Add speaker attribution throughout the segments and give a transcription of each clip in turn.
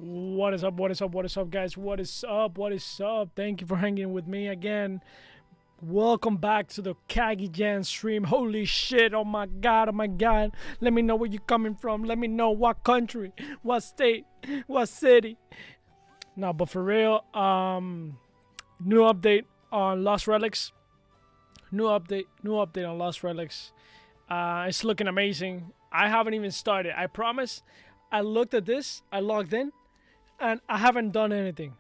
Speaker 1: What is up? What is up? What is up, guys? What is up? What is up? Thank you for hanging with me again. Welcome back to the CAGYJAN stream. Holy shit! Oh my god! Oh my god! Let me know where you're coming from. Let me know what country, what state, what city. No, but for real, new update on Lost Relics. New update on Lost Relics. It's looking amazing. I haven't even started. I promise. I looked at this. I logged in, and I haven't done anything.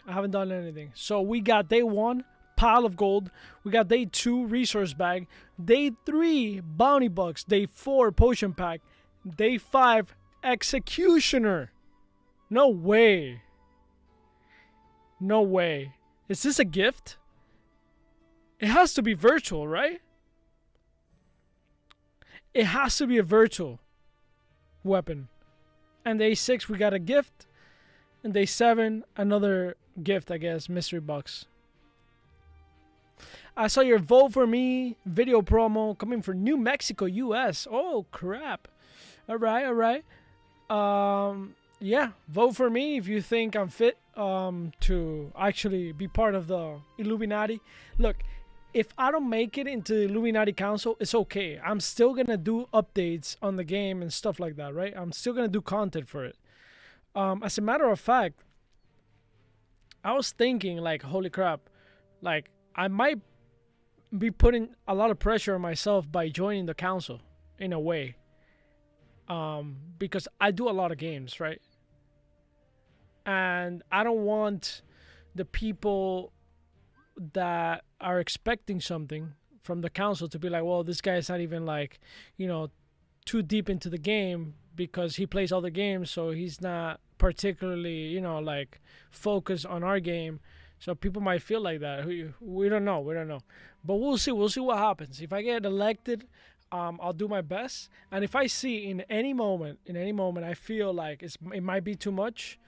Speaker 1: So we got day 1, pile of gold. We got day 2, resource bag. Day 3, bounty bucks. Day 4, potion pack. Day 5, executioner. No way. No way. Is this a gift? It has to be virtual, right? It has to be a virtual weapon. And day 6, we got a gift. And day 7, another gift, I guess, mystery box. I saw your vote for me video promo coming from New Mexico, US. Oh, crap. All right. Yeah, vote for me if you think I'm fit to actually be part of the Illuminati. Look, if I don't make it into the Illuminati Council, it's okay. I'm still going to do updates on the game and stuff like that, right? I'm still going to do content for it. As a matter of fact, I was thinking, like, holy crap, like, I might be putting a lot of pressure on myself by joining the council, in a way. Because I do a lot of games, right? And I don't want the people that are expecting something from the council to be like, well, this guy is not even, like, you know, too deep into the game because he plays other games, so he's not particularly, you know, like, focused on our game. So people might feel like that. We don't know. But we'll see what happens. If I get elected, I'll do my best. And if I see in any moment I feel like it might be too much,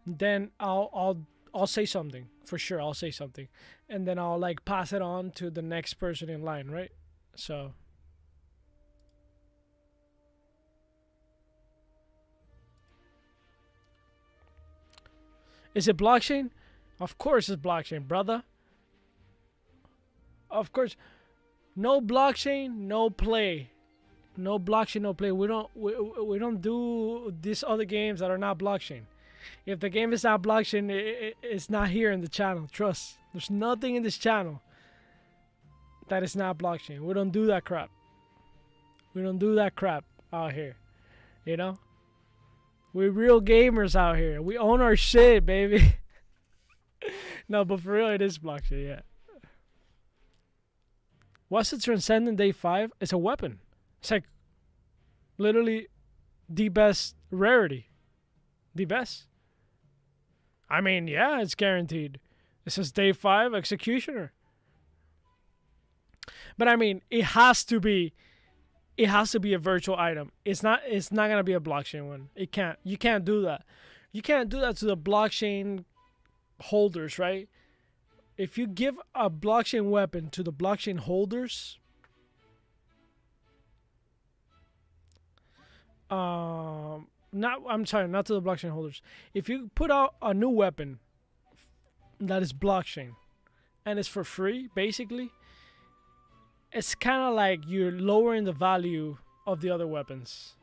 Speaker 1: then I'll say something. For sure, I'll say something. And then I'll, like, pass it on to the next person in line, right? So is it blockchain? Of course it's blockchain, brother. Of course. No blockchain, no play. No blockchain, no play. We don't do these other games that are not blockchain. If the game is not blockchain, it's not here in the channel. Trust. There's nothing in this channel that is not blockchain. We don't do that crap. We don't do that crap out here. You know? We're real gamers out here. We own our shit, baby. No, but for real, it is blockchain, yeah. What's the Transcendent Day 5? It's a weapon. It's like literally the best rarity. The best. I mean, yeah, it's guaranteed. It says Day 5 Executioner. But I mean, it has to be a virtual item. It's not gonna be a blockchain one. You can't do that. You can't do that to the blockchain holders, right? If you give a blockchain weapon to the blockchain holders, not to the blockchain holders. If you put out a new weapon that is blockchain and it's for free, basically, it's kind of like you're lowering the value of the other weapons.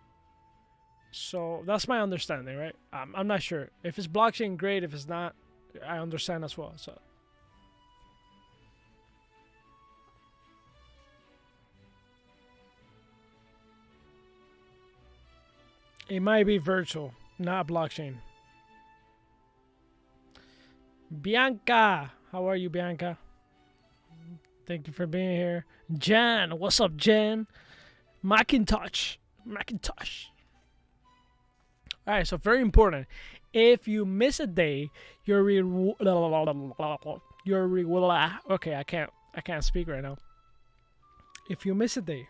Speaker 1: So that's my understanding, right? I'm not sure. If it's blockchain, great. If it's not, I understand as well. So it might be virtual, not blockchain. Bianca, how are you, Bianca? Thank you for being here. Jan, what's up, Jan? Macintosh. All right, so very important. If you miss a day, okay, I can't speak right now. If you miss a day,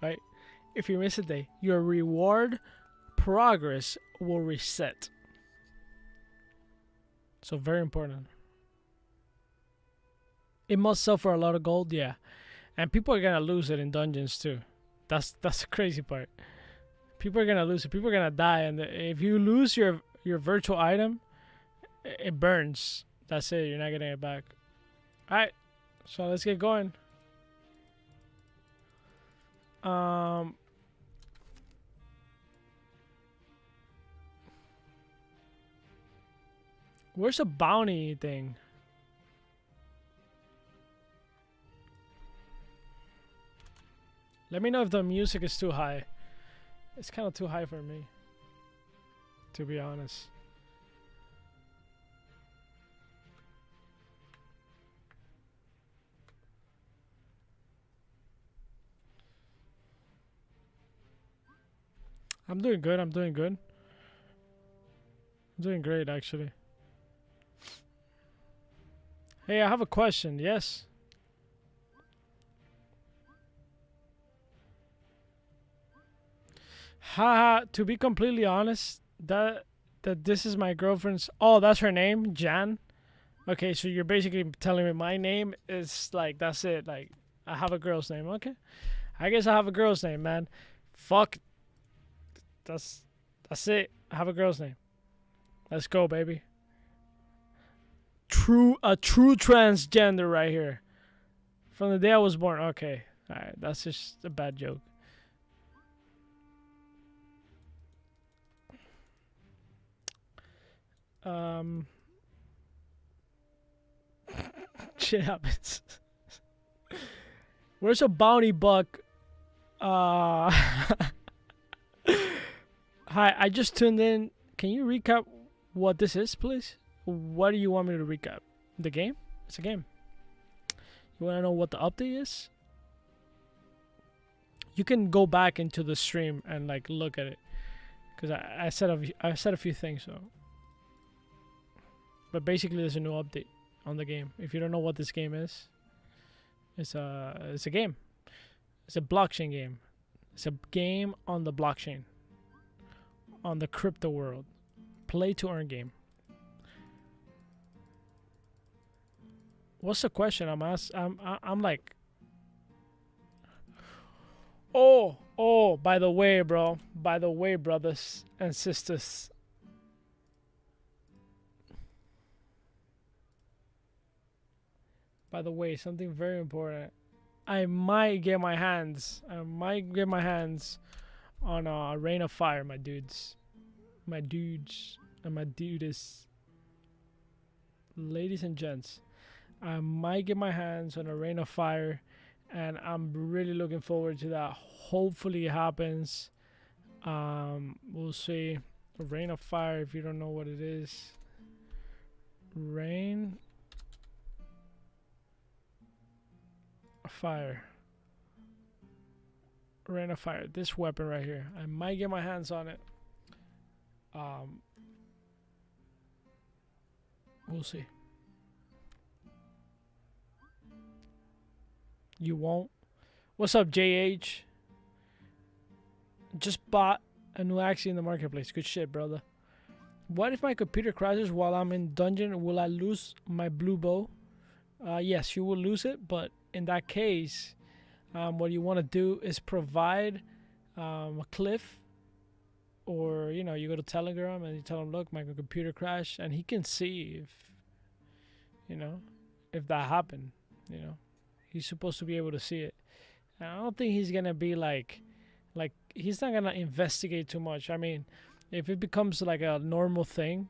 Speaker 1: right? If you miss a day, your reward progress will reset. So very important. It must sell for a lot of gold, yeah. And people are gonna lose it in dungeons too. That's the crazy part. People are gonna lose it. People are gonna die, and if you lose your virtual item, It burns. That's it. You're not getting it back. All right. So let's get going. Where's the bounty thing? Let me know if the music is too high. It's kind of too high for me, to be honest. I'm doing good. I'm doing good. I'm doing great, actually. Hey, I have a question. Yes. Haha, to be completely honest, that this is my girlfriend's. Oh, that's her name, Jan. Okay, so you're basically telling me my name is like that's it. Like I have a girl's name. Okay, I guess I have a girl's name, man. Fuck. That's it. I have a girl's name. Let's go, baby. A true transgender right here. From the day I was born. Okay, all right. That's just a bad joke. Shit happens. Where's a bounty buck? Hi, I just tuned in. Can you recap what this is, please? What do you want me to recap? The game? It's a game. You want to know what the update is? You can go back into the stream and like look at it, because I said a few things. So, but basically, there's a new update on the game. If you don't know what this game is, it's a game. It's a blockchain game. It's a game on the blockchain, on the crypto world. Play to earn game. What's the question? I'm like, oh, by the way, bro. By the way, brothers and sisters. By the way, something very important. I might get my hands on a Rain of Fire, my dudes. My dudes and my dudes. Ladies and gents, I might get my hands on a Rain of Fire, and I'm really looking forward to that. Hopefully it happens. We'll see. A Rain of Fire, if you don't know what it is. Rain of Fire. Rain of Fire. This weapon right here. I might get my hands on it. We'll see. You won't. What's up, JH? Just bought a new Axie in the marketplace. Good shit, brother. What if my computer crashes while I'm in dungeon? Will I lose my blue bow? Yes, you will lose it, but in that case, what you want to do is provide a cliff, or you go to Telegram and you tell him, look, my computer crashed, and he can see if that happened. He's supposed to be able to see it. And I don't think he's gonna be like he's not gonna investigate too much. I mean, if it becomes like a normal thing,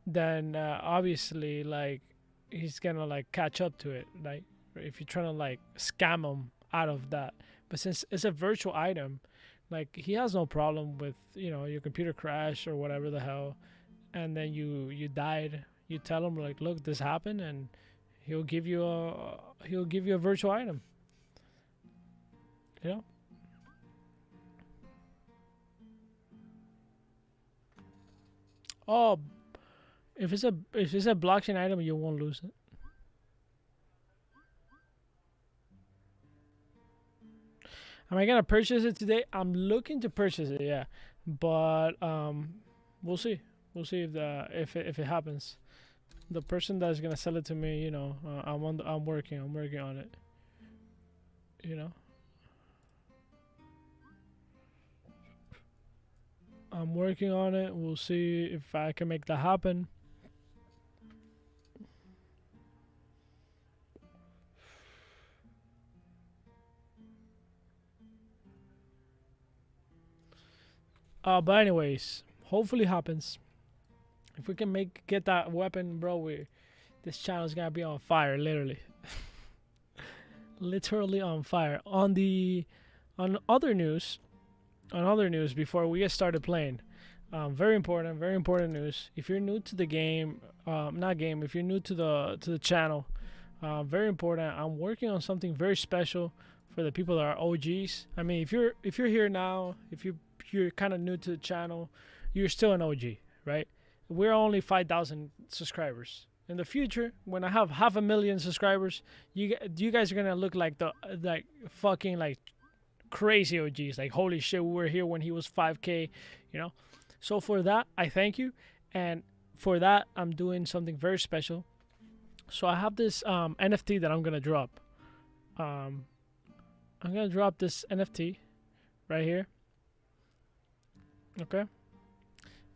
Speaker 1: then obviously like he's gonna like catch up to it. Like if you're trying to like scam him out of that. But since it's a virtual item, like he has no problem with your computer crash or whatever the hell, and then you died. You tell him like, look, this happened, and he'll give you a virtual item. Oh, if it's a blockchain item, you won't lose it. Am I gonna purchase it today? I'm looking to purchase it, yeah, but we'll see. We'll see if it happens. The person that's gonna sell it to me, I'm working on it. I'm working on it. We'll see if I can make that happen. But anyways, hopefully happens. If we can get that weapon, bro, this channel's gonna be on fire, literally, literally on fire. On other news, before we get started playing, very important news. If you're new to the game, not game, if you're new to the channel, very important. I'm working on something very special for the people that are OGs. I mean, if you're here now, if you're kind of new to the channel, you're still an OG, right? We're only 5,000 subscribers. In the future, when I have 500,000 subscribers, you guys are gonna look like fucking crazy OGs. Like, holy shit, we were here when he was 5K, you know. So for that, I thank you, and for that, I'm doing something very special. So I have this NFT that I'm gonna drop. I'm gonna drop this NFT right here. Okay.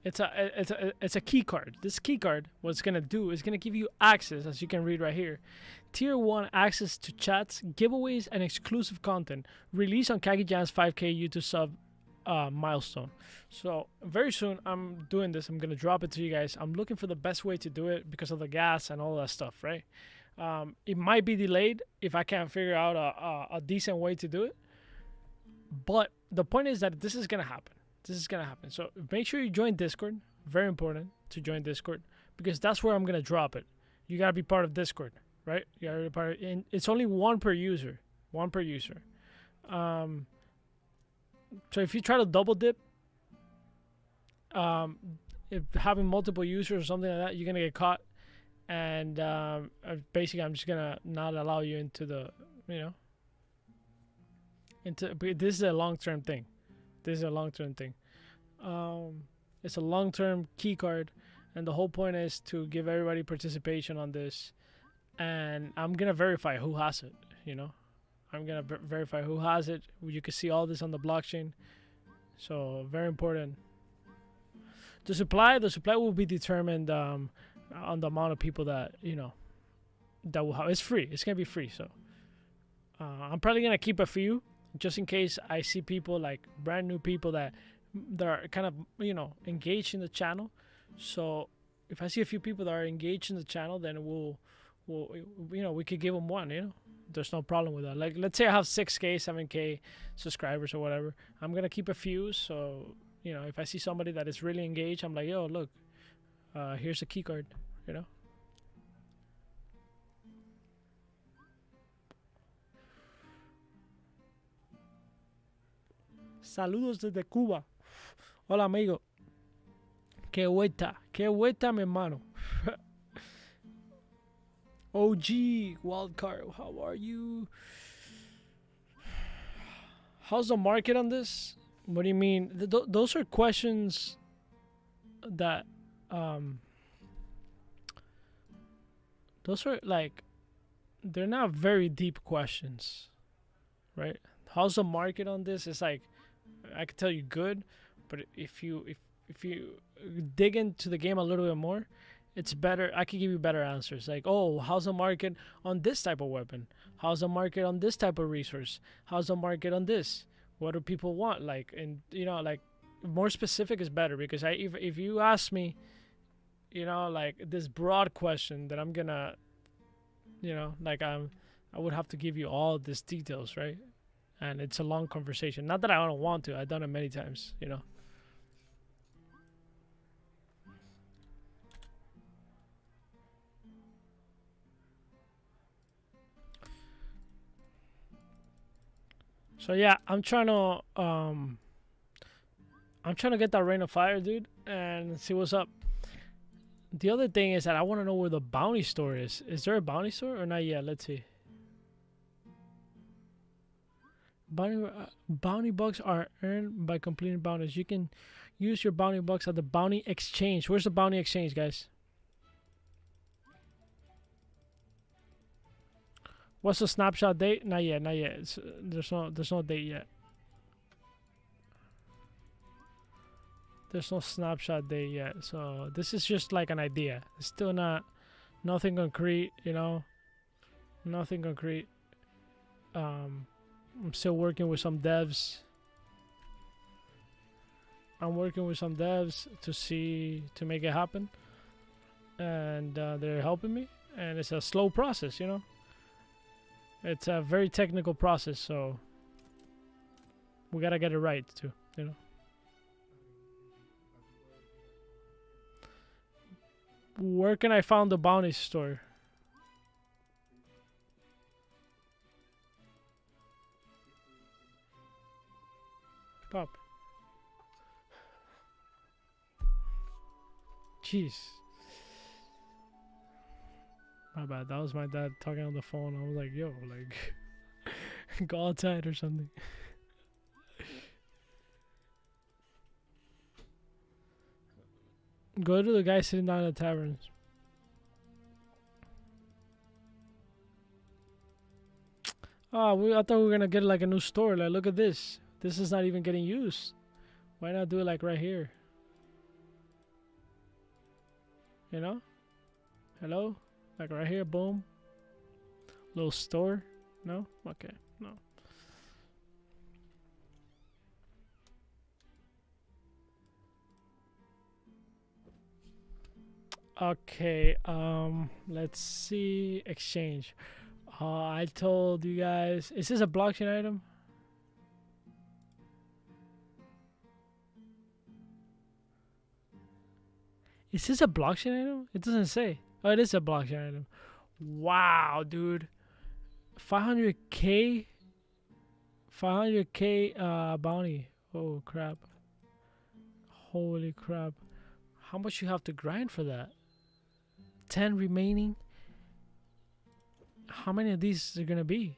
Speaker 1: It's a key card. This key card, what it's gonna do is gonna give you access, as you can read right here, Tier 1 access to chats, giveaways, and exclusive content released on CAGYJAN's 5K YouTube sub milestone. So very soon I'm doing this. I'm gonna drop it to you guys. I'm looking for the best way to do it because of the gas and all that stuff, right? It might be delayed if I can't figure out a decent way to do it. But the point is that this is gonna happen. This is gonna happen. So make sure you join Discord. Very important to join Discord because that's where I'm gonna drop it. You gotta be part of Discord, right? You gotta be part of, and it's only one per user. One per user. So if you try to double dip, if having multiple users or something like that, you're gonna get caught. And basically, I'm just gonna not allow you into the, but this is a long-term thing. This is a long-term thing. It's a long-term key card, and the whole point is to give everybody participation on this. And I'm gonna verify who has it. I'm gonna verify who has it. You can see all this on the blockchain. So very important. The supply will be determined on the amount of people that that will have. It's free. It's gonna be free. So I'm probably gonna keep a few just in case I see people, like brand new people that are kind of engaged in the channel. So if I see a few people that are engaged in the channel, then we could give them one. There's no problem with that. Like, let's say I have 6K 7K subscribers or whatever, I'm gonna keep a few. So if I see somebody that is really engaged, I'm like, yo, look, here's a key card. Saludos desde Cuba. Hola, amigo. Qué vuelta, mi hermano. OG Wildcard, how are you? How's the market on this? What do you mean? Those are questions that those are they're not very deep questions, right? How's the market on this? It's like, I could tell you good, but if you dig into the game a little bit more, it's better. I could give you better answers. Like, oh, how's the market on this type of weapon? How's the market on this type of resource? How's the market on this? What do people want? More specific is better, because if you ask me, this broad question, that I'm gonna, I would have to give you all these details, right? And it's a long conversation. Not that I don't want to. I've done it many times, So yeah, I'm trying to get that Rain of Fire, dude, and see what's up. The other thing is that I want to know where the bounty store is. Is there a bounty store or not yet? Let's see. Bounty bucks are earned by completing bounties. You can use your bounty bucks at the bounty exchange. Where's the bounty exchange, guys? What's the snapshot date? Not yet. There's no date yet. There's no snapshot date yet. So this is just like an idea. It's still nothing concrete, Nothing concrete. I'm still working with some devs. I'm working with some devs to make it happen, and they're helping me. And it's a slow process, you know. It's a very technical process, so we gotta get it right too, you know. Where can I find the bounty store? Pop. Jeez. My bad. That was my dad talking on the phone. I was like, yo, like, go outside or something. Go to the guy sitting down at the taverns. Oh, I thought we were gonna get like a new store. Like, look at this. This is not even getting used. Why not do it like right here? You know? Hello? Like right here, boom. Little store. No? Okay, no. Okay, let's see. Exchange. I told you guys. Is this a blockchain item? Is this a blockchain item? It doesn't say. Oh, it is a blockchain item. Wow, dude. 500k? 500k bounty. Oh, crap. Holy crap. How much you have to grind for that? 10 remaining? How many of these are gonna be?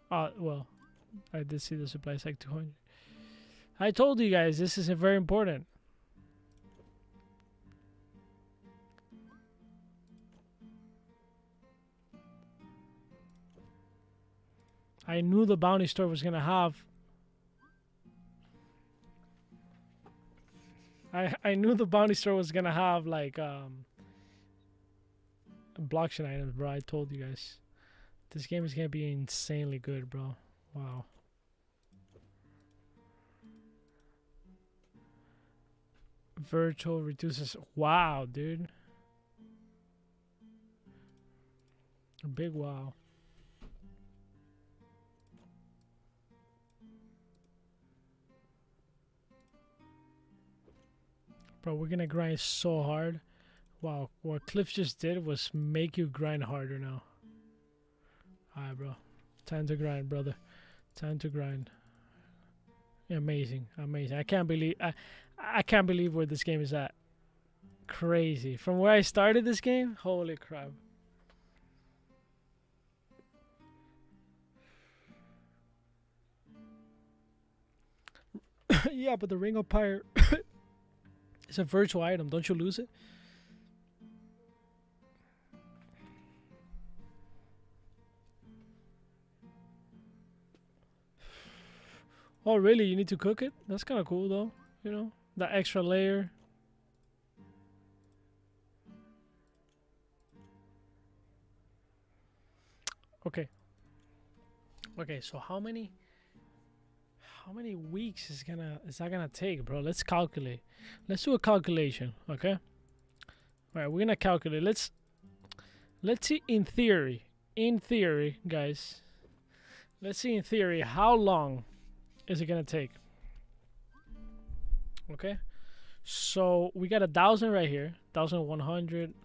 Speaker 1: Well, I did see the supply is like 200. I told you guys this is very important. I knew the bounty store was gonna have. I knew the bounty store was gonna have like blockchain items, bro. I told you guys. This game is gonna be insanely good, bro. Wow. Virtual reduces. Wow, dude. A big wow. Bro, we're gonna grind so hard. Wow, what Cliff just did was make you grind harder now. Alright, bro. Time to grind, brother. Time to grind. Amazing, amazing. I can't believe where this game is at. Crazy. From where I started this game, holy crap. Yeah, but the Ring of Fire is a virtual item. Don't you lose it? Oh, really? You need to cook it? That's kind of cool, though. You know, that extra layer. Okay. Okay, so how many weeks is that gonna take, bro? Let's calculate. Let's do a calculation, okay? All right, we're gonna calculate. Let's see in theory, guys. Let's see in theory how long is it gonna take? Okay, so we got 1,000 right here, 1,100.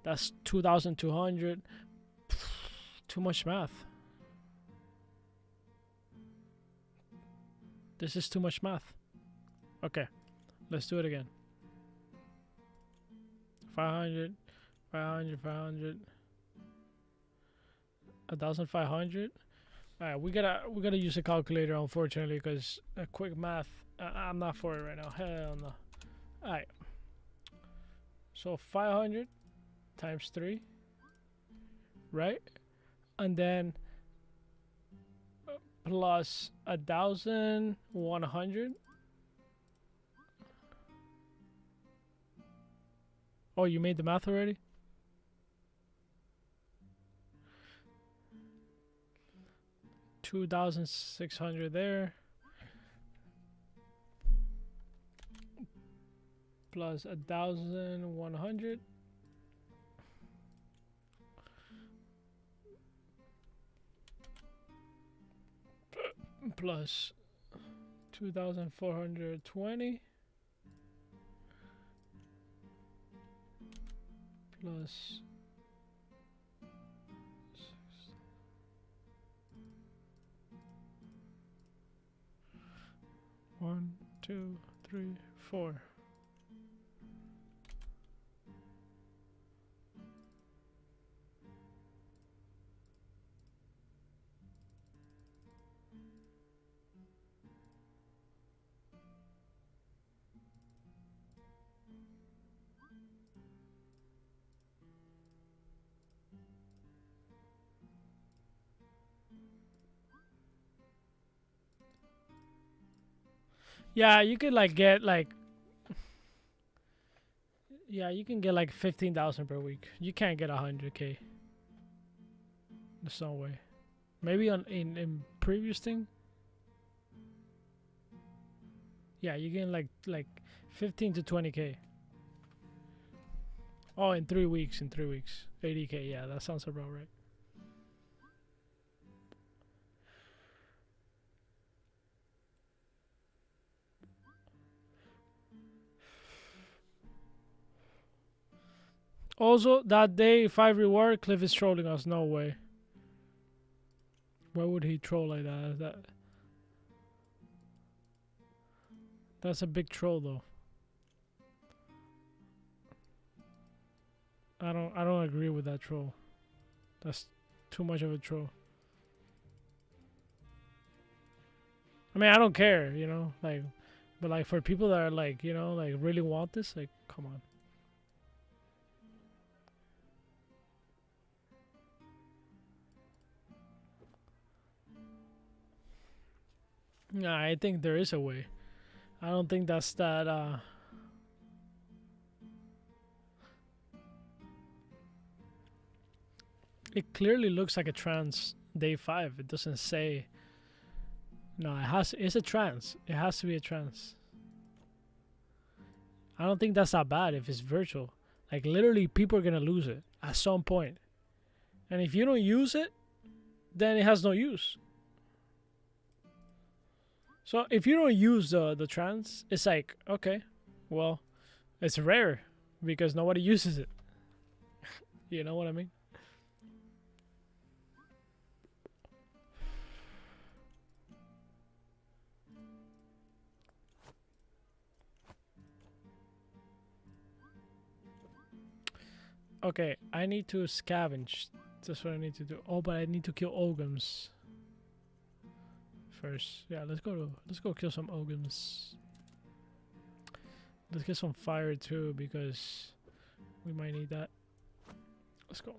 Speaker 1: That's 2,200. Too much math. This is too much math. Okay, let's do it again. 500, 500, 500. 1,500. All right, we gotta use a calculator, unfortunately, because quick math. I'm not for it right now. Hell no. All right. So 500 times 3, right? And then plus 1,100. Oh, you made the math already? $2,600 there. plus 1,100 plus 2,420 plus 1, 2, 3, 4. Yeah, you could like get like you can get like 15,000 per week. You can't get 100K. There's no way. Maybe on in previous thing. Yeah, you get like 15 to 20K. Oh, in 3 weeks. 80K. Yeah, that sounds about right. Also, that day 5 reward, Cliff is trolling us. No way. Why would he troll like that? That's a big troll though. I don't agree with that troll. That's too much of a troll. I mean, I don't care, you know, like, but like for people that are like, you know, like really want this, like, come on. Nah, I think there is a way. I don't think that's that. It clearly looks like a trans day 5. It doesn't say. No, it's a trans. It has to be a trans. I don't think that's that bad if it's virtual. Like literally, people are gonna lose it at some point, and if you don't use it, then it has no use. So if you don't use the trans, it's like, okay, well, it's rare because nobody uses it. You know what I mean? Okay, I need to scavenge. That's what I need to do. Oh, but I need to kill Ogums first. Yeah, let's go kill some Ogums. Let's get some fire too because we might need that. Let's go.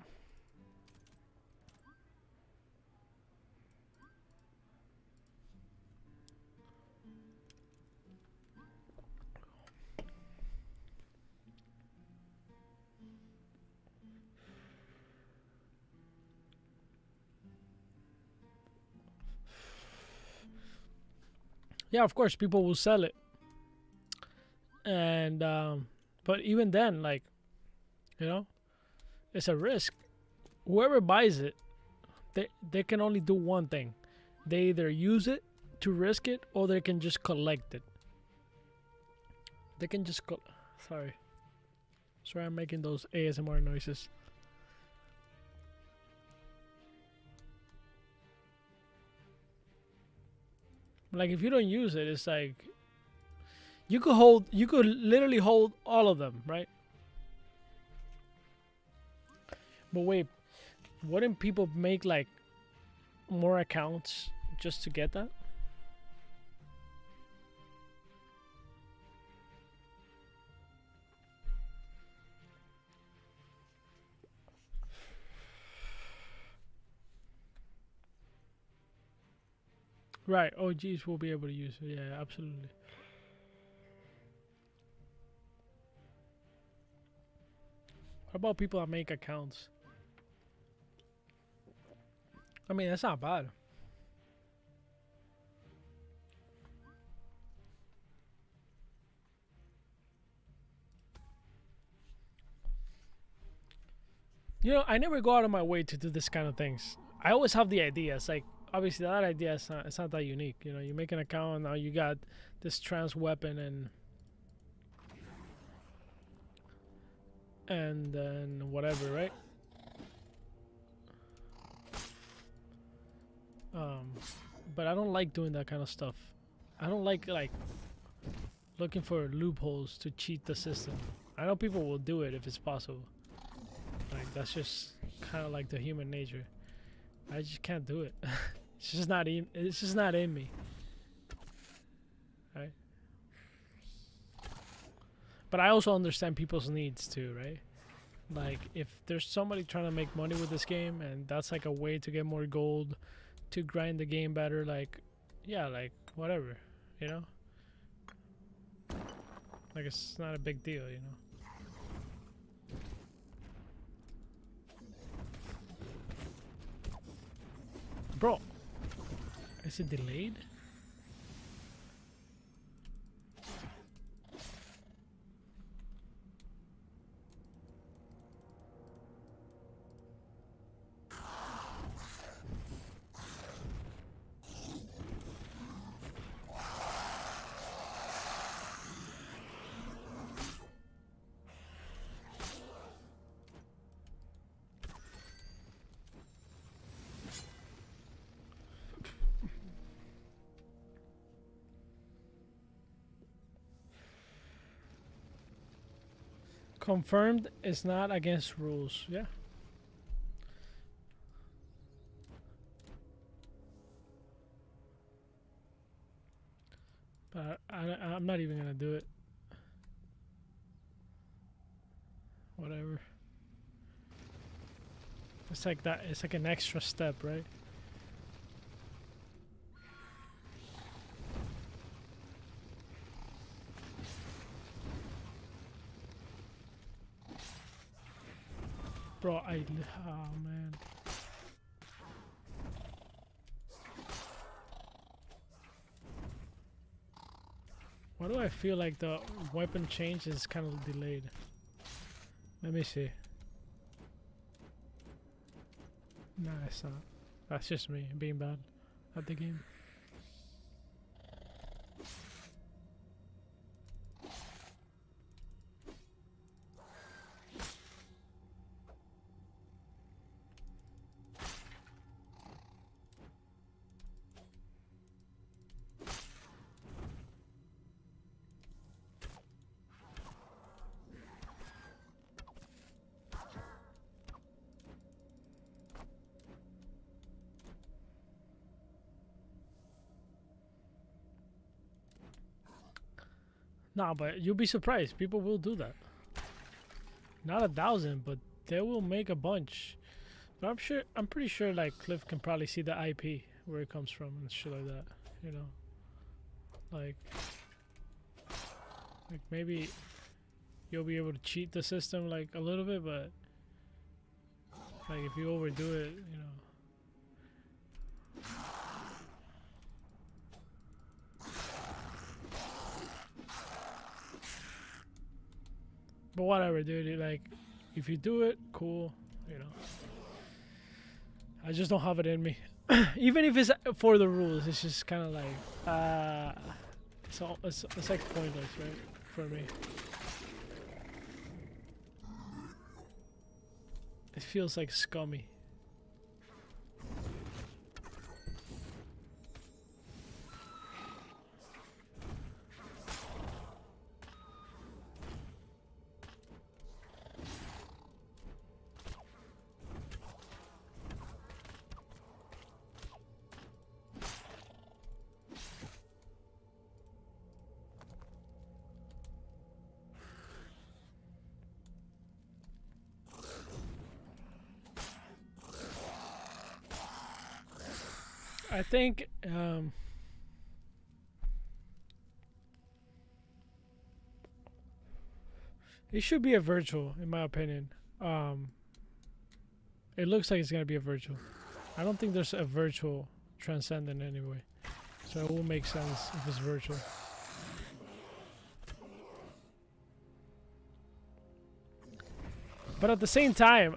Speaker 1: Yeah, of course, people will sell it, and but even then, like, you know, it's a risk. Whoever buys it, they can only do one thing. They either use it to risk it, or they can just collect it. They can just sorry, I'm making those ASMR noises. Like if you don't use it, it's like you could literally hold all of them, right? But wait, wouldn't people make like more accounts just to get that? Right, OGs will be able to use it. Yeah, absolutely. What about people that make accounts? I mean, that's not bad. You know, I never go out of my way to do this kind of things. I always have the ideas. Like, obviously, that idea is not, it's not that unique. You know, you make an account, and now you got this trans weapon, and then whatever, right? But I don't like doing that kind of stuff. I don't like looking for loopholes to cheat the system. I know people will do it if it's possible. Like, that's just kind of like the human nature. I just can't do it. It's just not in. It's just not in me. Right. But I also understand people's needs too, right? Like, if there's somebody trying to make money with this game, and that's like a way to get more gold, to grind the game better, like, yeah, like whatever, you know. Like, it's not a big deal, you know. Bro, is it delayed? Confirmed is not against rules. Yeah. But I'm not even gonna do it. Whatever. It's like that. It's like an extra step, right? Bro, oh man. Why do I feel like the weapon change is kind of delayed? Let me see. Nah, it's not. That's just me being bad at the game. Nah, but you'll be surprised. People will do that. Not 1,000, but they will make a bunch. But I'm pretty sure like Cliff can probably see the IP where it comes from and shit like that. You know, like maybe you'll be able to cheat the system like a little bit, but like if you overdo it, you know. But whatever, dude. Like, if you do it, cool. You know. I just don't have it in me. Even if it's for the rules, it's just kind of like, it's like pointless, right? For me. It feels like scummy. I think it should be a virtual, in my opinion. It looks like it's gonna be a virtual. I don't think there's a virtual transcendent anyway, so it will make sense if it's virtual. But at the same time,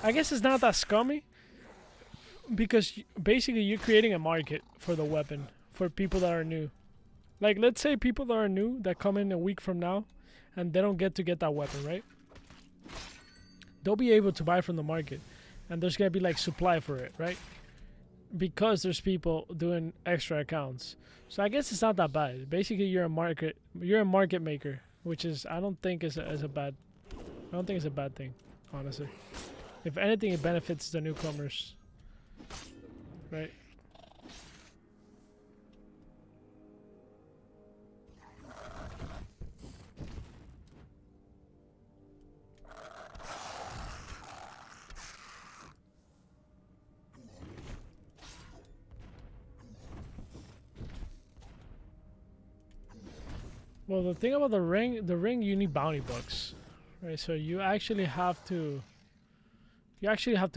Speaker 1: I guess it's not that scummy because basically you're creating a market for the weapon for people that are new. Like, let's say people that are new that come in a week from now and they don't get that weapon, right? They'll be able to buy from the market and there's going to be like supply for it, right? Because there's people doing extra accounts. So I guess it's not that bad. Basically, you're a market maker, which is I don't think it's a bad thing, honestly. If anything, it benefits the newcomers, right? Well, the thing about the ring, you need bounty bucks, right? So you actually have to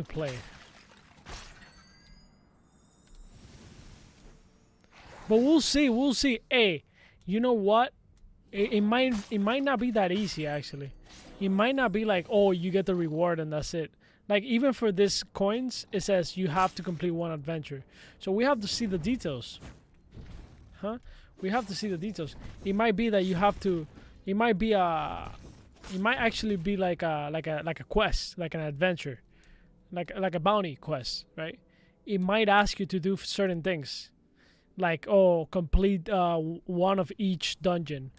Speaker 1: play. But we'll see. Hey, you know what? It might not be that easy actually. It might not be like, oh, you get the reward and that's it. Like even for this coins, it says you have to complete one adventure. So we have to see the details. Huh? We have to see the details. It might be that you have to. It might actually be like a quest, like an adventure, like a bounty quest, right? It might ask you to do certain things, like complete one of each dungeon,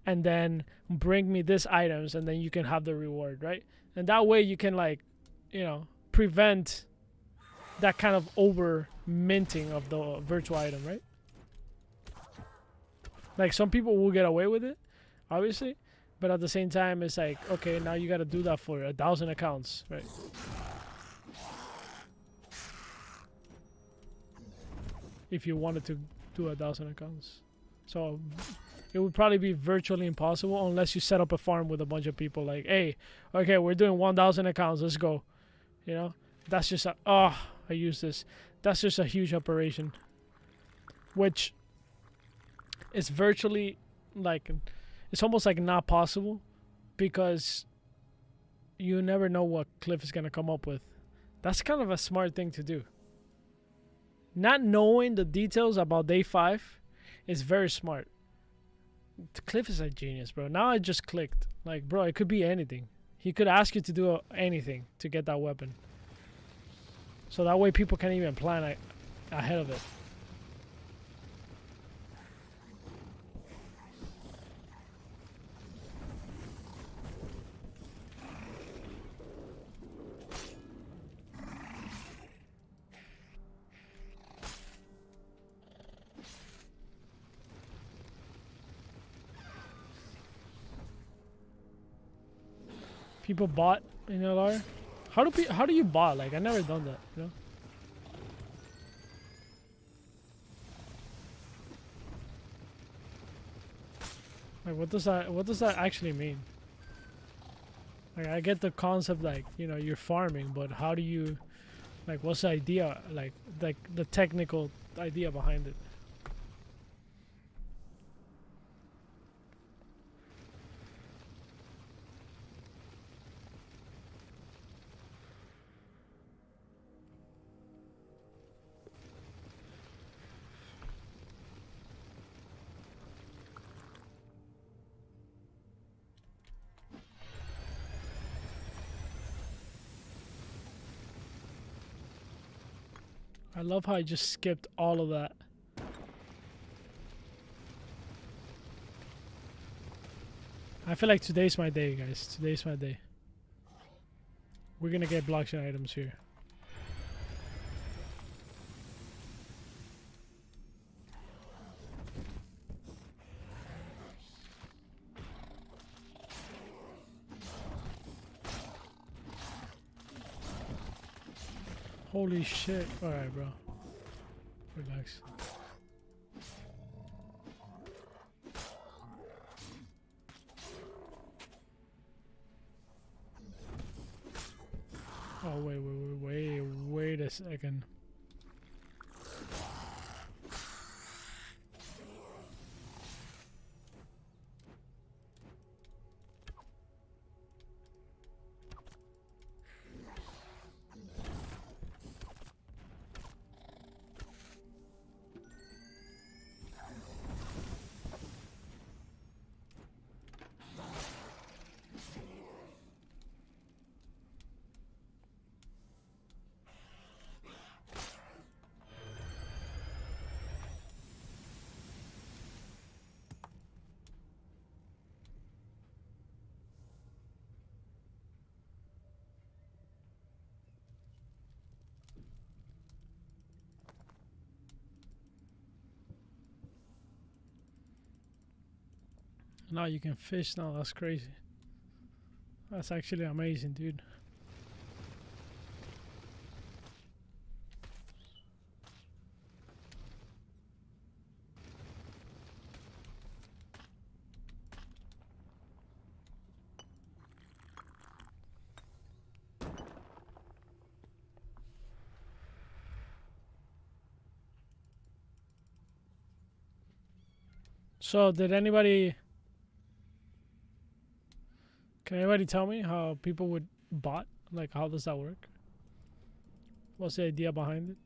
Speaker 1: and then bring me this items, and then you can have the reward, right? And that way you can prevent that kind of over minting of the virtual item, right? Like some people will get away with it, obviously, but at the same time, it's like, okay, now you got to do that for 1,000 accounts, right? If you wanted to do 1,000 accounts, so it would probably be virtually impossible unless you set up a farm with a bunch of people. Like, hey, okay, we're doing 1,000 accounts. Let's go. You know, that's just I use this. That's just a huge operation, which. It's virtually it's almost like not possible because you never know what Cliff is going to come up with. That's kind of a smart thing to do. Not knowing the details about day 5 is very smart. Cliff is a genius, bro. Now I just clicked. Like, bro, it could be anything. He could ask you to do anything to get that weapon. So that way people can't even plan ahead of it. People bought in LR. How do you bot? Like I never done that, you know. Like what does that actually mean? Like I get the concept, like, you know, you're farming, but how do you, like, what's the idea, like the technical idea behind it? I love how I just skipped all of that. I feel like today's my day, guys. Today's my day. We're gonna get blockchain items here. Holy shit. Alright, bro. Relax. Oh, wait a second. Now you can fish now. That's crazy. That's actually amazing, dude. So, can anybody tell me how people would bot? Like, how does that work? What's the idea behind it?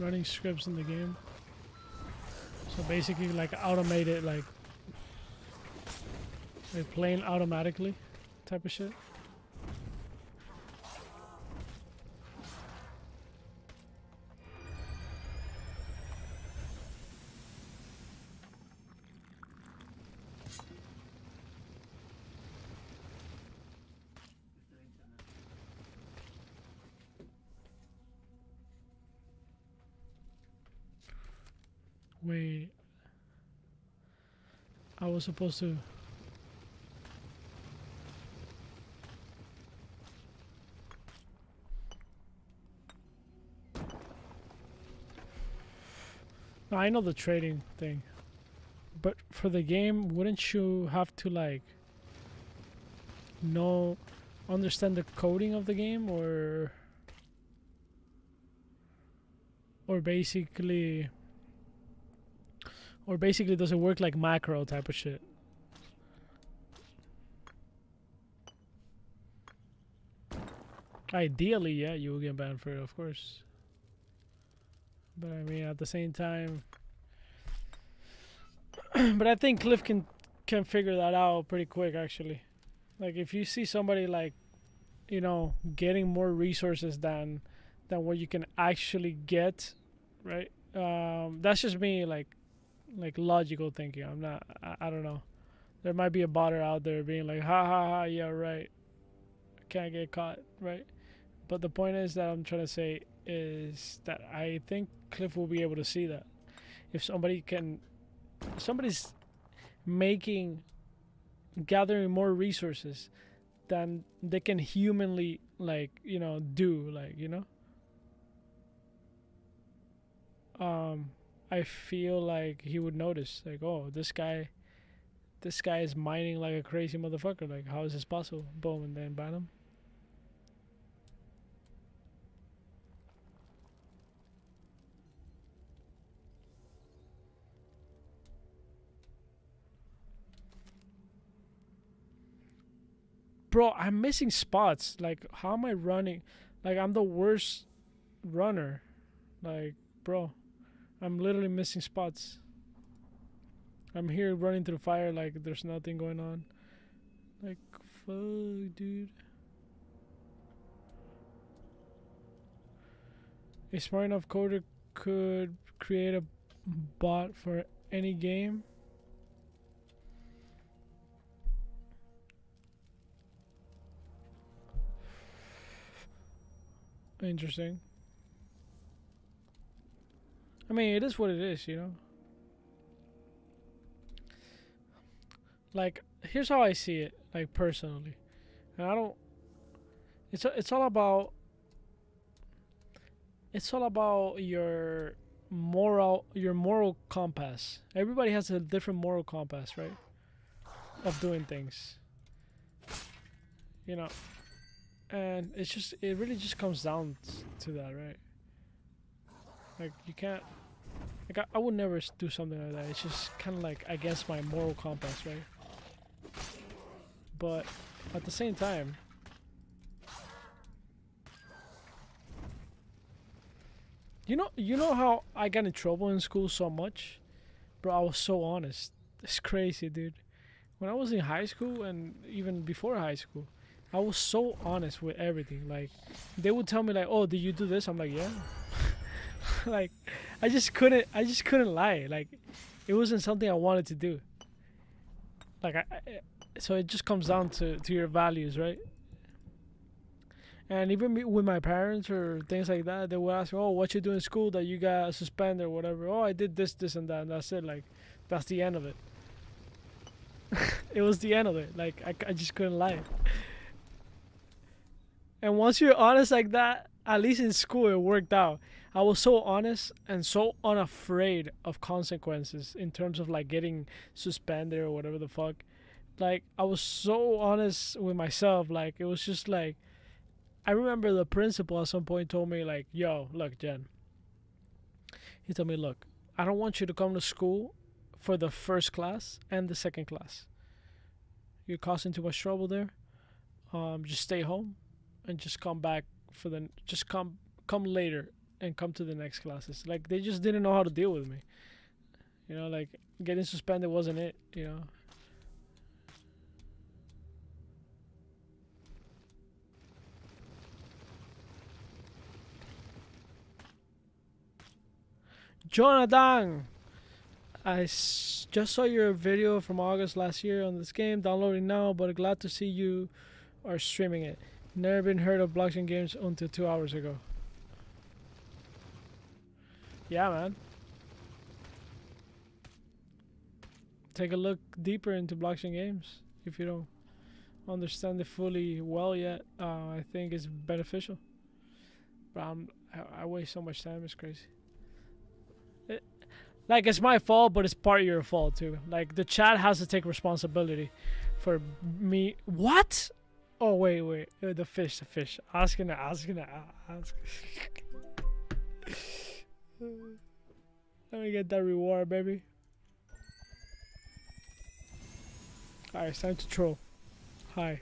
Speaker 1: Running scripts in the game. So basically like automated, like playing automatically type of shit. Wait, I was supposed to. No, I know the trading thing, but for the game, wouldn't you have to like understand the coding of the game, or basically. Or basically, does it work like macro type of shit? Ideally, yeah, you will get banned for it, of course. But I mean, at the same time, but I think Cliff can figure that out pretty quick, actually. Like, if you see somebody like, you know, getting more resources than what you can actually get, right? That's just me, like logical thinking. I'm not. I don't know. There might be a botter out there being like, ha ha ha, yeah, right. I can't get caught, right? But the point is that I'm trying to say is that I think Cliff will be able to see that. If somebody's gathering more resources than they can humanly, like, you know, do, like, you know. I feel like he would notice, like, oh, this guy is mining like a crazy motherfucker. Like, how is this possible? Boom, and then ban him. Bro, I'm missing spots. Like, how am I running? Like, I'm the worst runner. Like, bro, I'm literally missing spots. I'm here running through fire like there's nothing going on. Like, fuck, dude. A smart enough coder could create a bot for any game. Interesting. I mean, it is what it is, you know? Like, here's how I see it, like, personally. And I don't... It's all about... It's all about your moral compass. Everybody has a different moral compass, right? Of doing things. You know? And it really just comes down to that, right? Like, you can't... Like, I would never do something like that. It's just kind of like against my moral compass, right? But at the same time, you know how I got in trouble in school so much? Bro, I was so honest. It's crazy, dude. when I was in high school and even before high school, I was so honest with everything. Like, they would tell me like, "Oh, did you do this?" I'm like, "Yeah." Like, I just couldn't lie. Like, it wasn't something I wanted to do. Like, so it just comes down to your values, right? And even with my parents or things like that, they would ask, "Oh, what you do in school that you got suspended or whatever?" "Oh, I did this, this, and that." And that's it. Like, that's the end of it. It was the end of it. Like, I just couldn't lie. And once you're honest like that, at least in school, it worked out. I was so honest and so unafraid of consequences in terms of like getting suspended or whatever the fuck. Like, I was so honest with myself. Like, it was just like, I remember the principal at some point told me like, "Yo, look, Jen." He told me, "Look, I don't want you to come to school for the first class and the second class. You're causing too much trouble there. Just stay home and just come back for the just come later and come to the next classes." Like, they just didn't know how to deal with me. You know, like, getting suspended wasn't it. You know. Jonathan, just saw your video from August last year on this game. Downloading now, but glad to see you are streaming it. Never been heard of blockchain games until 2 hours ago. Yeah, man. Take a look deeper into blockchain games if you don't understand it fully well yet. I think it's beneficial. But I waste so much time. It's crazy. Like, it's my fault, but it's part of your fault too. Like, the chat has to take responsibility for me. What? Oh, wait. The fish. I was gonna ask. Let me get that reward, baby. Alright, it's time to troll. Hi.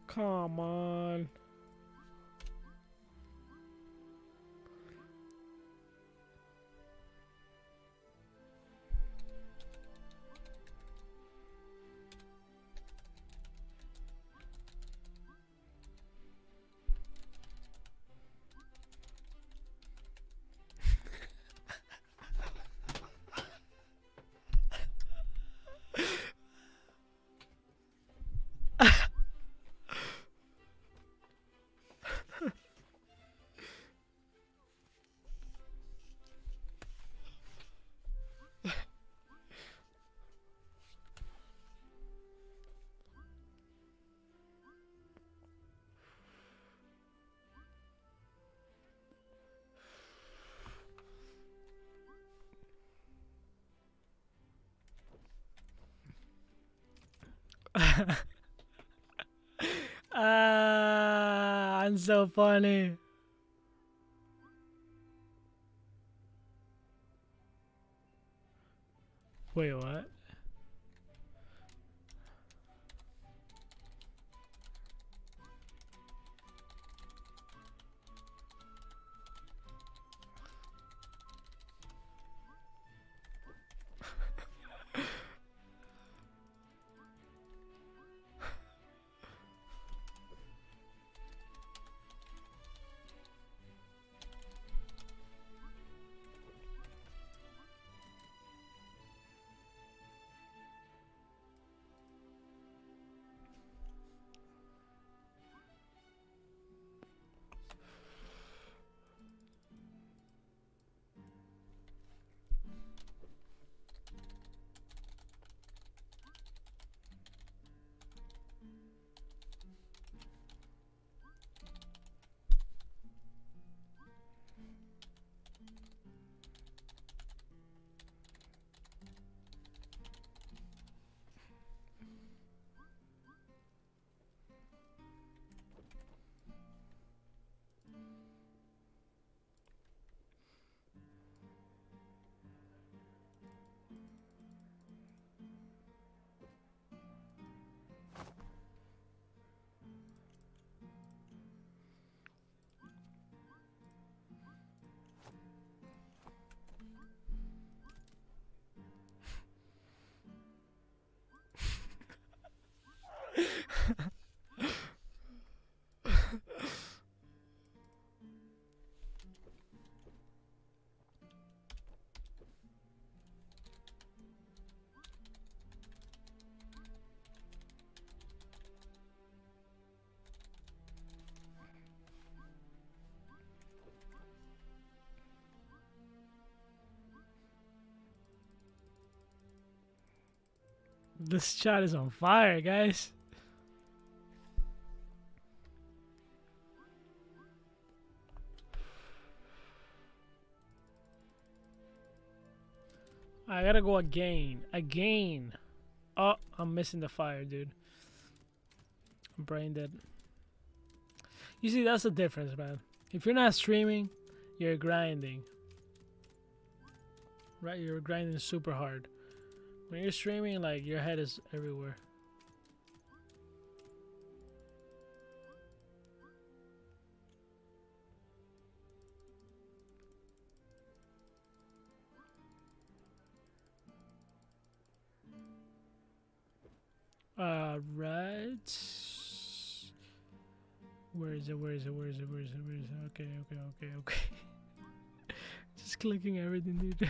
Speaker 1: Come on. I'm so funny. Wait, what? This chat is on fire, guys. I gotta go again. Again. Oh, I'm missing the fire, dude. I'm brain dead. You see, that's the difference, man. If you're not streaming, you're grinding. Right? You're grinding super hard. When you're streaming, like, your head is everywhere. Right. Where is it? Where is it? Where is it? Where is it? Where is it? Okay, okay, okay, okay. Just clicking everything, dude.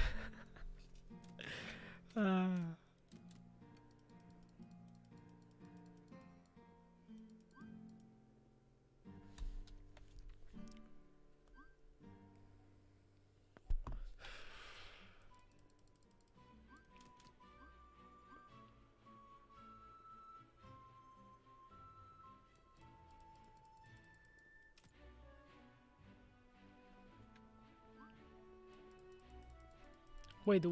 Speaker 1: Wait, do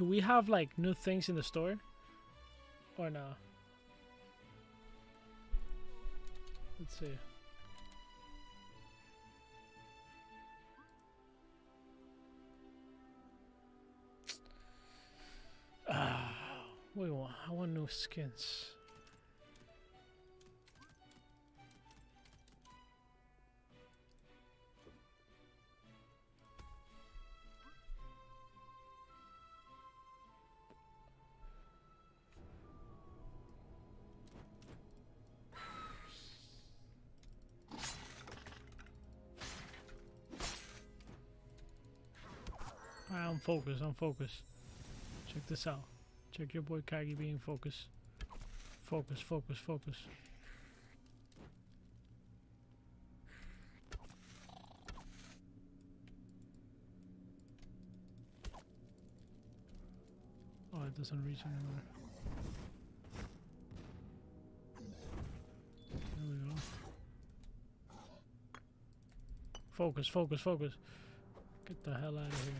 Speaker 1: we have like new things in the store, or no? Let's see. Wait, I want new skins. I'm focused. I'm focused. Check this out. Check your boy Kagi being focused. Focus, focus, focus. Oh, it doesn't reach anywhere. There we go. Focus, focus, focus. Get the hell out of here.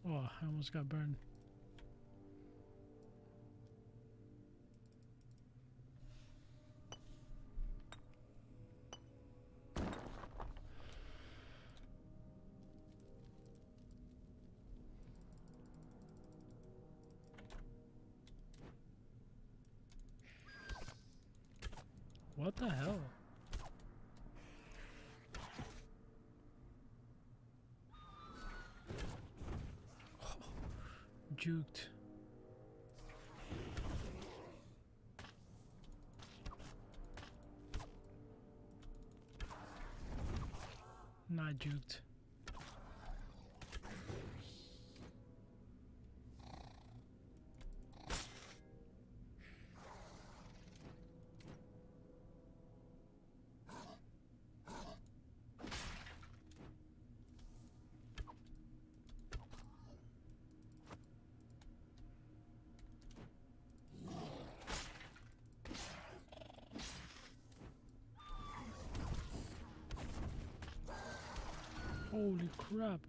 Speaker 1: Oh, I almost got burned. What the hell? Juked. Not juked. Holy crap.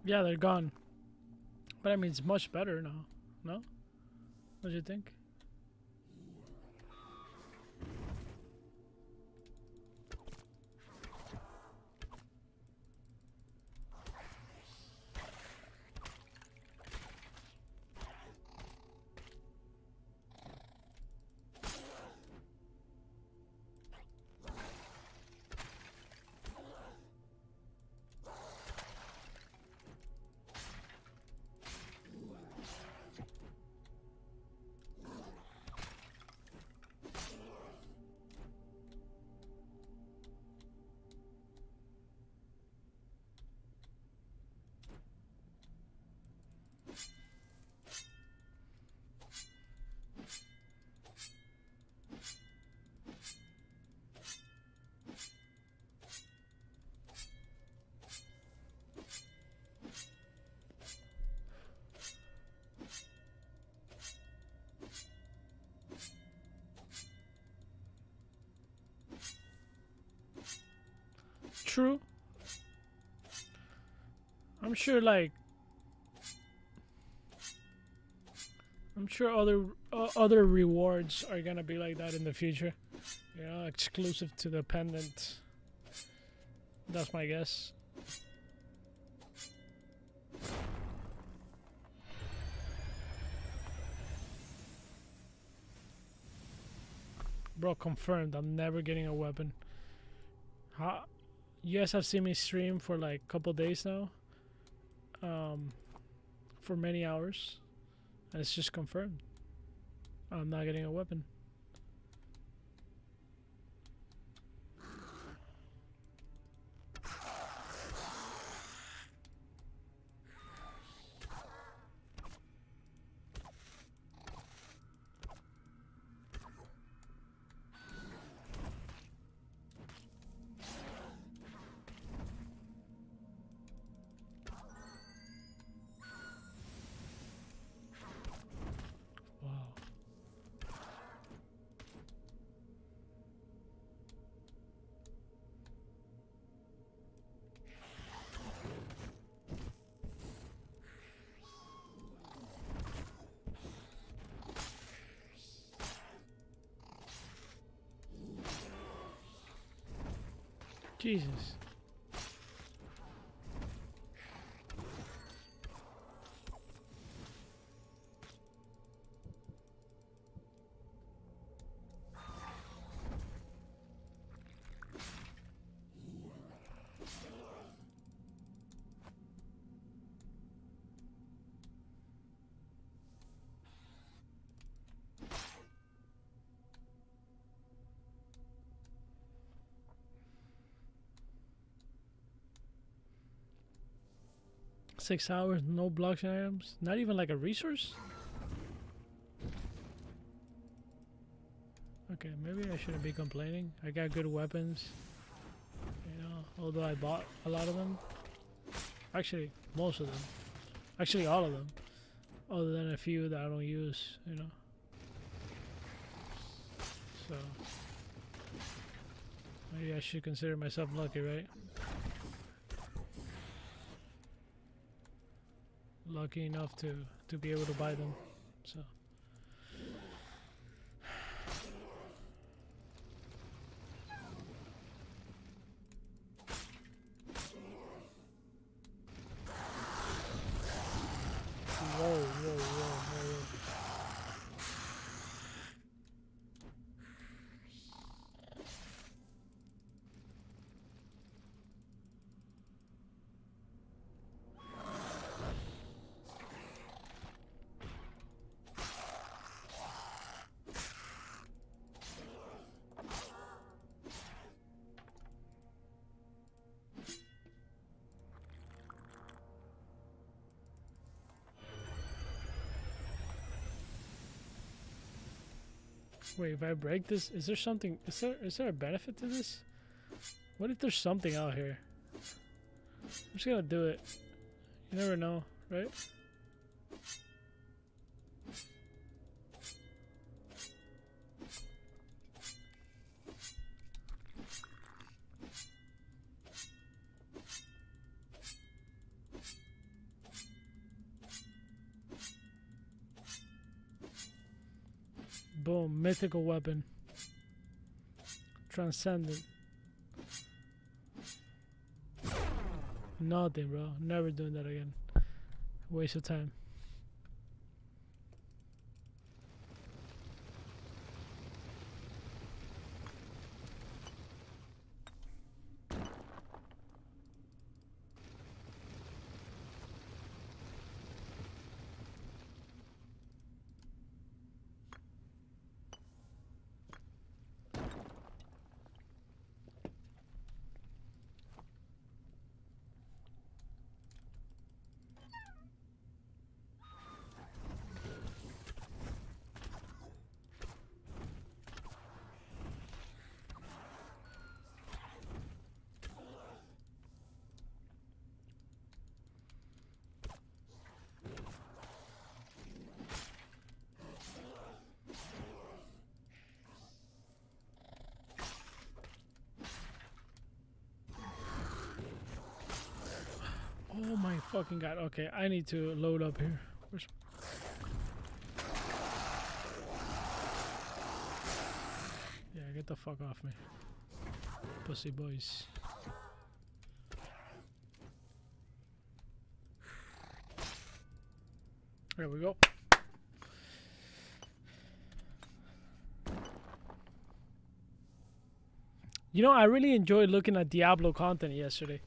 Speaker 1: Yeah, they're gone. But I mean, it's much better now. No? What do you think? True. I'm sure, like, I'm sure other rewards are gonna be like that in the future. You know, exclusive to the pendant. That's my guess. Bro, confirmed. I'm never getting a weapon. How? You guys have seen me stream for like a couple days now. For many hours. And it's just confirmed. I'm not getting a weapon. Wow. 6 hours, no blockchain items, not even like a resource. Okay, maybe I shouldn't be complaining. I got good weapons, you know, although I bought a lot of them. Actually, most of them. Actually, all of them. Other than a few that I don't use, you know. So, maybe I should consider myself lucky, right? Lucky enough to be able to buy them. So. Whoa. Wait, if I break this, is there something? Is there a benefit to this? What if there's something out here? I'm just gonna do it. You never know, right? Boom, mythical weapon. Transcendent. Nothing, bro. Never doing that again. Waste of time. fucking god. Okay, I need to load up here. Where's... Yeah, get the fuck off me. Pussy boys. There we go. You know, I really enjoyed looking at Diablo content yesterday.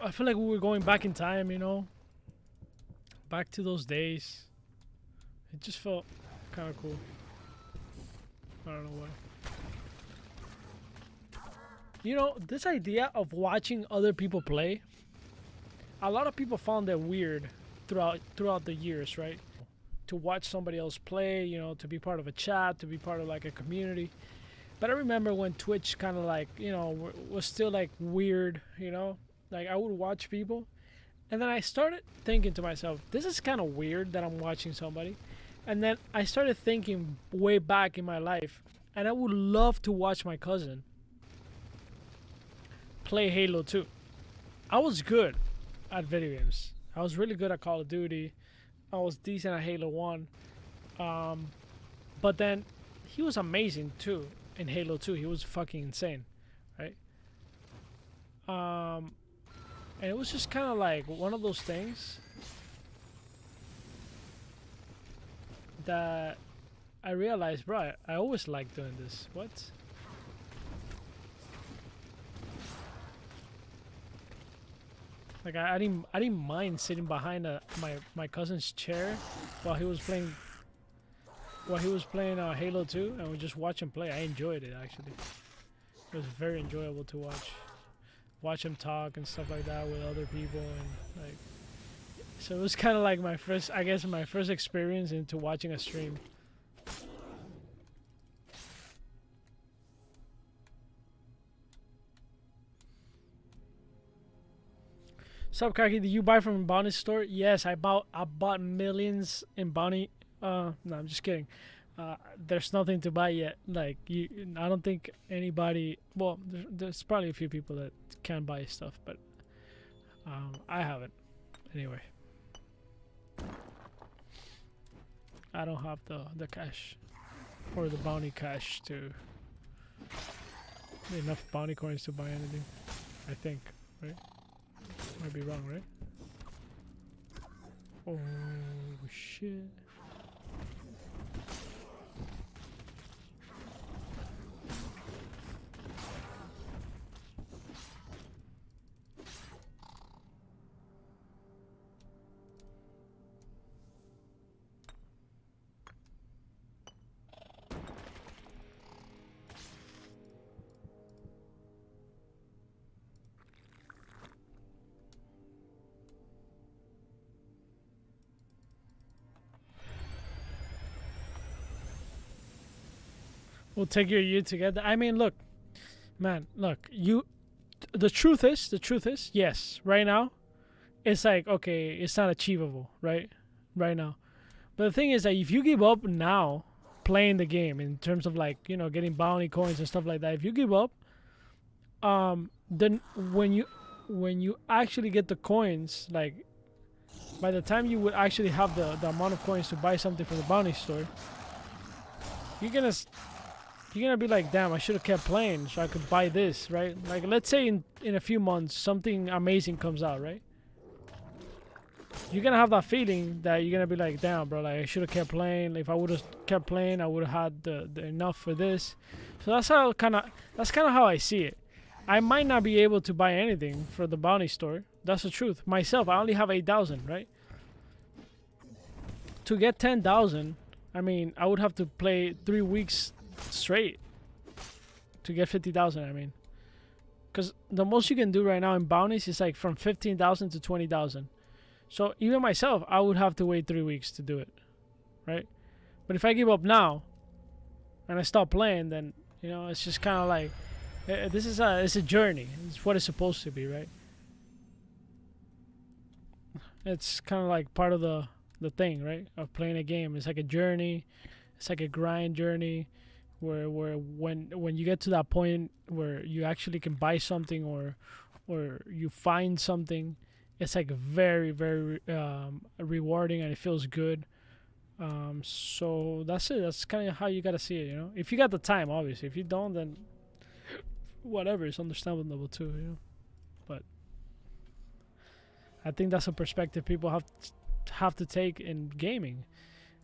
Speaker 1: I feel like we were going back in time, you know? Back to those days. It just felt kind of cool. I don't know why. You know, this idea of watching other people play, a lot of people found that weird throughout the years, right? To watch somebody else play, you know, to be part of a chat, to be part of like a community. But I remember when Twitch kind of like, you know, was still like weird, you know? Like I would watch people, and then I started thinking to myself, this is kind of weird that I'm watching somebody. And then I started thinking way back in my life, and I would love to watch my cousin play Halo 2. I was good at video games. I was really good at Call of Duty. I was decent at Halo 1. But then he was amazing too in Halo 2. He was fucking insane, right? And it was just kind of like one of those things that I realized, bro, I always liked doing this. What? Like I didn't mind sitting behind my cousin's chair while he was playing Halo 2, and we just watch him play. I enjoyed it actually. It was very enjoyable to watch him talk and stuff like that with other people, and like, so it was kind of like my first experience into watching a stream. Sup, Kaki? Did you buy from Bonnie's store? Yes, I bought millions in Bonnie. No, I'm just kidding. There's nothing to buy yet. Like I don't think anybody. Well, there's probably a few people that can buy stuff, but I haven't. Anyway, I don't have the cash or the bounty cash to enough bounty coins to buy anything. I think, right? Might be wrong, right? Oh shit. We'll take your year together. I mean, look, man, look, the truth is, yes, right now, it's like, okay, it's not achievable, right now. But the thing is that if you give up now playing the game in terms of like, you know, getting bounty coins and stuff like that, if you give up, then when you actually get the coins, like by the time you would actually have the amount of coins to buy something from the bounty store, you're gonna be like, damn, I should have kept playing so I could buy this, right? Like, let's say in a few months something amazing comes out, right? You're gonna have that feeling that you're gonna be like, damn, bro, like I should have kept playing. Like, if I would have kept playing, I would have had the enough for this. So that's kind of how I see it. I might not be able to buy anything for the bounty store. That's the truth. Myself, I only have 8,000, right? To get 10,000, I mean, I would have to play 3 weeks straight to get 50,000. I mean, because the most you can do right now in bounties is like from 15,000 to 20,000. So even myself, I would have to wait 3 weeks to do it, right? But if I give up now and I stop playing, then, you know, it's just kind of like, it's a journey. It's what it's supposed to be, right? It's kind of like part of the thing, right, of playing a game. It's like a journey. It's like a grind journey where when you get to that point where you actually can buy something or you find something, it's like very very rewarding, and it feels good. So that's it. That's kind of how you gotta see it, you know. If you got the time, obviously. If you don't, then whatever. It's understandable too, you know. But I think that's a perspective people have to take in gaming.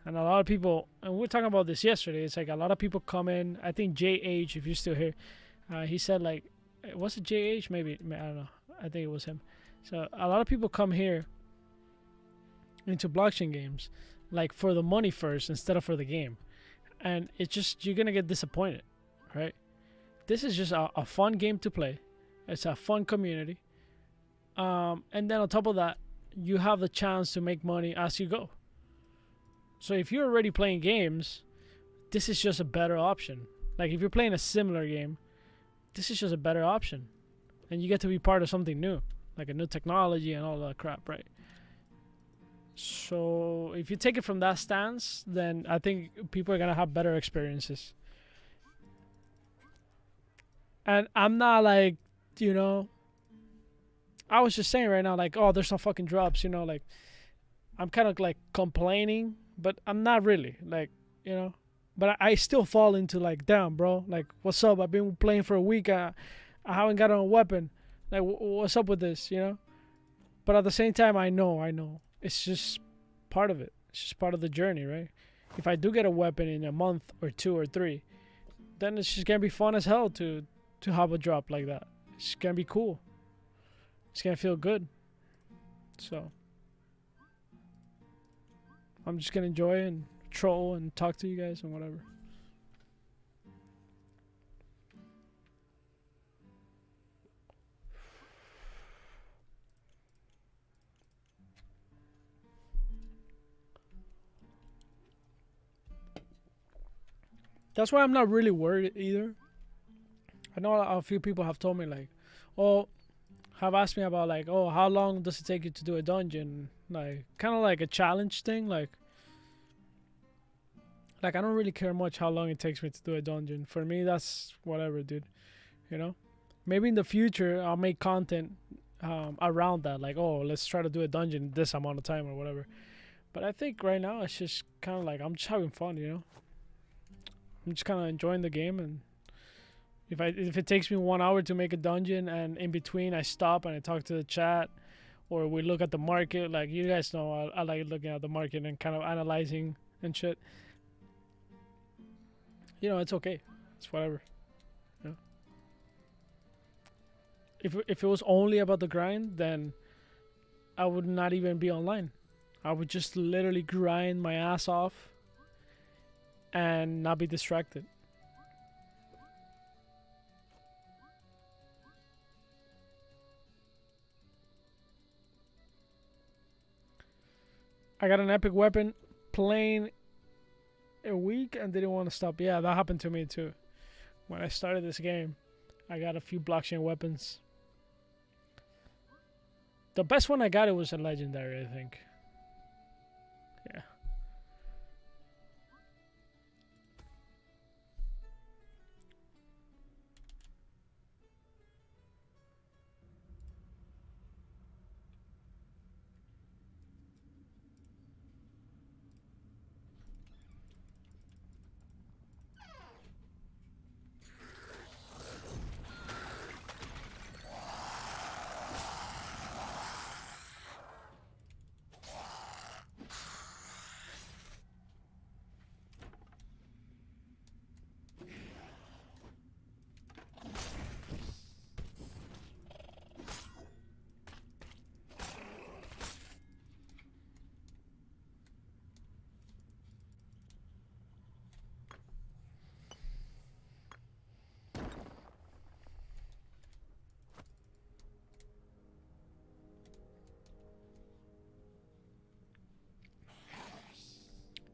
Speaker 1: And a lot of people, and we were talking about this yesterday. It's like a lot of people come in. I think JH, if you're still here, he said like, was it JH? Maybe I don't know. I think it was him. So a lot of people come here into blockchain games like for the money first instead of for the game, and it's just you're gonna get disappointed, right? This is just a fun game to play. It's a fun community, and then on top of that, you have the chance to make money as you go. So if you're already playing games, this is just a better option. Like if you're playing a similar game, this is just a better option, and you get to be part of something new, like a new technology and all that crap, right? So if you take it from that stance, then I think people are gonna have better experiences. And I'm not like, you know, I was just saying right now, like, oh, there's no fucking drops, you know, like I'm kind of like complaining, but I'm not really, like, you know. But I still fall into like, damn, bro, like, what's up? I've been playing for a week. I haven't got a weapon. Like, what's up with this, you know? But at the same time, I know. It's just part of it. It's just part of the journey, right? If I do get a weapon in a month or 2 or 3, then it's just gonna be fun as hell to have a drop like that. It's gonna be cool. It's gonna feel good. So I'm just gonna enjoy and troll and talk to you guys and whatever. That's why I'm not really worried either. I know a few people have told me like, oh, have asked me about like, oh, how long does it take you to do a dungeon? Like, kind of like a challenge thing. Like I don't really care much how long it takes me to do a dungeon. For me, that's whatever, dude. You know, maybe in the future I'll make content around that. Like, oh, let's try to do a dungeon this amount of time or whatever. But I think right now it's just kind of like I'm just having fun, you know. I'm just kind of enjoying the game, and if it takes me 1 hour to make a dungeon, and in between I stop and I talk to the chat, or we look at the market, like you guys know, I like looking at the market and kind of analyzing and shit. You know, it's okay. It's whatever. You know? If it was only about the grind, then I would not even be online. I would just literally grind my ass off and not be distracted. I got an epic weapon playing a week and didn't want to stop. Yeah, that happened to me too. When I started this game, I got a few blockchain weapons. The best one I got, it was a legendary, I think. Yeah.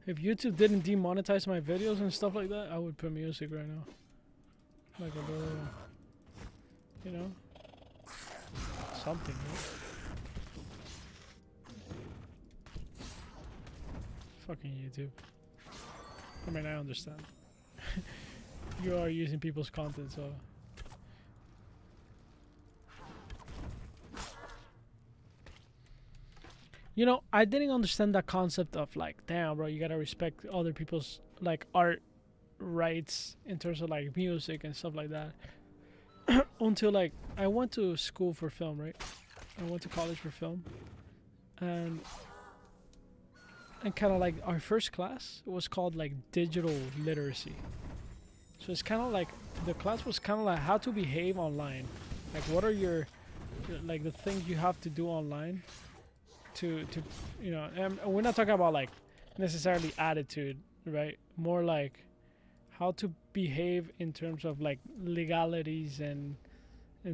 Speaker 1: If YouTube didn't demonetize my videos and stuff like that, I would put music right now. Like a little, you know, something, right? Fucking YouTube. I mean, I understand. You are using people's content, so... You know, I didn't understand that concept of like, damn, bro, you gotta respect other people's like art rights in terms of like music and stuff like that. Until like I went to school for film, right? I went to college for film, and kind of like our first class was called like digital literacy. So it's kind of like the class was kind of like how to behave online, like what are your like the things you have to do online to you know. And we're not talking about like necessarily attitude, right? More like how to behave in terms of like legalities and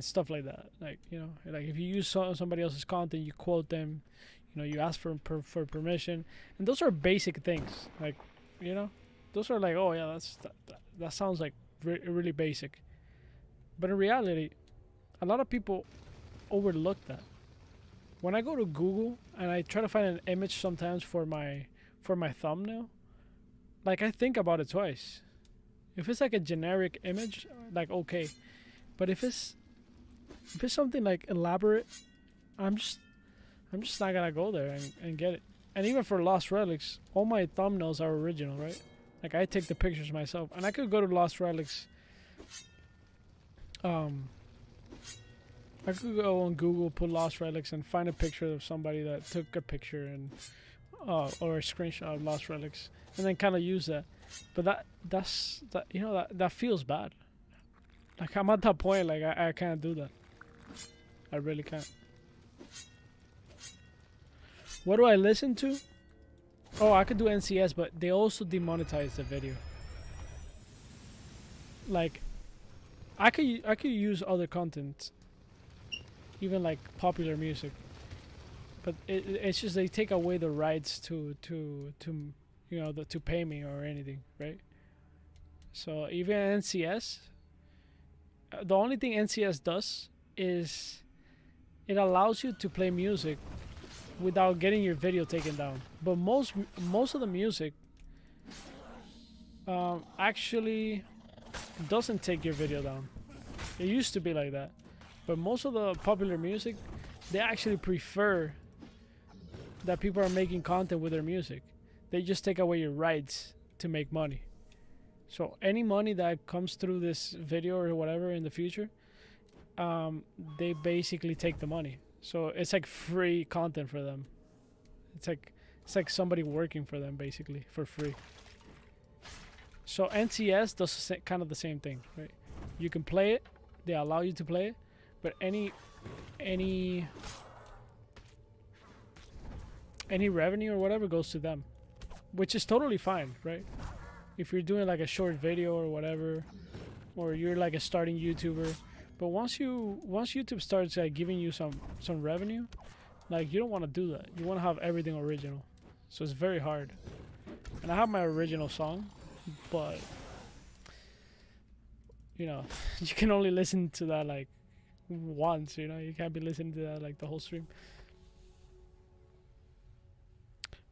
Speaker 1: stuff like that. Like, you know, like if you use somebody else's content, you quote them, you know, you ask for permission, and those are basic things. Like, you know, those are like, oh yeah, that sounds like really basic, but in reality, a lot of people overlook that. When I go to Google and I try to find an image sometimes for my thumbnail, like I think about it twice. If it's like a generic image, like okay, but if it's something like elaborate, I'm just not gonna go there and get it. And even for Lost Relics, all my thumbnails are original, right? Like I take the pictures myself, and I could go to Lost Relics. I could go on Google, put Lost Relics, and find a picture of somebody that took a picture and or a screenshot of Lost Relics, and then kind of use that. But that's you know, that feels bad. Like I'm at that point, like I can't do that. I really can't. What do I listen to? Oh, I could do NCS, but they also demonetize the video. Like, I could use other content, even like popular music, but it's just they take away the rights to you know, to pay me or anything, right? So even NCS, the only thing NCS does is it allows you to play music without getting your video taken down. But most of the music actually doesn't take your video down. It used to be like that, but most of the popular music, they actually prefer that people are making content with their music. They just take away your rights to make money. So any money that comes through this video or whatever in the future, they basically take the money. So it's like free content for them. It's like somebody working for them basically for free. So NTS does kind of the same thing, right? You can play it, they allow you to play it, but any revenue or whatever goes to them, which is totally fine, right? If you're doing like a short video or whatever, or you're like a starting YouTuber. But once YouTube starts like giving you some revenue, like you don't want to do that. You want to have everything original. So it's very hard. And I have my original song, but you know, you can only listen to that like once, you know, you can't be listening to that like the whole stream.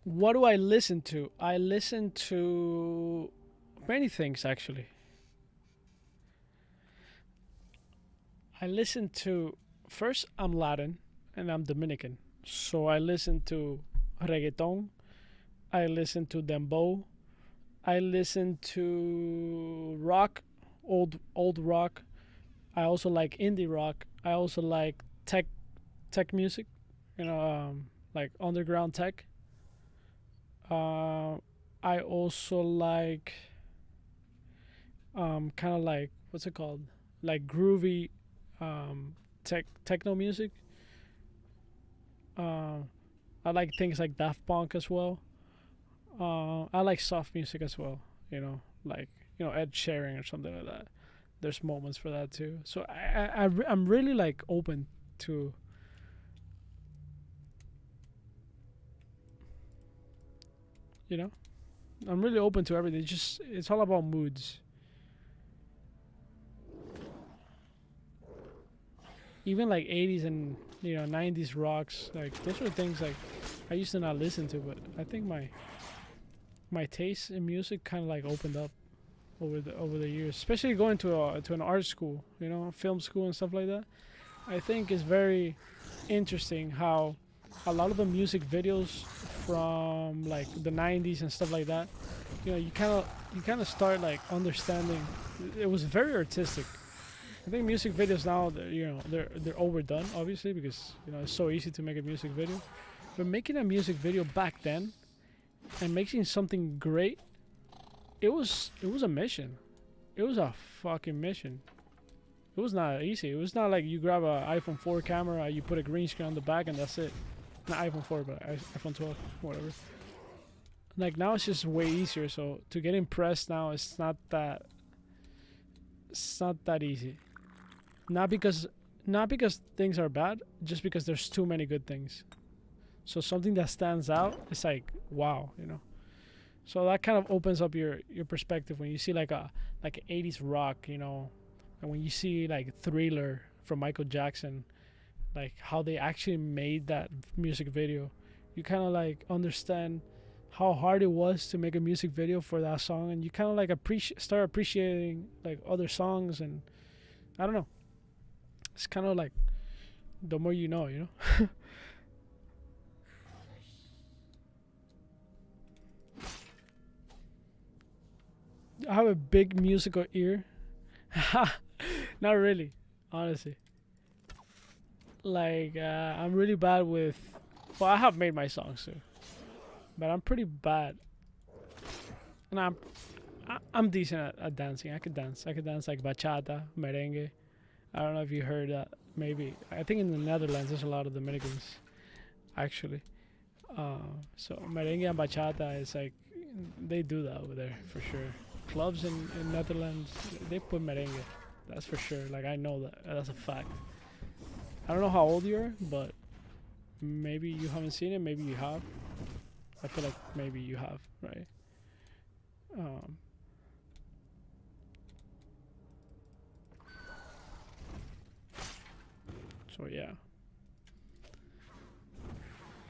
Speaker 1: What do I listen to? I listen to many things actually. I listen to, first I'm Latin and I'm Dominican, so I listen to reggaeton, I listen to dembow, I listen to rock, old rock. I also like indie rock. I also like tech music, you know, like underground tech. I also like kind of like, what's it called, like groovy techno music. I like things like Daft Punk as well. I like soft music as well, you know, like, you know, Ed Sheeran or something like that. There's moments for that too. So I'm really like open to, you know, I'm really open to everything. It's all about moods. Even like 80s and, you know, 90s rocks, like those are things like I used to not listen to, but I think my taste in music kind of like opened up over the years, especially going to an art school, you know, film school and stuff like that. I think it's very interesting how a lot of the music videos from like the 90s and stuff like that, you know, you kind of start like understanding. It was very artistic. I think music videos now, they're overdone, obviously, because you know it's so easy to make a music video. But making a music video back then and making something great, it was a mission. It was a fucking mission. It was not easy. It was not like you grab a iPhone 4 camera, you put a green screen on the back, and that's it. Not iPhone 4, but iPhone 12, whatever. Like now, it's just way easier. So to get impressed now, it's not that easy. Not because things are bad, just because there's too many good things. So something that stands out, it's like wow, you know. So that kind of opens up your perspective when you see like 80s rock, you know, and when you see like Thriller from Michael Jackson, like how they actually made that music video, you kind of like understand how hard it was to make a music video for that song, and you kind of like start appreciating like other songs, and I don't know. It's kind of like the more you know, you know. I have a big musical ear. Not really, honestly. Like I'm really bad with. Well, I have made my songs too, but I'm pretty bad. And I'm decent at dancing. I could dance. I could dance like bachata, merengue. I don't know if you heard that. Maybe I think in the Netherlands there's a lot of Dominicans, actually. So merengue and bachata is like they do that over there for sure. Clubs in Netherlands, they put merengue. That's for sure. Like I know that. That's a fact. I don't know how old you are, but maybe you haven't seen it. Maybe you have. I feel like maybe you have, right? So yeah.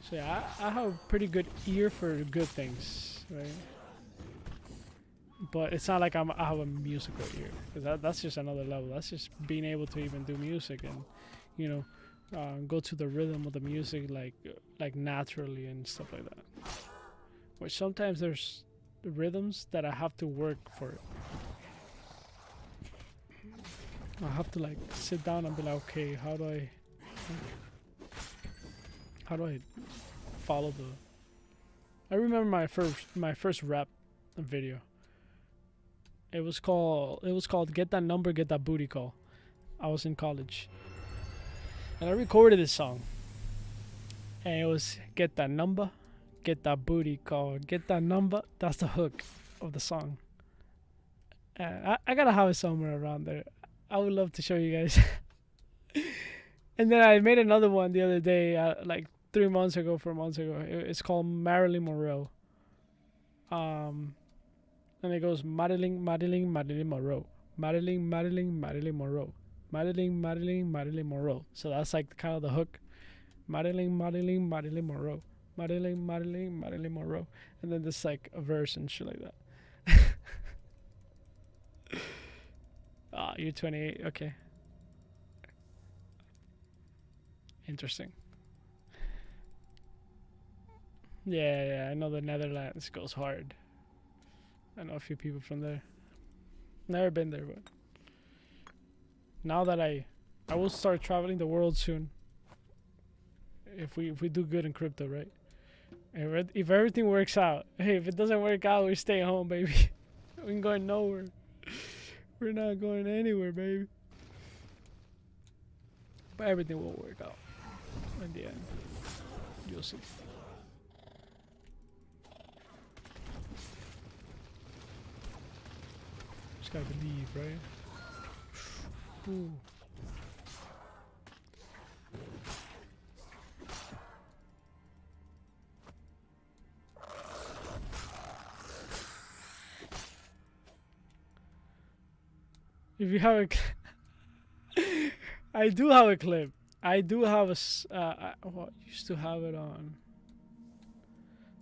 Speaker 1: So yeah, I have a pretty good ear for good things, right? But it's not like I have a musical ear, because that's just another level. That's just being able to even do music and, you know, go to the rhythm of the music like naturally and stuff like that. Which sometimes there's rhythms that I have to work for it. I have to like sit down and be like, okay, how do I follow the? I remember my first rap video. It was called "Get That Number, Get That Booty Call." I was in college, and I recorded this song. And it was "Get that number, get that booty call, get that number." That's the hook of the song. And I gotta have it somewhere around there. I would love to show you guys. And then I made another one the other day, like 3 months ago, 4 months ago. It's called Marilyn Monroe. And it goes Marilyn, Marilyn, Marilyn Monroe, Marilyn, Marilyn, Marilyn Monroe, Marilyn, Marilyn, Marilyn Monroe. So that's like kind of the hook. Marilyn, Marilyn, Marilyn Monroe, Marilyn, Marilyn, Marilyn Monroe, and then there's like a verse and shit like that. Ah, you're 28. Okay. Interesting. Yeah, I know the Netherlands goes hard. I know a few people from there. Never been there, but now that I will start traveling the world soon. If we do good in crypto, right? If everything works out. Hey, if it doesn't work out, we stay home, baby. We ain't going nowhere. We're not going anywhere, baby. But everything will work out in the end. You'll see. Just gotta believe, right? Ooh. If you have a, I do have a clip. I do have a. I used to have it on.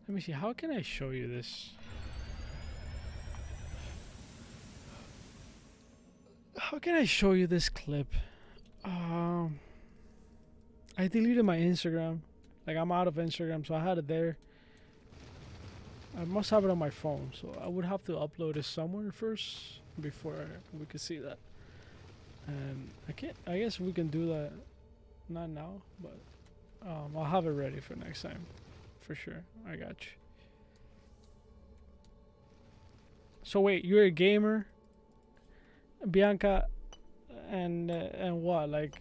Speaker 1: Let me see. How can I show you this? How can I show you this clip? I deleted my Instagram Like I'm out of Instagram, so I had it there. I must have it on my phone, so I would have to upload it somewhere first before we could see that. And I can't. I guess we can do that, not now, but I'll have it ready for next time, for sure. I got you. So wait, you're a gamer, Bianca, and what? Like,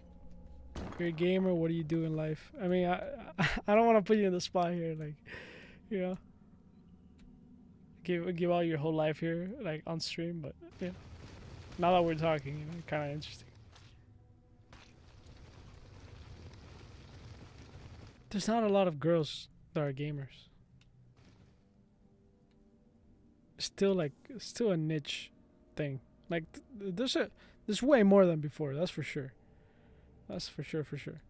Speaker 1: you're a gamer. What do you do in life? I mean, I don't want to put you in the spot here, like, you know, give out your whole life here, like on stream. But yeah, now that we're talking, you know, kind of interesting. There's not a lot of girls that are gamers. Still a niche thing. Like there's way more than before. That's for sure. That's for sure. For sure.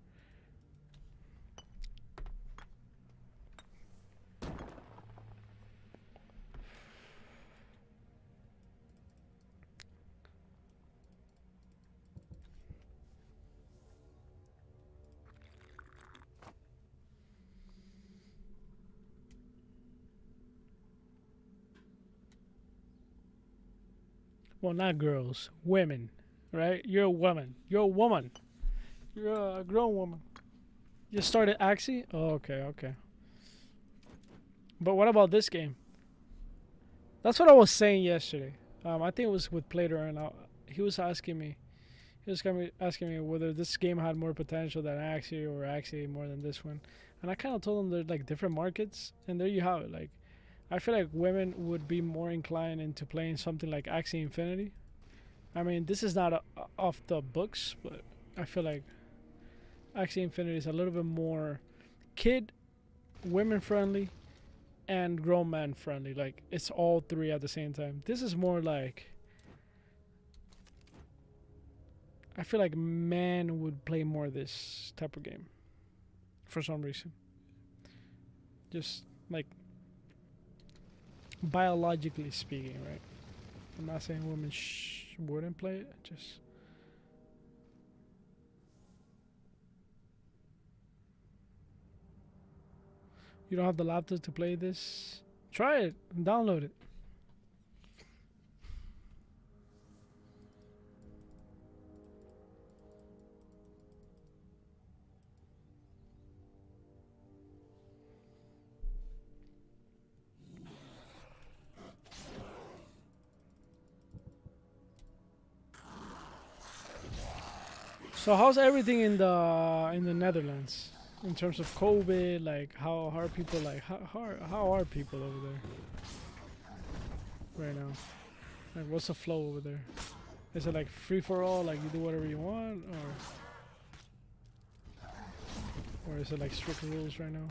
Speaker 1: Well, not girls, women, right? You're a woman. You're a woman. You're a grown woman. You started Axie? Oh, okay, okay. But what about this game? That's what I was saying yesterday. I think it was with Plater, and he was asking me. He was asking me whether this game had more potential than Axie or Axie more than this one. And I kind of told him they're like different markets, and there you have it. Like, I feel like women would be more inclined into playing something like Axie Infinity. I mean, this is not off the books, but I feel like Axie Infinity is a little bit more kid, women friendly, and grown man friendly. Like, it's all three at the same time. This is more like, I feel like men would play more this type of game for some reason. Just like biologically speaking, right? I'm not saying women wouldn't play it, just you don't have the laptop to play this? Try it and download it. So how's everything in the Netherlands in terms of COVID? Like how are people how are people over there right now? Like what's the flow over there? Is it like free for all, like you do whatever you want, or is it like strict rules right now?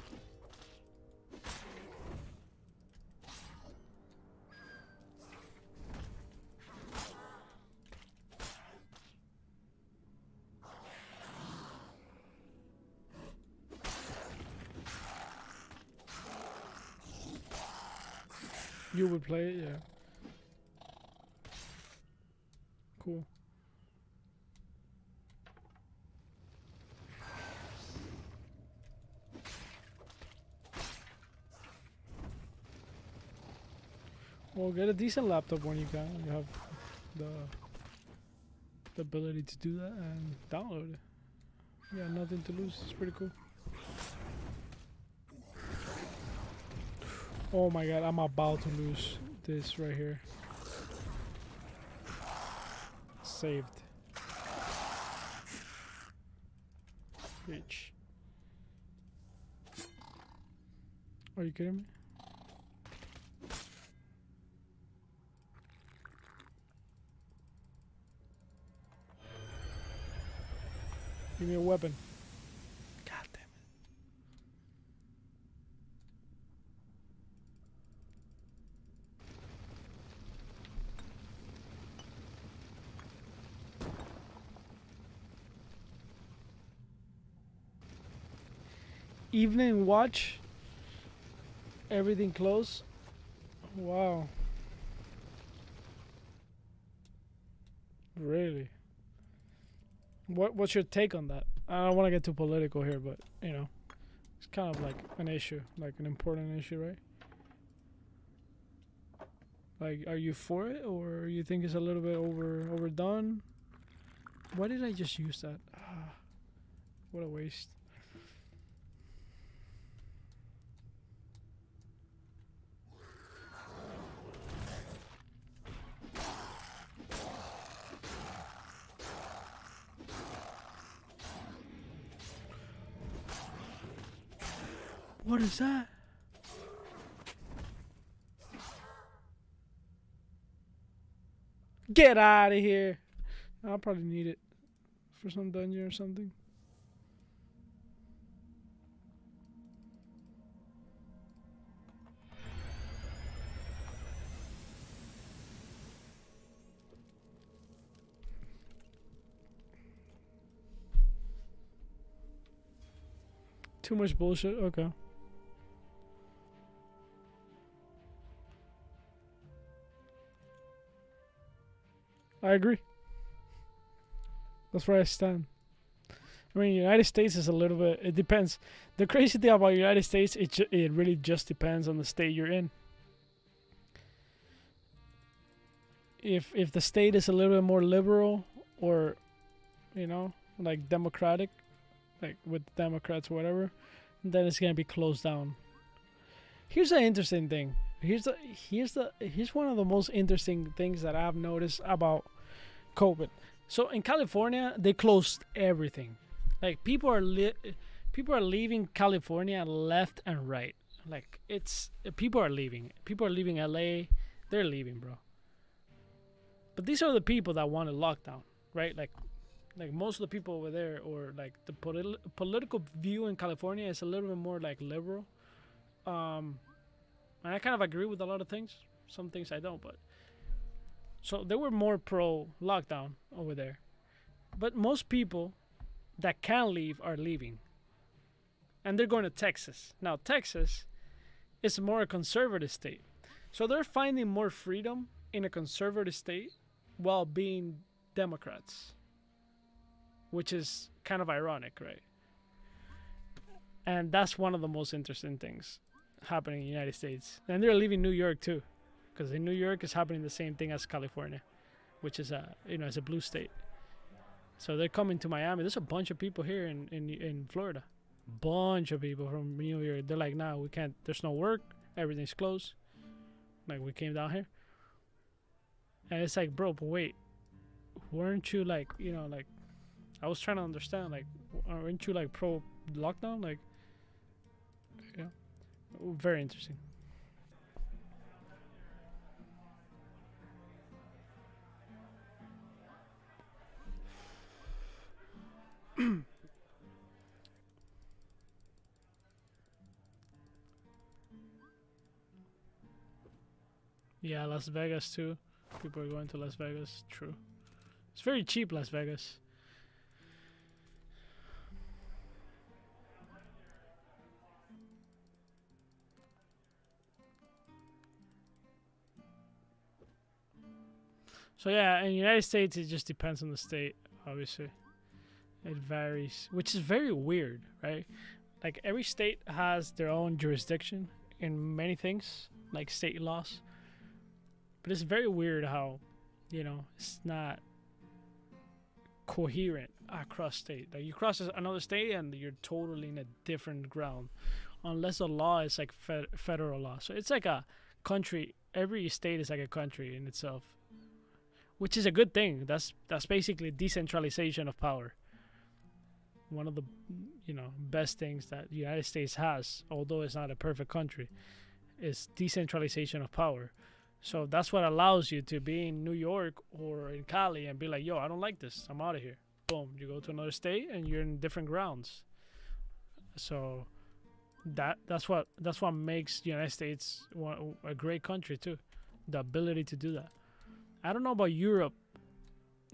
Speaker 1: You would play it, yeah. Cool. Well, get a decent laptop when you can. You have the ability to do that and download it. Yeah, nothing to lose. It's pretty cool. Oh my god, I'm about to lose this right here. Saved. Reach. Are you kidding me? Give me a weapon. God damn it. Evening watch. Everything closed. Wow. Really? What's your take on that? I don't want to get too political here, but you know, It's kind of like an issue, like an important issue, right? Like, are you for it, or you think it's a little bit overdone? Why did I just use that? What a waste. What is that? Get out of here. I'll probably need it for some dungeon or something. Too much bullshit? Okay. I agree. That's where I stand. I mean, United States is a little bit. It depends. The crazy thing about United States, it really just depends on the state you're in. If the state is a little bit more liberal, or, you know, like democratic, like with Democrats or whatever, then it's gonna be closed down. Here's the interesting thing. Here's one of the most interesting things that I've noticed about COVID. So in California, they closed everything. Like people are leaving California left and right. Like people are leaving. People are leaving LA. They're leaving, bro. But these are the people that want a lockdown, right? Like most of the people over there, or like the political view in California is a little bit more like liberal. And I kind of agree with a lot of things. Some things I don't, but so they were more pro lockdown over there. But most people that can leave are leaving, and they're going to Texas. Now Texas is more a conservative state, so they're finding more freedom in a conservative state while being Democrats, which is kind of ironic, right? And that's one of the most interesting things happening in the United States. And they're leaving New York too, because in New York is happening the same thing as California, which is it's a blue state. So they're coming to Miami. There's a bunch of people here in Florida, bunch of people from New York. They're like, nah, we can't. There's no work. Everything's closed. Like, we came down here, and it's like, bro, but wait, weren't you like, like, I was trying to understand, like, aren't you like pro lockdown, like, very interesting. Yeah, Las Vegas too. People are going to Las Vegas. True. It's very cheap, Las Vegas. So yeah, in the United States, it just depends on the state. Obviously, it varies, which is very weird, right? Like every state has their own jurisdiction in many things, like state laws. But it's very weird how, it's not coherent across state. Like you cross another state and you're totally in a different ground, unless the law is like federal law. So it's like a country. Every state is like a country in itself, which is a good thing. That's basically decentralization of power. One of the best things that the United States has, although it's not a perfect country, is decentralization of power. So that's what allows you to be in New York or in Cali and be like, yo, I don't like this. I'm out of here. Boom. You go to another state and you're in different grounds. So that's what makes the United States a great country too. The ability to do that. I don't know about Europe.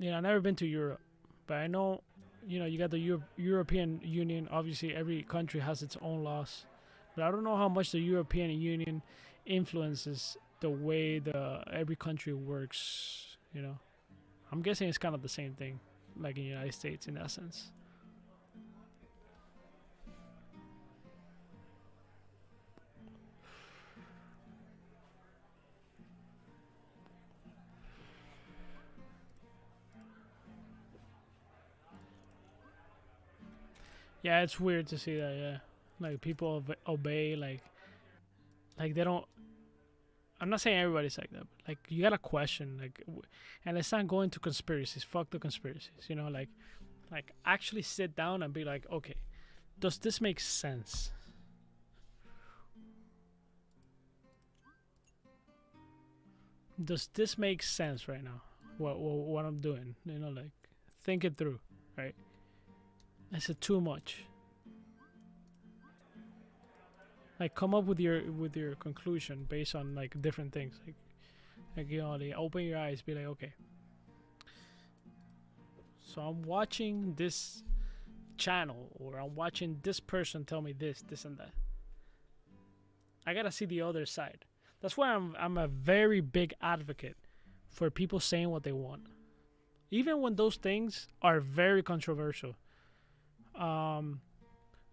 Speaker 1: I've never been to Europe, but I know, you got the European Union. Obviously, every country has its own laws, but I don't know how much the European Union influences the way every country works. I'm guessing it's kind of the same thing, like in the United States in that sense. Yeah, it's weird to see that. Yeah, like people obey, like they don't. I'm not saying everybody's like that, but like you gotta question, and let's not go into conspiracies. Fuck the conspiracies, you know, like actually sit down and be like, okay, does this make sense? Does this make sense right now? What I'm doing, you know, like think it through, right? Is it too much? Like come up with your conclusion based on like different things, like you know, like open your eyes, be like, okay, so I'm watching this channel or I'm watching this person tell me this and that. I gotta see the other side. That's why I'm a very big advocate for people saying what they want, even when those things are very controversial. Um,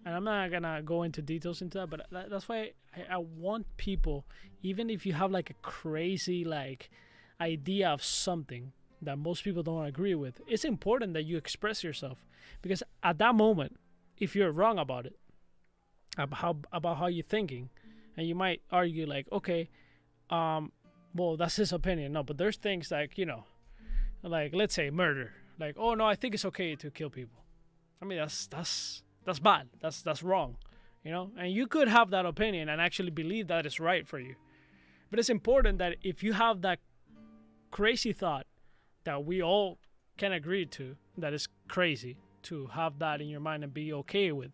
Speaker 1: and I'm not gonna go into details into that, but that's why I want people, even if you have like a crazy like idea of something that most people don't agree with, it's important that you express yourself, because at that moment, if you're wrong about it, about how you're thinking, and you might argue like, okay, well that's his opinion. No, but there's things like, you know, like let's say murder. Like, oh no, I think it's okay to kill people. I mean that's bad. That's wrong, you know. And you could have that opinion and actually believe that is right for you. But it's important that if you have that crazy thought that we all can agree to, that is crazy, to have that in your mind and be okay with,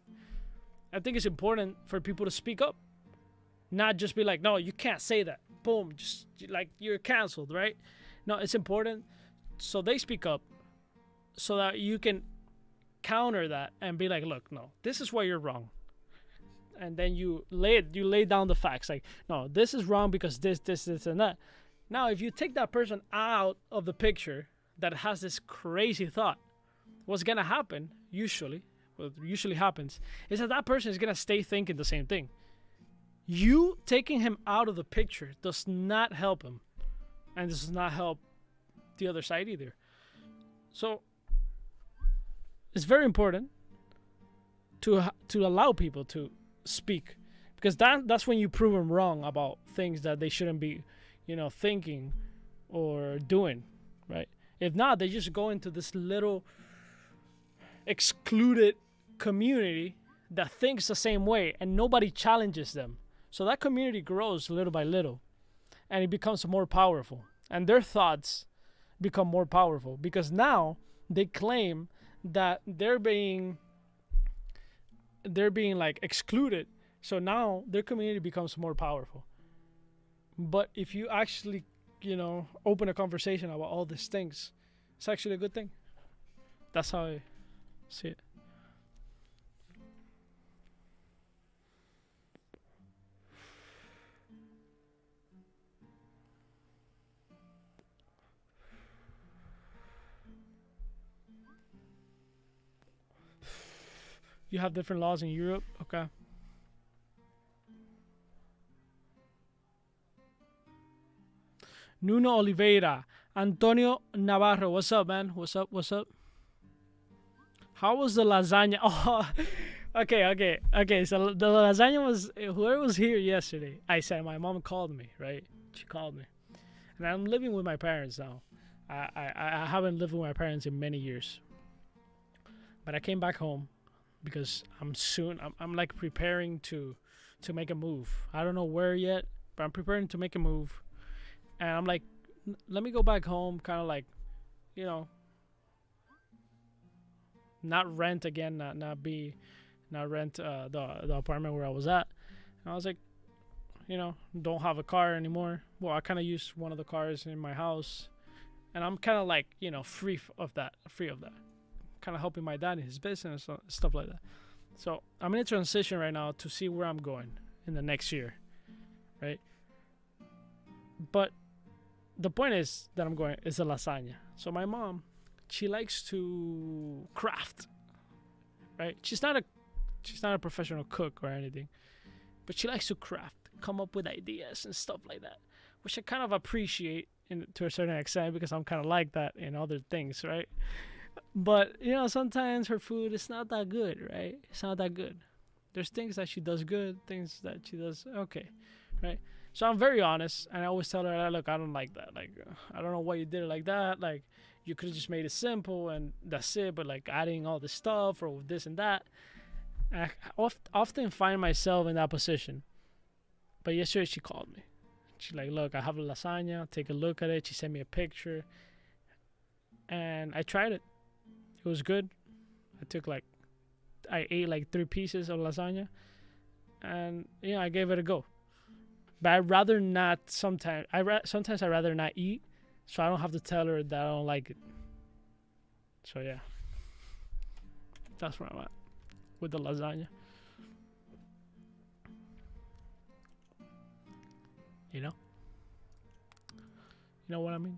Speaker 1: I think it's important for people to speak up, not just be like, no, you can't say that. Boom, just like you're canceled, right? No, it's important so they speak up, so that you can counter that and be like, look, no, this is why you're wrong. And then you lay down the facts, like, no, this is wrong because this and that. Now, if you take that person out of the picture that has this crazy thought, what's gonna happen usually, what usually happens, is that person is gonna stay thinking the same thing. You taking him out of the picture does not help him, and does not help the other side either. So it's very important to allow people to speak, because that's when you prove them wrong about things that they shouldn't be, you know, thinking or doing, right? If not, they just go into this little excluded community that thinks the same way, and nobody challenges them. So that community grows little by little, and it becomes more powerful, and their thoughts become more powerful, because now they claim that they're being like excluded. So now their community becomes more powerful. But if you actually, you know, open a conversation about all these things, it's actually a good thing. That's how I see it. You have different laws in Europe? Okay. Nuno Oliveira. Antonio Navarro. What's up, man? What's up? What's up? How was the lasagna? Oh, okay. So the lasagna was, whoever was here yesterday, I said, my mom called me, right? She called me. And I'm living with my parents now. I haven't lived with my parents in many years. But I came back home because I'm like preparing to make a move. I don't know where yet, but I'm preparing to make a move. And I'm like, let me go back home, kind of like, you know, not rent again, not rent the apartment where I was at. And I was like, you know, don't have a car anymore. Well, I kind of use one of the cars in my house, and I'm kind of like, you know, free of that. Kind of helping my dad in his business, stuff like that. So I'm in a transition right now to see where I'm going in the next year, right? But the point is that I'm going is a lasagna. So my mom, she likes to craft, right? She's not a professional cook or anything, but she likes to craft, come up with ideas and stuff like that, which I kind of appreciate to a certain extent, because I'm kind of like that in other things, right? But you know, sometimes her food is not that good, right? It's not that good. There's things that she does good, things that she does okay, right? So I'm very honest, and I always tell her, look, I don't like that. Like, I don't know why you did it like that. Like, you could have just made it simple and that's it. But like adding all this stuff or this and that, I often find myself in that position. But yesterday she called me. She's like, look, I have a lasagna. Take a look at it. She sent me a picture, and I tried it. It was good. I ate like 3 pieces of lasagna, and yeah, I gave it a go. But I'd rather not. Sometimes I rather not eat, so I don't have to tell her that I don't like it. So yeah, that's where I'm at with the lasagna. You know, you know what I mean.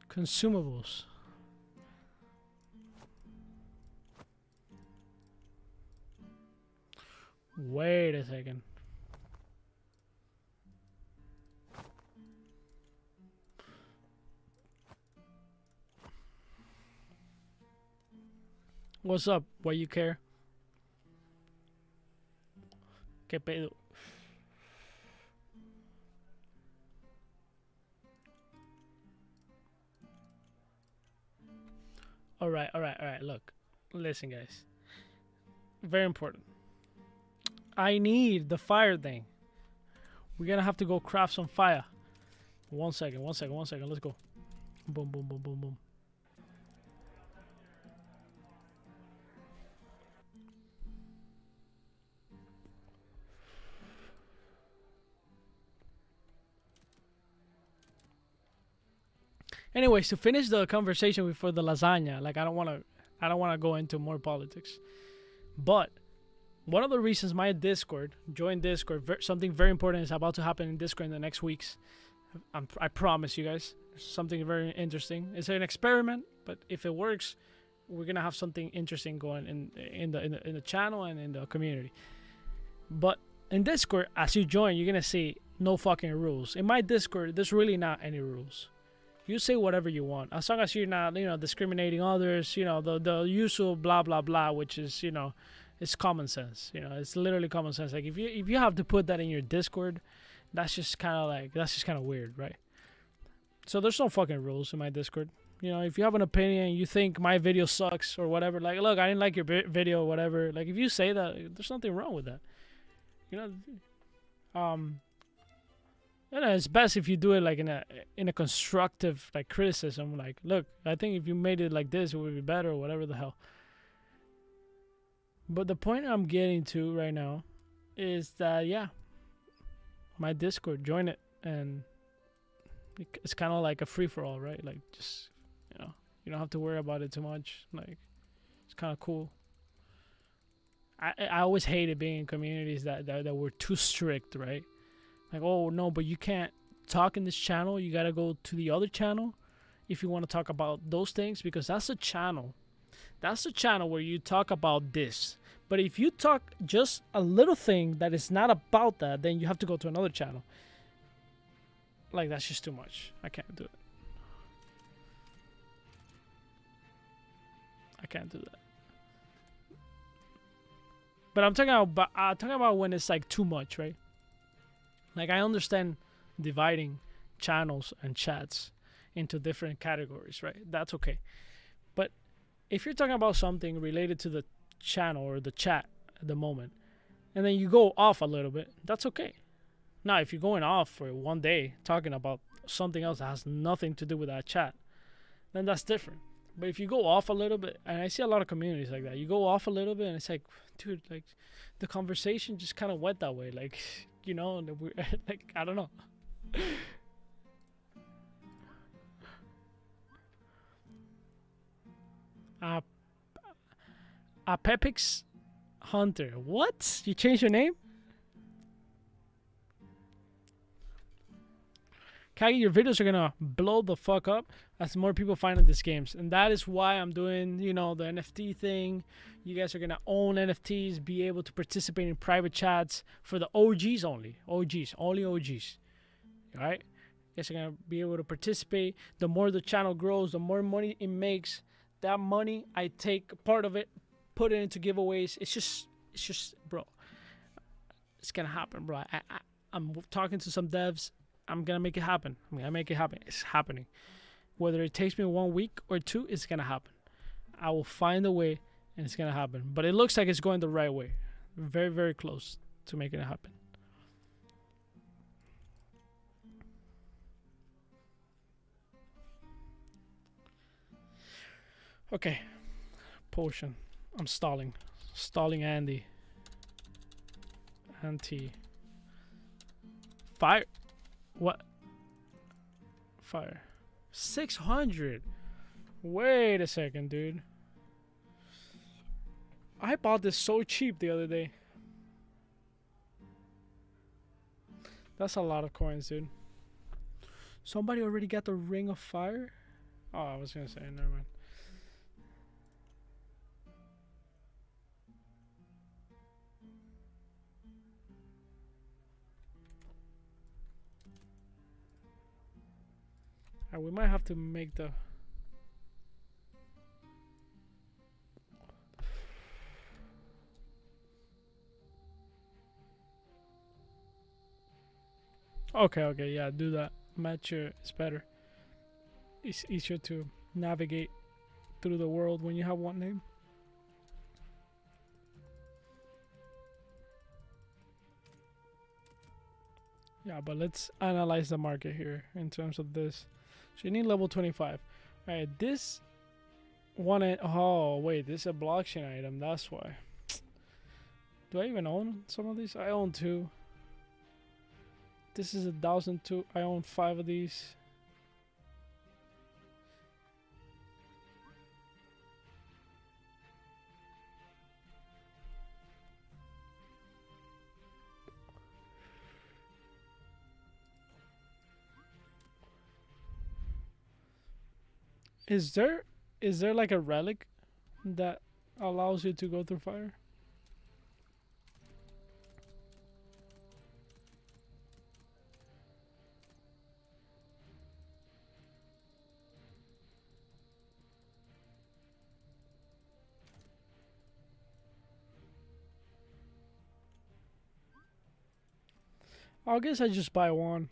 Speaker 1: Consumables. Wait a second. What's up? Why you care? ¿Qué pedo? All right, all right, all right. Look, listen, guys. Very important. I need the fire thing. We're gonna have to go craft some fire. One second, one second, one second. Let's go. Boom, boom, boom, boom, boom. Anyways, to finish the conversation before the lasagna, like I don't wanna go into more politics. But one of the reasons my Discord, join Discord, something very important is about to happen in Discord in the next weeks. I promise you guys, something very interesting. It's an experiment, but if it works, we're gonna have something interesting going in the channel and in the community. But in Discord, as you join, you're gonna see no fucking rules. In my Discord, there's really not any rules. You say whatever you want, as long as you're not, discriminating others. The usual blah blah blah, which is, it's common sense. It's literally common sense. Like if you have to put that in your Discord, that's just kind of weird, right? So there's no fucking rules in my Discord. If you have an opinion, you think my video sucks or whatever, like, look, I didn't like your video or whatever. Like if you say that, there's nothing wrong with that. It's best if you do it like in a constructive like criticism. Like, look, I think if you made it like this, it would be better or whatever the hell. But the point I'm getting to right now is that my Discord, join it, and it's kind of like a free for all, right? Like just you don't have to worry about it too much. Like it's kind of cool. I always hated being in communities that were too strict, right? Like, oh no, but you can't talk in this channel. You gotta go to the other channel if you want to talk about those things, because that's a channel. That's the channel where you talk about this. But if you talk just a little thing that is not about that, then you have to go to another channel. Like, that's just too much. I can't do it. I can't do that. But I'm talking about when it's like too much, right? Like, I understand dividing channels and chats into different categories, right? That's okay. But if you're talking about something related to the channel or the chat at the moment, and then you go off a little bit, that's okay. Now, if you're going off for one day talking about something else that has nothing to do with that chat, then that's different. But if you go off a little bit, and I see a lot of communities like that, you go off a little bit and it's like, dude, like the conversation just kind of went that way. Like, like, I don't know. Pepix Hunter. What? You changed your name? Kagi, your videos are gonna blow the fuck up as more people find out these games, and that is why I'm doing, the NFT thing. You guys are gonna own NFTs, be able to participate in private chats for the OGs only. OGs, only OGs. All right. You guys are gonna be able to participate. The more the channel grows, the more money it makes. That money, I take part of it, put it into giveaways. It's just, bro. It's gonna happen, bro. I'm talking to some devs. I'm gonna make it happen. I'm gonna make it happen. It's happening. Whether it takes me 1 week or 2, it's gonna happen. I will find a way, and it's gonna happen. But it looks like it's going the right way. Very, very close to making it happen. Okay, potion. I'm stalling. Stalling Andy. Anti. Fire. What? Fire. 600. Wait a second, dude. I bought this so cheap the other day. That's a lot of coins, dude. Somebody already got the Ring of Fire? Oh, I was gonna say, never mind. We might have to make the... Okay, yeah, do that. Matcher is better. It's easier to navigate through the world when you have one name. Yeah, but let's analyze the market here in terms of this. So you need level 25. Alright, this one... Oh, wait, this is a blockchain item. That's why. Do I even own some of these? I own 2. This is 1,002. I own 5 of these. Is there like a relic that allows you to go through fire? I guess I just buy one.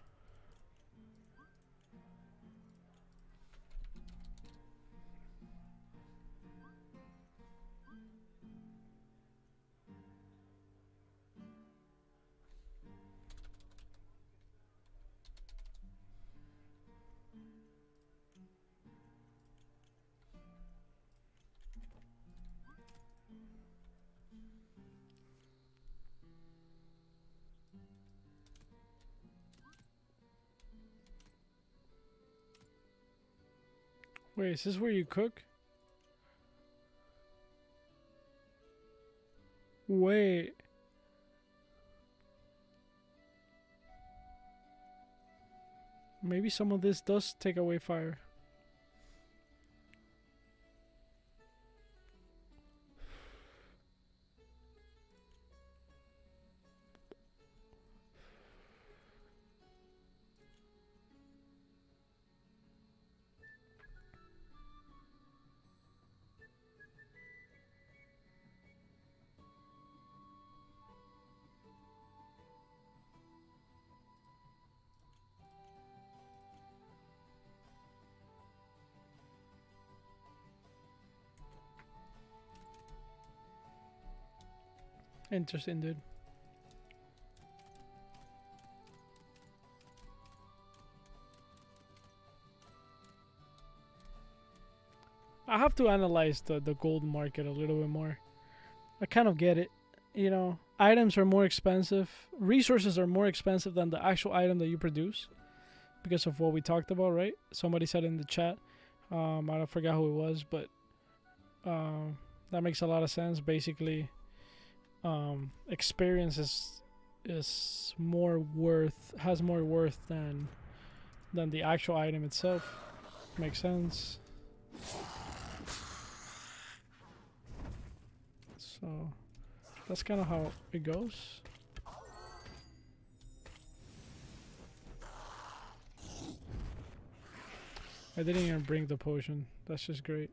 Speaker 1: Wait, is this where you cook? Wait. Maybe some of this does take away fire. Interesting, dude. I have to analyze the gold market a little bit more. I kind of get it. You know, items are more expensive. Resources are more expensive than the actual item that you produce because of what we talked about, right? Somebody said in the chat. I forgot who it was, but that makes a lot of sense. Basically, experience is more worth, has more worth than the actual item itself. Makes sense. So that's kind of how it goes. I didn't even bring the potion. That's just great.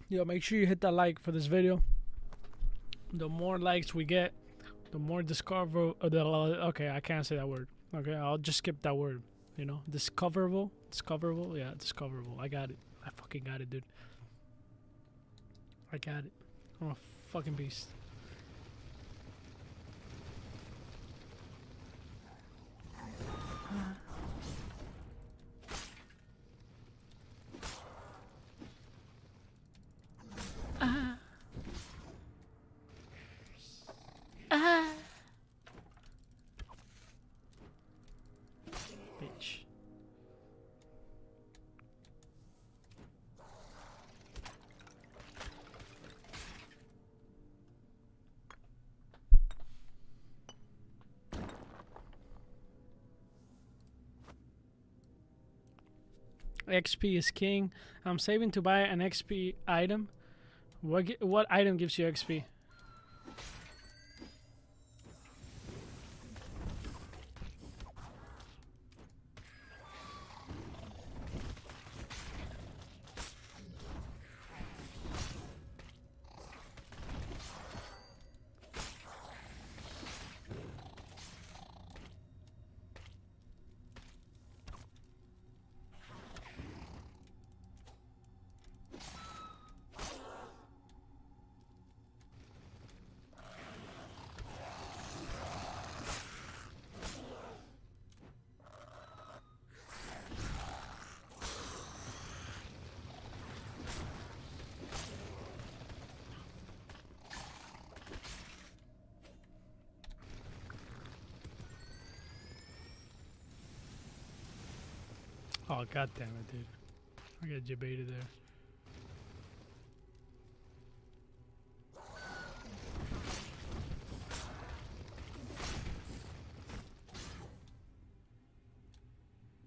Speaker 1: Yo, make sure you hit that like for this video. The more likes we get, the more okay, I can't say that word. Okay, I'll just skip that word. You know, discoverable, yeah, discoverable. I got it. I fucking got it, dude. I got it. I'm a fucking beast. Bitch. XP is king. I'm saving to buy an XP item. What item gives you XP? Oh, god damn it, dude. I got debated there.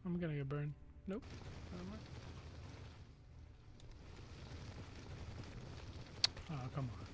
Speaker 1: I'm gonna get burned. Nope. Never mind. Oh, come on.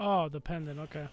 Speaker 1: Oh, the pendant, okay.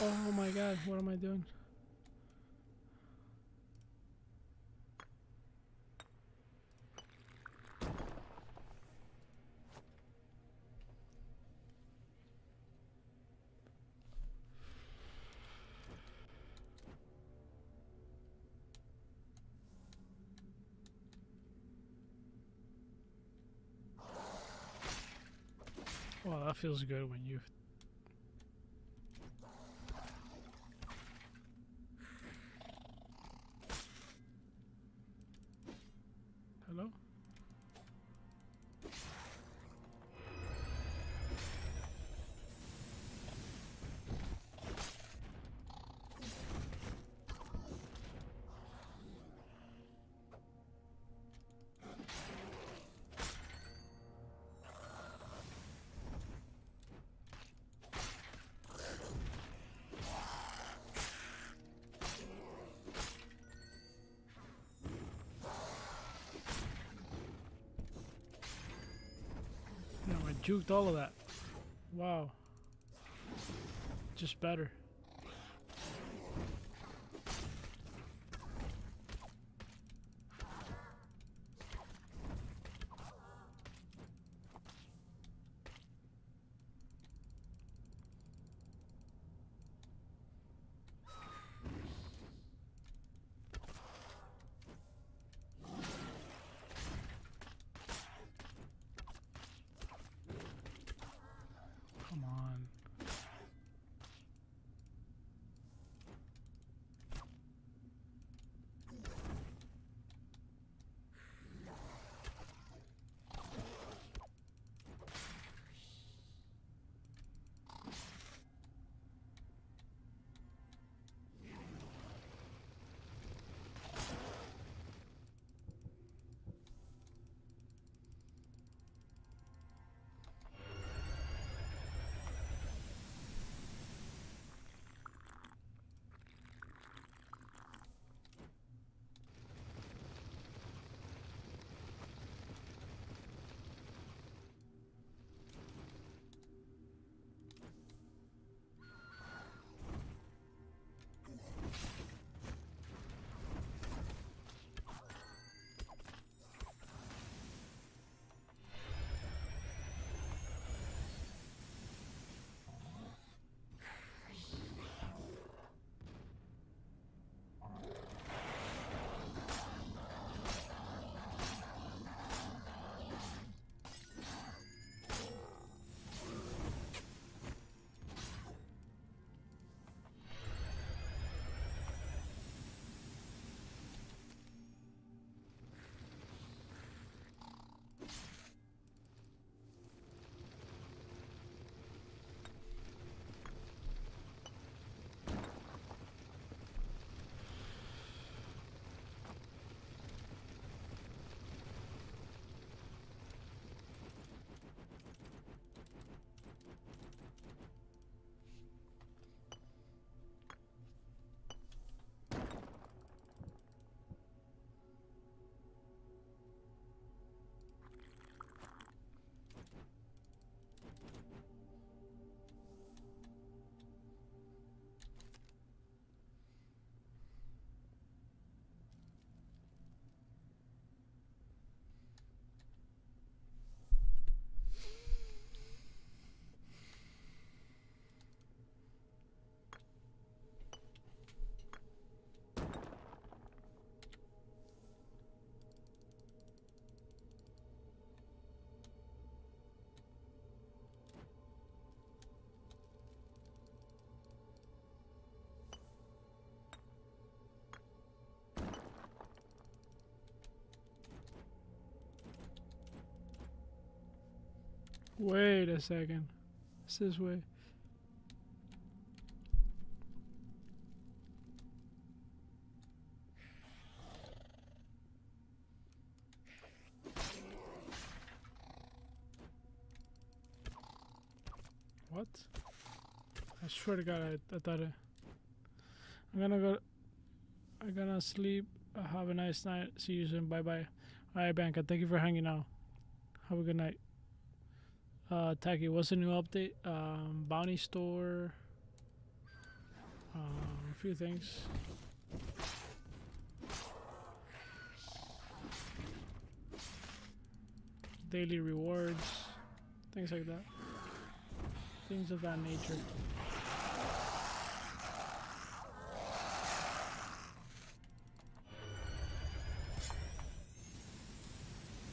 Speaker 1: Oh my god, what am I doing? Wow, that feels good when you... Hello? No, I juked all of that. Wow. Just better. Come on. Wait a second. It's this way. What? I swear to God, I thought it. I'm gonna go. I'm gonna sleep. Have a nice night. See you soon. Bye bye. Alright, Banka. Thank you for hanging out. Have a good night. Taki, what's the new update? Bounty store. A few things. Daily rewards, things like that. Things of that nature.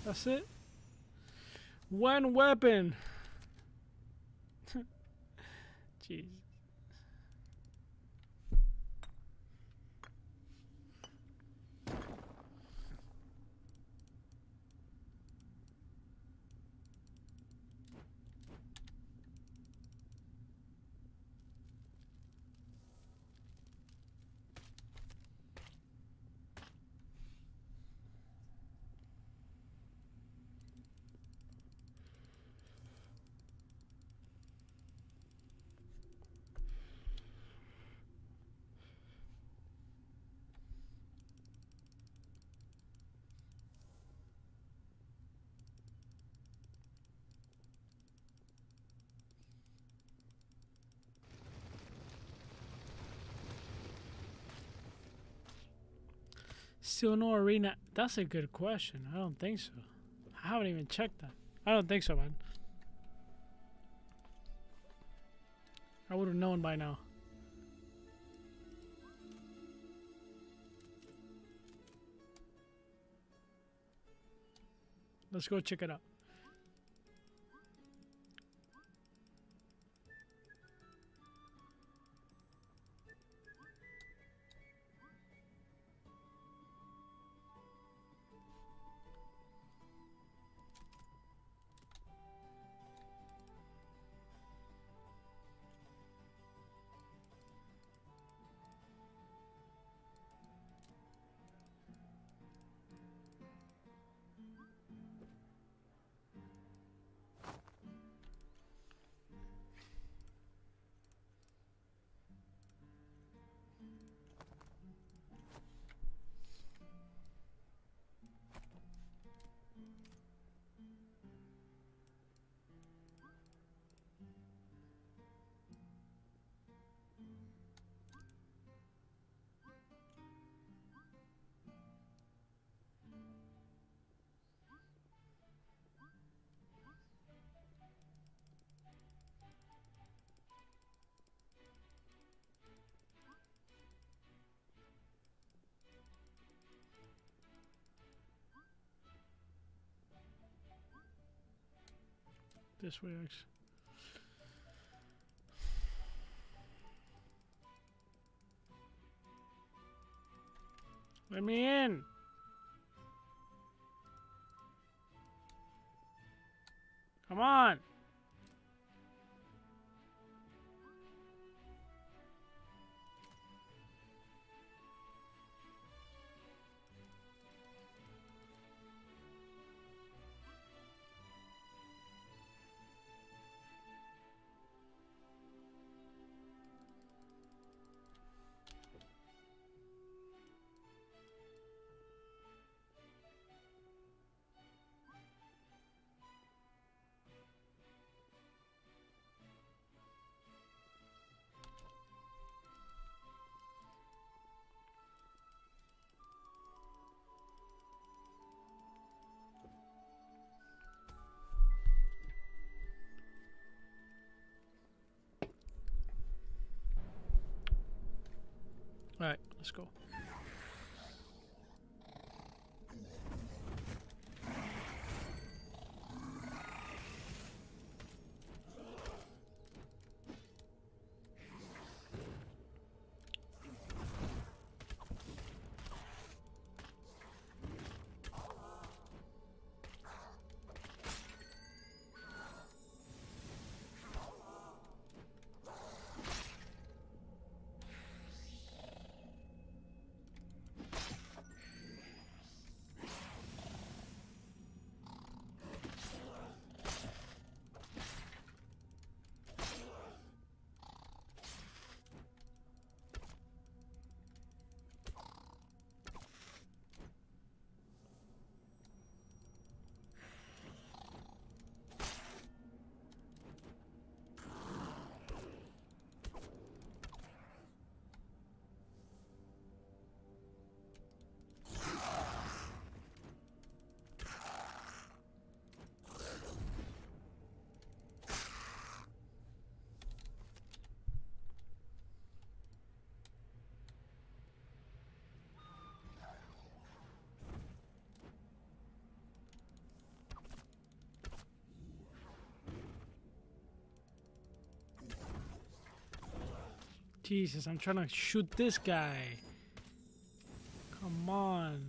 Speaker 1: That's it. One weapon. Jeez. Still no arena. That's a good question. I don't think so. I haven't even checked that. I don't think so, man. I would have known by now. Let's go check it out. This way, actually. Let me in. Come on. All right, let's go. Jesus, I'm trying to shoot this guy. Come on.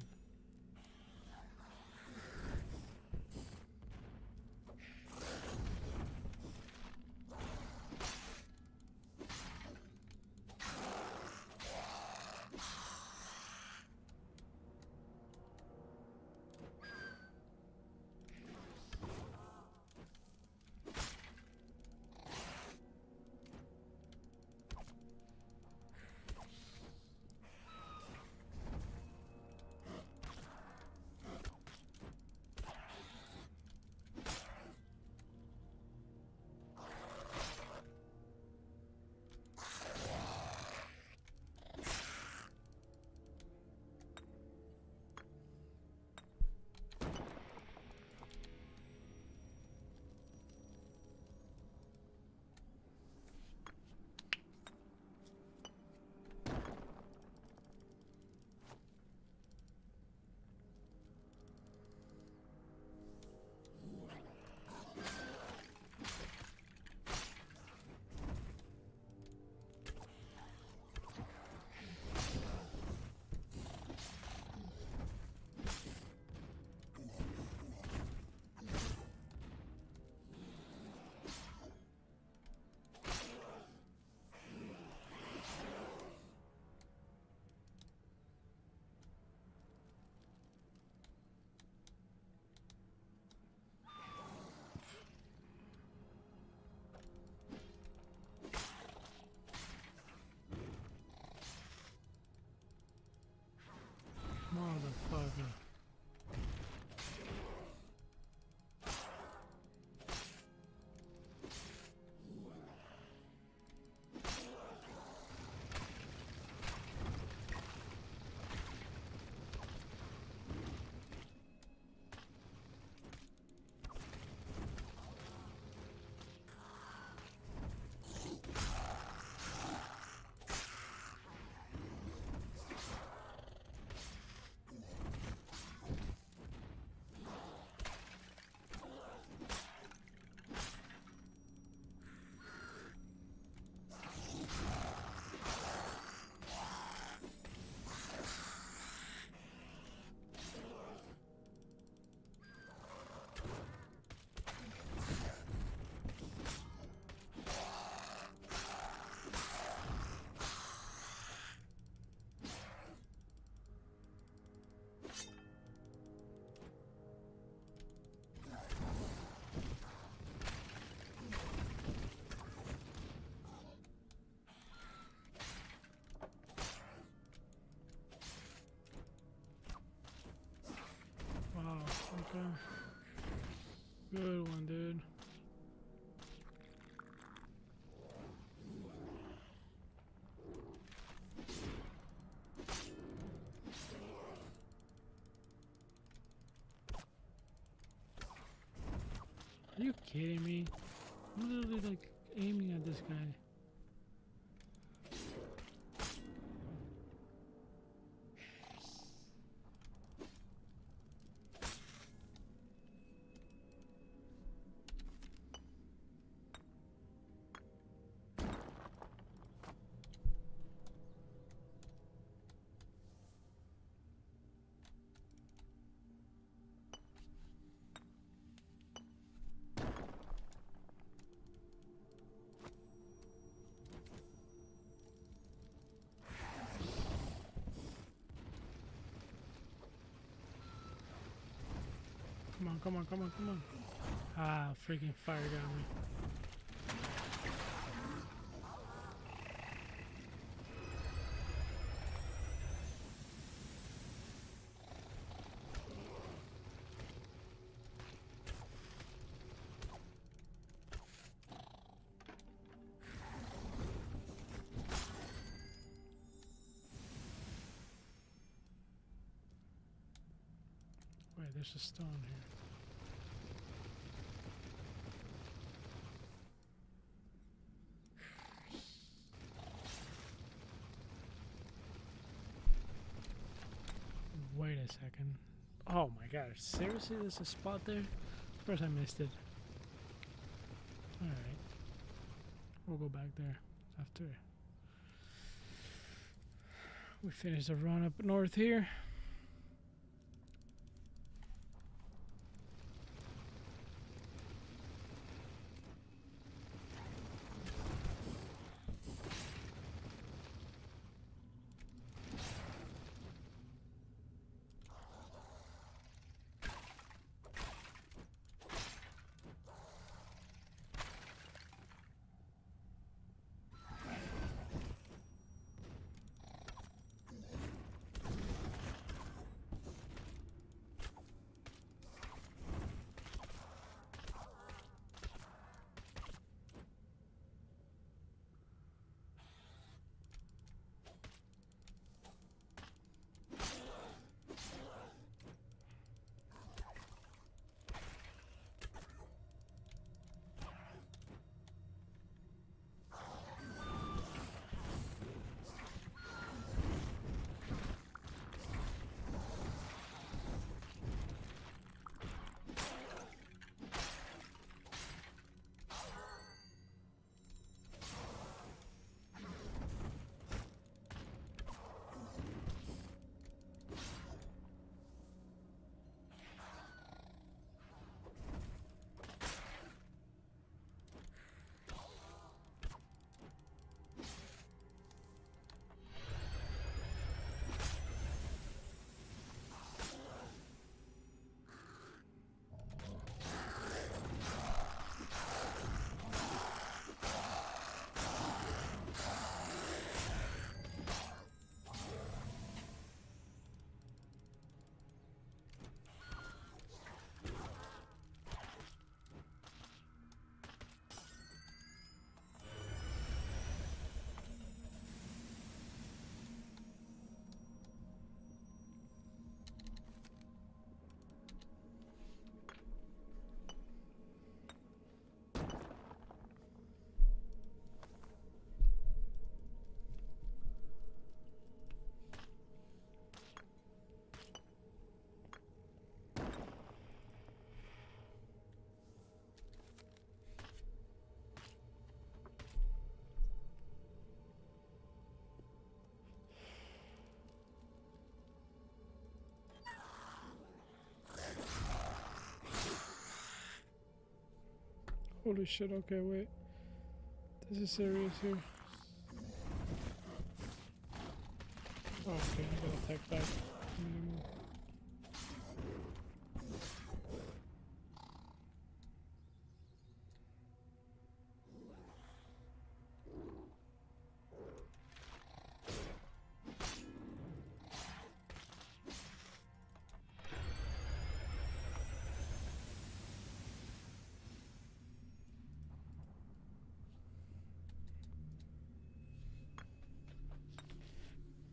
Speaker 1: Motherfucker. Wow, okay. Good one, dude. Are you kidding me? I'm literally like aiming at this guy. Come on, come on, come on, come on. Ah, freaking fire got me. Wait, there's a stone here. Wait a second. Oh my god, seriously there's a spot there? Of course I missed it. Alright. We'll go back there after. We finished the run up north here. Holy shit, okay, wait. This is serious here. Oh, okay, I gotta attack back.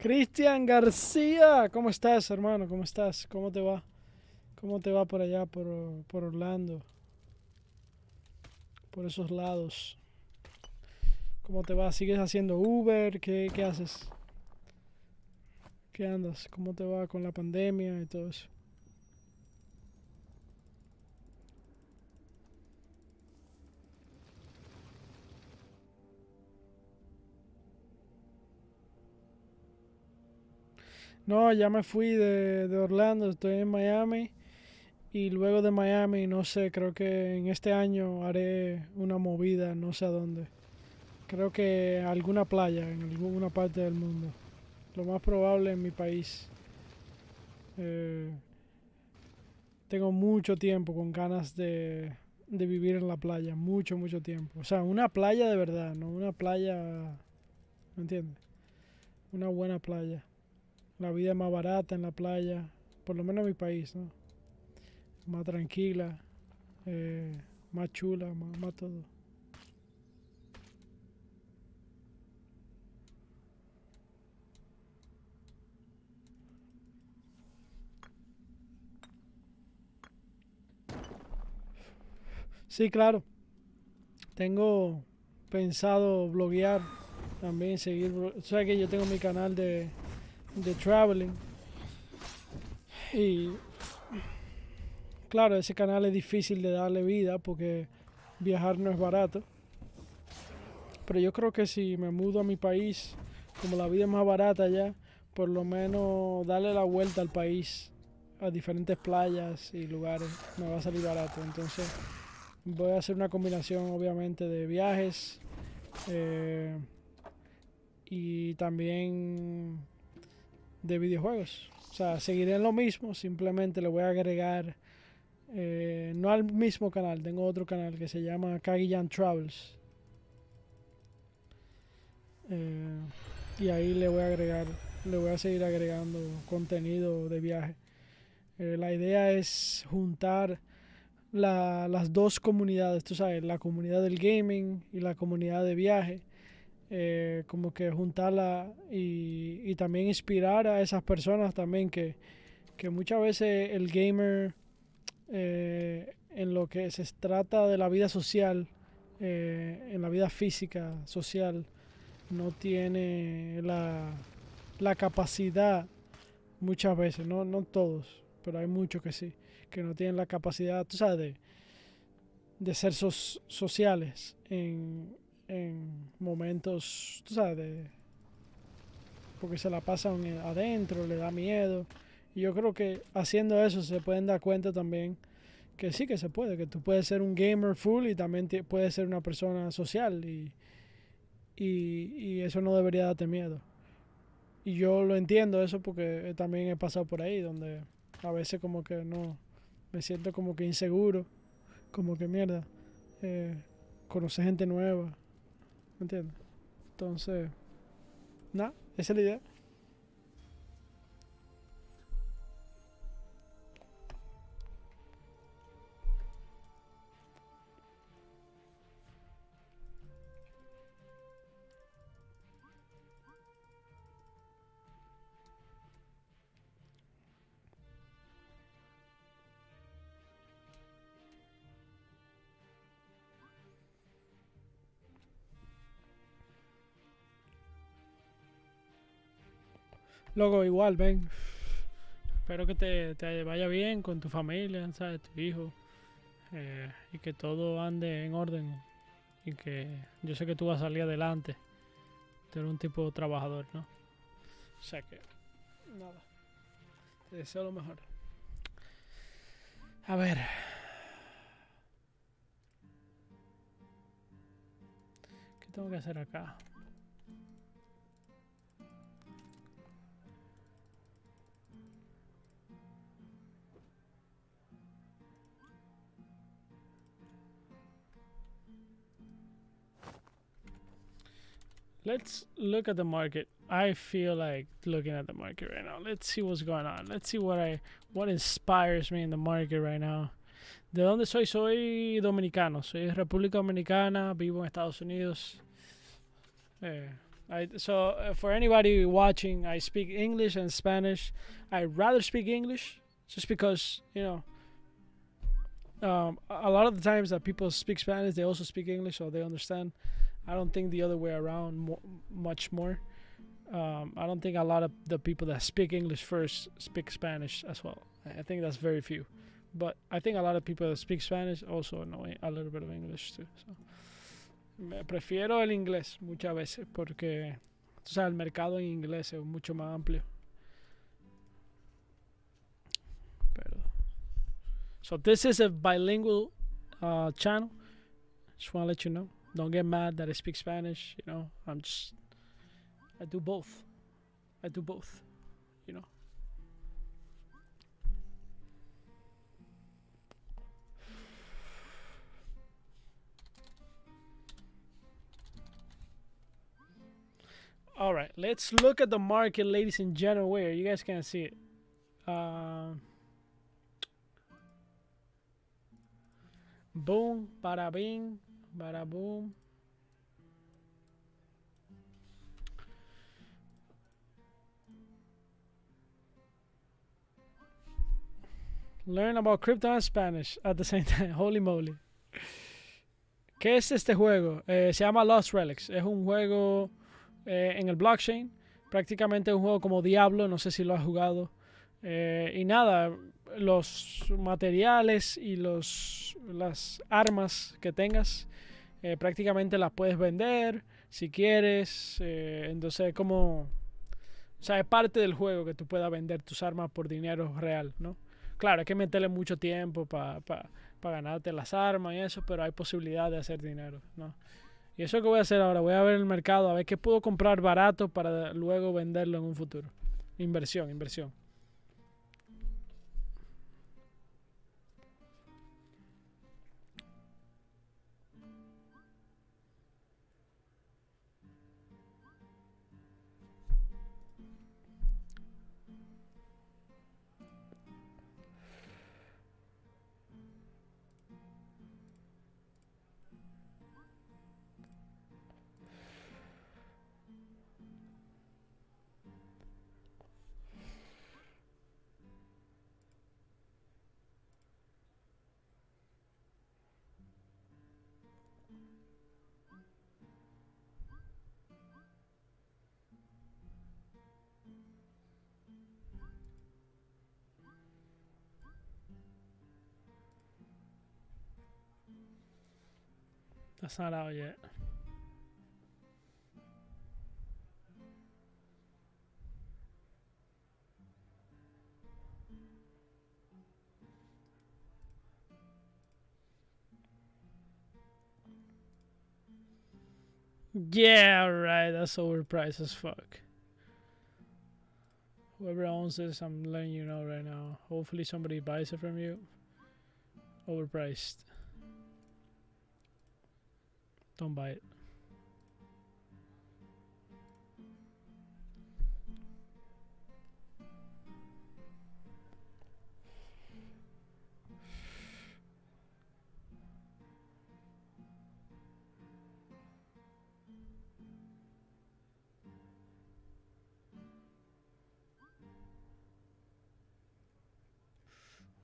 Speaker 1: Cristian García, ¿cómo estás, hermano? ¿Cómo estás? ¿Cómo te va? ¿Cómo te va por allá, por Orlando? Por esos lados. ¿Cómo te va? ¿Sigues haciendo Uber? ¿Qué haces? ¿Qué andas? ¿Cómo te va con la pandemia y todo eso? No, ya me fui de Orlando, estoy en Miami. Y luego de Miami, no sé, creo que en este año haré una movida, no sé a dónde. Creo que a alguna playa, en alguna parte del mundo. Lo más probable en mi país. Eh, Tengo mucho tiempo con ganas de vivir en la playa, mucho tiempo. O sea, una playa de verdad, no una playa, ¿me entiendes? Una buena playa. La vida es más barata en la playa, por lo menos en mi país, ¿no? Más tranquila, eh, más chula, más todo. Sí, claro. Tengo pensado bloguear también, seguir. O sea que yo tengo mi canal de traveling. Y claro, ese canal es difícil de darle vida porque viajar no es barato. Pero yo creo que si me mudo a mi país, como la vida es más barata allá, por lo menos darle la vuelta al país a diferentes playas y lugares me va a salir barato. Entonces voy a hacer una combinación obviamente de viajes y también de videojuegos. O sea, seguiré en lo mismo, simplemente le voy a agregar, no al mismo canal, tengo otro canal que se llama CAGYJAN Travels. Y ahí le voy a seguir agregando contenido de viaje. La idea es juntar las dos comunidades, tú sabes, la comunidad del gaming y la comunidad de viaje. Como que juntarla y también inspirar a esas personas también que muchas veces el gamer en lo que se trata de la vida social, en la vida física social, no tiene la capacidad muchas veces, no todos, pero hay muchos que sí, que no tienen la capacidad, tú sabes, de ser sociales en momentos, tú sabes, porque se la pasan adentro, le da miedo. Y yo creo que haciendo eso se pueden dar cuenta también que sí que se puede, que tú puedes ser un gamer full y también puedes ser una persona social y eso no debería darte miedo. Y yo lo entiendo eso porque también he pasado por ahí, donde a veces como que no, me siento como que inseguro, como que mierda, conocer gente nueva, ¿me entiendes? Entonces, nada, esa es la idea. Luego igual, ven. Espero que te vaya bien con tu familia, ¿sabes? Tu hijo. Y que todo ande en orden. Y que yo sé que tú vas a salir adelante. Tú eres un tipo trabajador, ¿no? O sea que, nada. Te deseo lo mejor. A ver. ¿Qué tengo que hacer acá? Let's look at the market. I feel like looking at the market right now. Let's see what's going on. Let's see what inspires me in the market right now. ¿De dónde soy? Soy dominicano. Soy de República Dominicana. Vivo en Estados Unidos. For anybody watching, I speak English and Spanish. I'd rather speak English just because, a lot of the times that people speak Spanish, they also speak English, so they understand. I don't think the other way around much more. I don't think a lot of the people that speak English first speak Spanish as well. I think that's very few. But I think a lot of people that speak Spanish also know a little bit of English too. So. Prefiero el inglés muchas veces porque, tú sabes, el mercado en inglés es mucho más amplio. Pero, so this is a bilingual channel. Just want to let you know. Don't get mad that I speak Spanish. I do both. All right, let's look at the market, ladies and gentlemen. Where you guys can't see it. Boom, bada bing, bada boom. Learn about crypto and Spanish at the same time. Holy moly. ¿Qué es este juego? Se llama Lost Relics. Es un juego en el blockchain. Prácticamente es un juego como Diablo. No sé si lo has jugado. Y nada, los materiales y las armas que tengas, prácticamente las puedes vender si quieres. Entonces como O sea, es parte del juego que tú puedas vender tus armas por dinero real, ¿no? Claro, hay que meterle mucho tiempo para ganarte las armas y eso, pero hay posibilidad de hacer dinero, ¿no? Y eso que voy a hacer ahora, voy a ver el mercado, a ver qué puedo comprar barato para luego venderlo en un futuro. Inversión, inversión. That's not out yet. Yeah, right. That's overpriced as fuck. Whoever owns this, I'm letting you know right now. Hopefully somebody buys it from you. Overpriced. Don't buy it.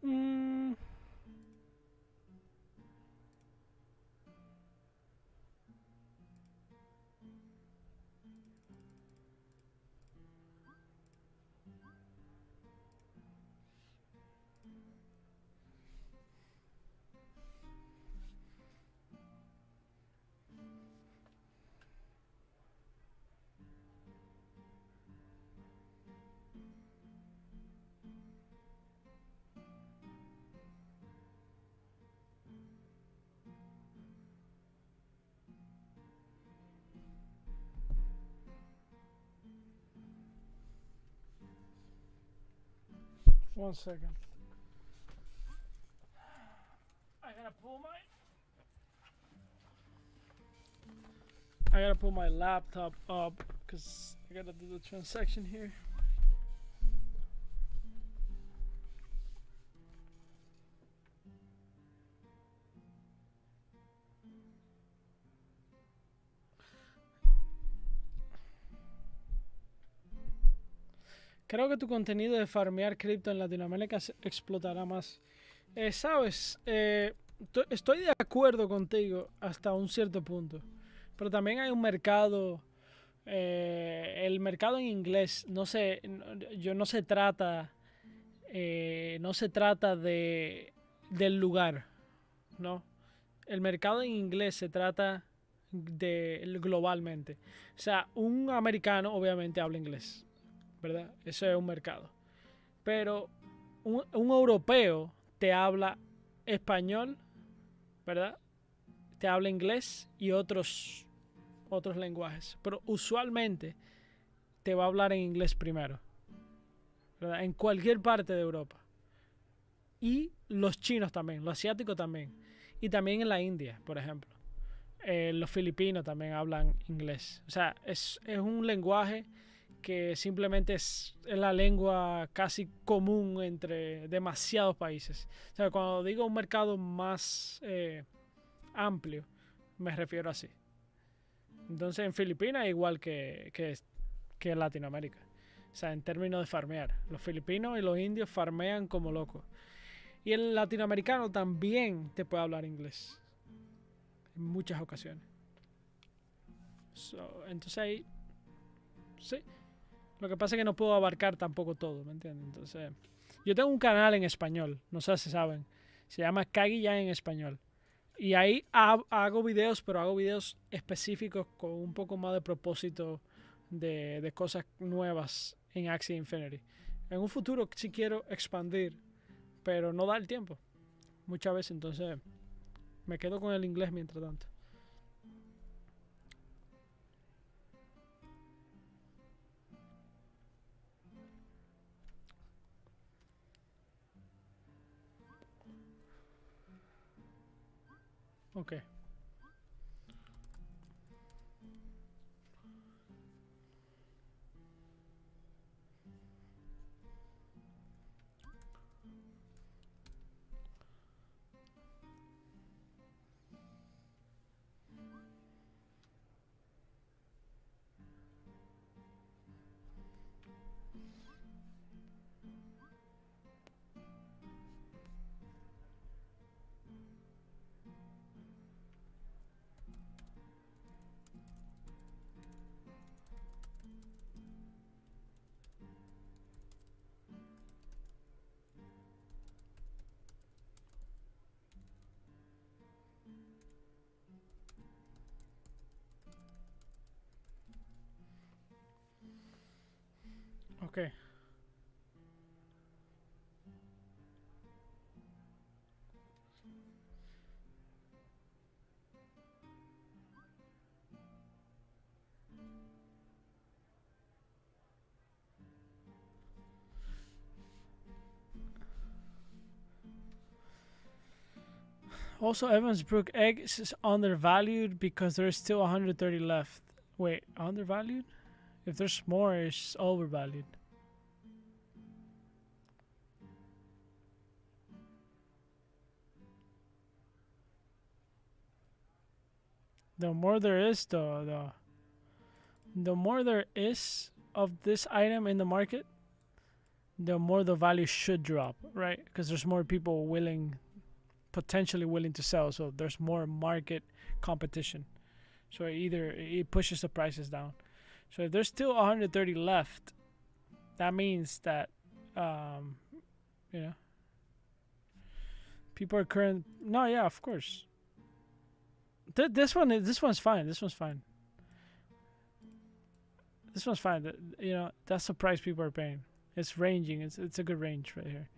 Speaker 1: Mm. One second. I gotta pull my laptop up because I gotta do the transaction here. Creo que tu contenido de farmear cripto en Latinoamérica explotará más. Sabes, estoy de acuerdo contigo hasta un cierto punto. Pero también hay un mercado, el mercado en inglés, no sé, no se trata, no se trata del lugar, ¿no? El mercado en inglés se trata globalmente. O sea, un americano obviamente habla inglés, ¿verdad? Eso es un mercado. Pero un europeo te habla español, ¿verdad? Te habla inglés y otros lenguajes. Pero usualmente te va a hablar en inglés primero, ¿verdad? En cualquier parte de Europa. Y los chinos también, los asiáticos también. Y también en la India, por ejemplo. Los filipinos también hablan inglés. O sea, es un lenguaje que simplemente es la lengua casi común entre demasiados países. O sea, cuando digo un mercado más amplio, me refiero así. Entonces en Filipinas igual que en Latinoamérica. O sea, en términos de farmear. Los filipinos y los indios farmean como locos. Y el latinoamericano también te puede hablar inglés. En muchas ocasiones. Entonces ahí... Sí. Lo que pasa es que no puedo abarcar tampoco todo, ¿me entiendes? Entonces... Yo tengo un canal en español. No sé si saben. Se llama CAGYJAN en español. Y ahí hago videos, pero hago videos específicos con un poco más de propósito de cosas nuevas en Axie Infinity. En un futuro sí quiero expandir, pero no da el tiempo muchas veces, entonces me quedo con el inglés mientras tanto. Ok. Okay. Also, Evansbrook eggs is undervalued because there's still 130 left. Wait, undervalued? If there's more, it's overvalued. The more there is, the more there is of this item in the market, the more the value should drop, right? Because there's more people potentially willing to sell, so there's more market competition. So either it pushes the prices down. So if there's still 130 left, that means that you know, people are current. No, yeah, of course. This one's fine. This one's fine. This one's fine. You know, that's the price people are paying. It's ranging. It's a good range right here.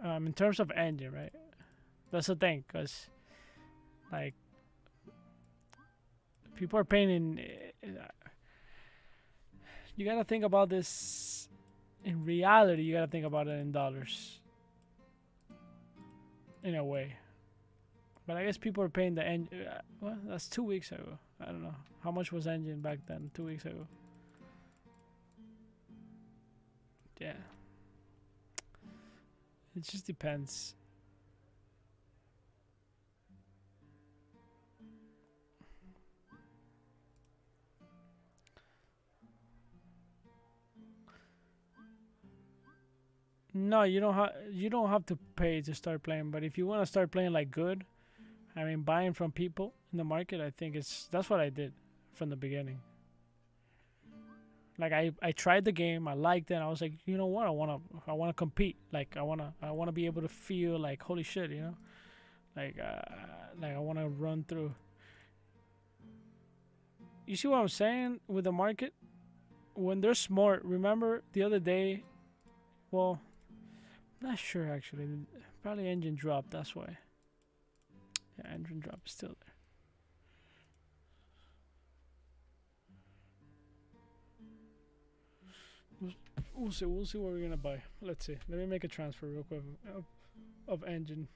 Speaker 1: In terms of engine, right? That's the thing, cause like people are paying in. You gotta think about this. In reality, you gotta think about it in dollars. In a way. But I guess people are paying the engine. Well, that's 2 weeks ago. I don't know. How much was engine back then, 2 weeks ago? Yeah. It just depends. No, you don't have to pay to start playing, but if you want to start playing like good, I mean buying from people in the market, I think that's what I did from the beginning. Like I tried the game, I liked it, and I was like, you know what, I wanna compete. Like I wanna be able to feel like holy shit, you know, like I wanna run through. You see what I'm saying with the market? When they're smart, remember the other day? Well, not sure actually. Probably engine drop. That's why. Yeah, engine drop is still there. We'll see. We'll see what we're gonna buy. Let's see. Let me make a transfer real quick of engine.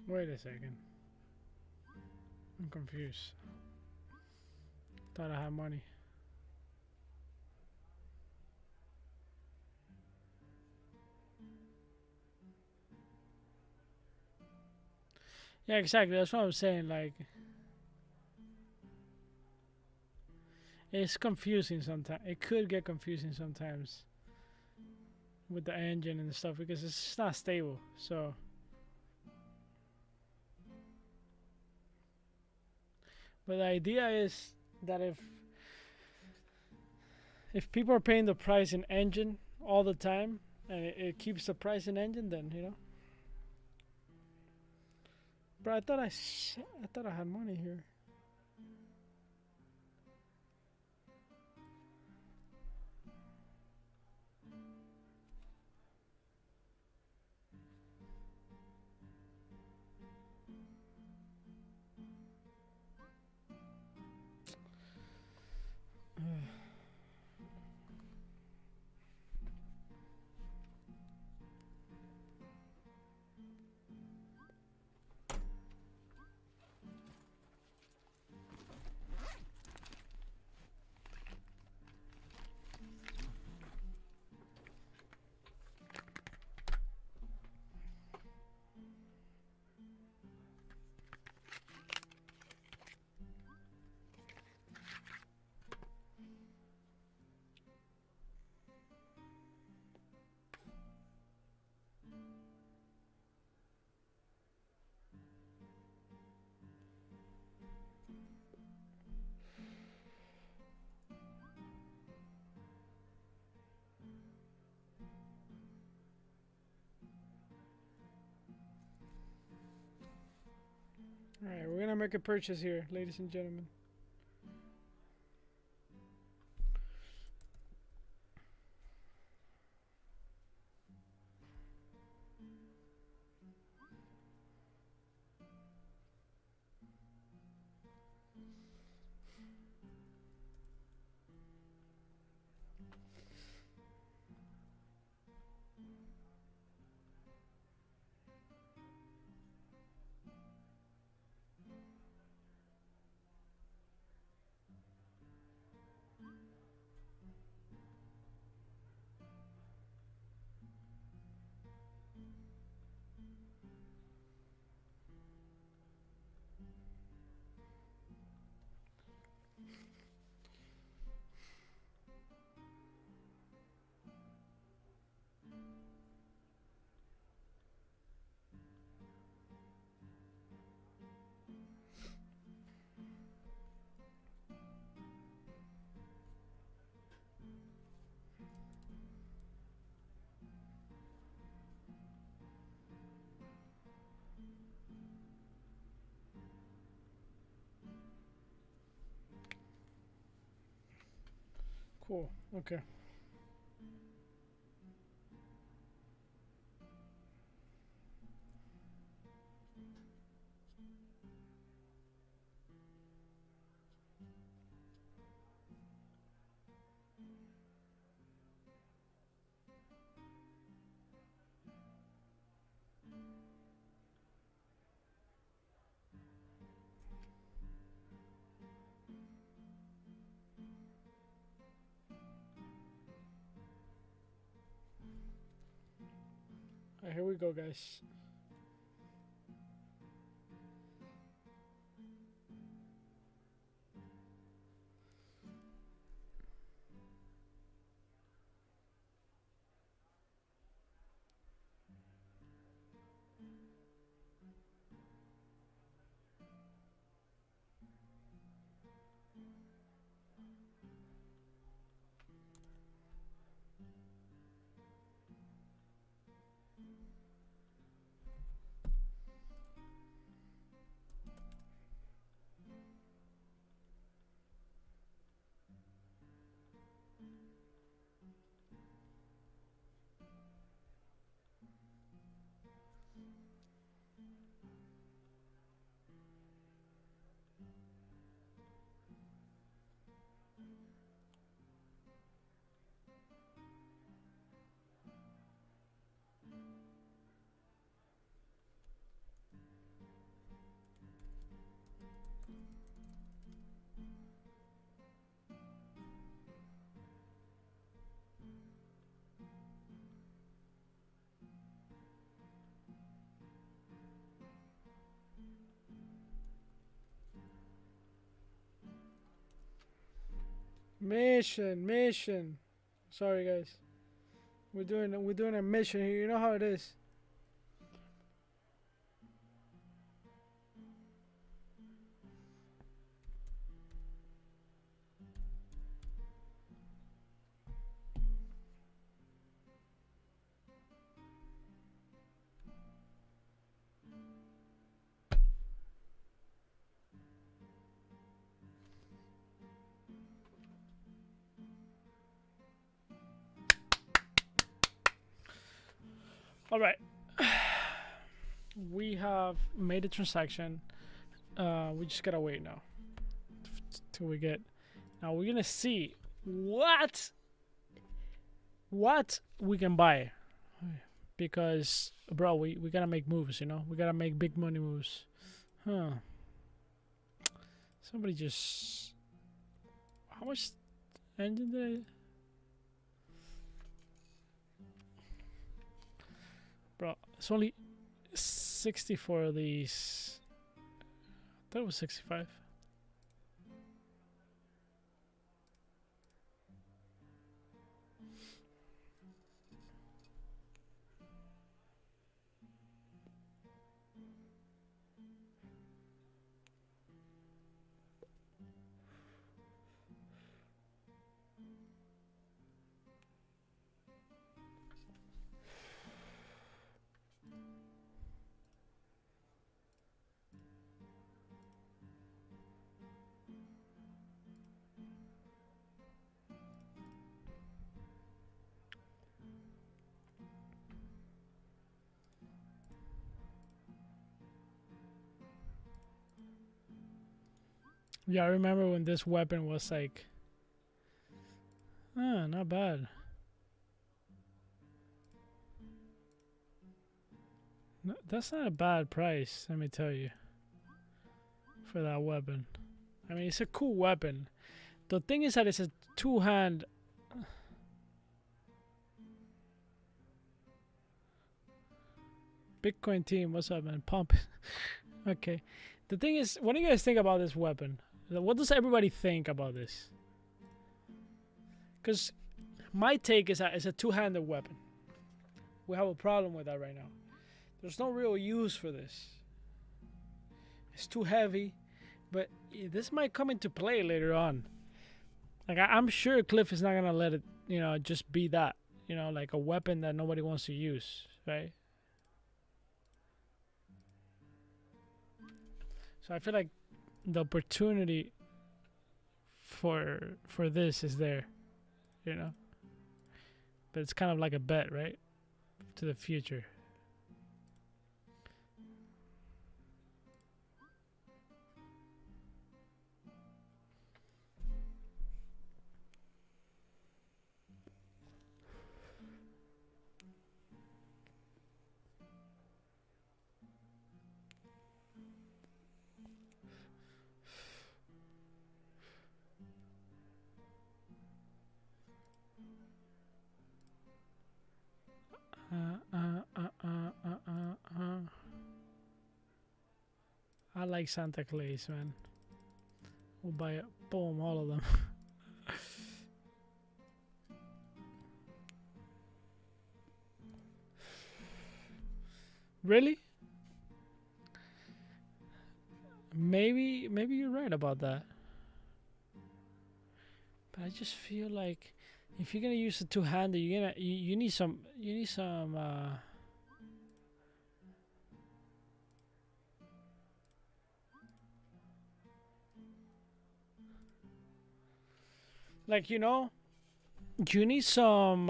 Speaker 1: Wait a second. I'm confused. Thought I had money. Yeah, exactly. That's what I'm saying. Like, it's confusing sometimes. It could get confusing sometimes with the engine and stuff because it's not stable. So, but the idea is that if people are paying the price in engine all the time and it keeps the price in engine, then you know. Bro, I thought I had money here. All right, we're gonna make a purchase here, ladies and gentlemen. Cool. Okay. All right, here we go, guys. Mission. Sorry guys. We're doing a mission here. You know how it is. All right. We have made a transaction. We just gotta wait now till we get. Now we're gonna see what we can buy, because bro, we gotta make moves. You know, we gotta make big money moves. Huh? Somebody just. How much engine did I? Bro, it's only 64 of these. I thought it was 65. Yeah, I remember when this weapon was like, not bad. No, that's not a bad price, let me tell you, for that weapon. I mean, it's a cool weapon. The thing is that it's a two-hand. Bitcoin team, what's up, man? Pump. Okay. The thing is, what do you guys think about this weapon? What does everybody think about this? Because my take is that it's a two-handed weapon. We have a problem with that right now. There's no real use for this. It's too heavy, but this might come into play later on. Like I'm sure Cliff is not gonna let it, just be that, like a weapon that nobody wants to use, right? So I feel like the opportunity for this is there, but it's kind of like a bet, right, to the future. I like Santa Claus, man. We'll buy it. Boom, all of them. Really? Maybe you're right about that. But I just feel like if you're gonna use a two-hander, you need some like you need some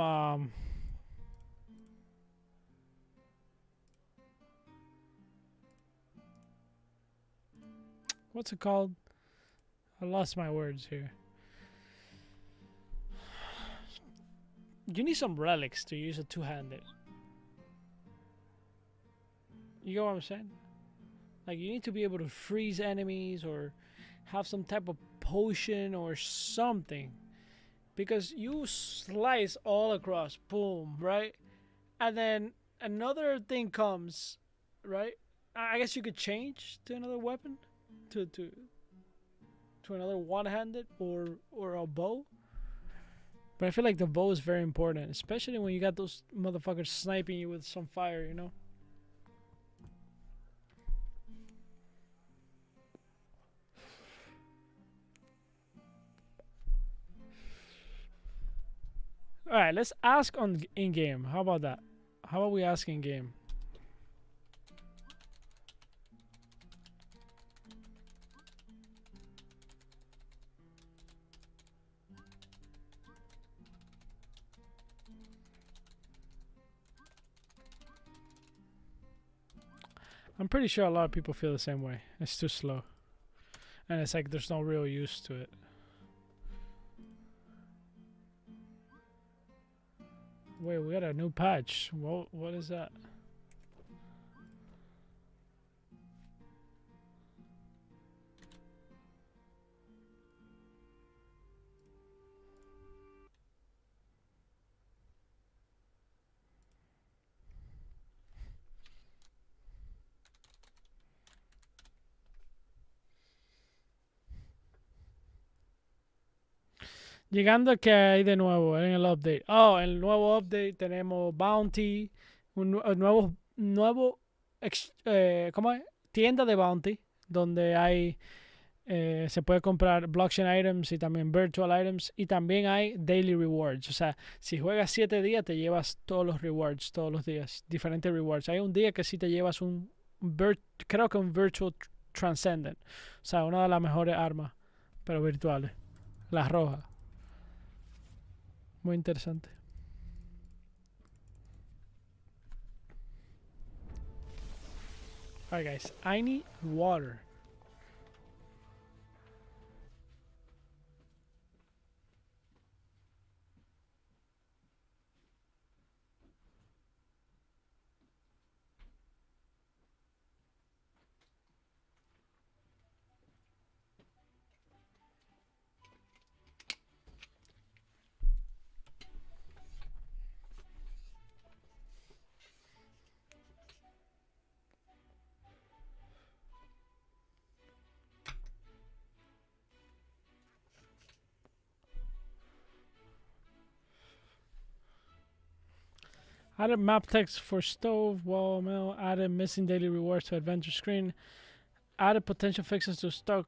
Speaker 1: what's it called? I lost my words here. You need some relics to use a two-handed. You know what I'm saying? Like you need to be able to freeze enemies or have some type of potion or something, because you slice all across, boom, right? And then another thing comes, right? I guess you could change to another weapon, to another one-handed or a bow. But I feel like the bow is very important, especially when you got those motherfuckers sniping you with some fire, you know? Alright, let's ask on in-game. How about that? How about we ask in-game? I'm pretty sure a lot of people feel the same way. It's too slow. And it's like there's no real use to it. Wait, we got a new patch. What is that? Llegando, ¿qué hay de nuevo en el update? Oh, en el nuevo update tenemos Bounty, un nuevo ¿cómo es? Tienda de Bounty, donde hay se puede comprar blockchain items y también virtual items, y también hay daily rewards. O sea, si juegas 7 días te llevas todos los rewards todos los días, diferentes rewards. Hay un día que sí te llevas creo que un virtual transcendent, o sea, una de las mejores armas, pero virtuales, la roja. Muy interesante. Alright guys, I need water. Added map text for stove, wall, mail. Added missing daily rewards to adventure screen. Added potential fixes to stock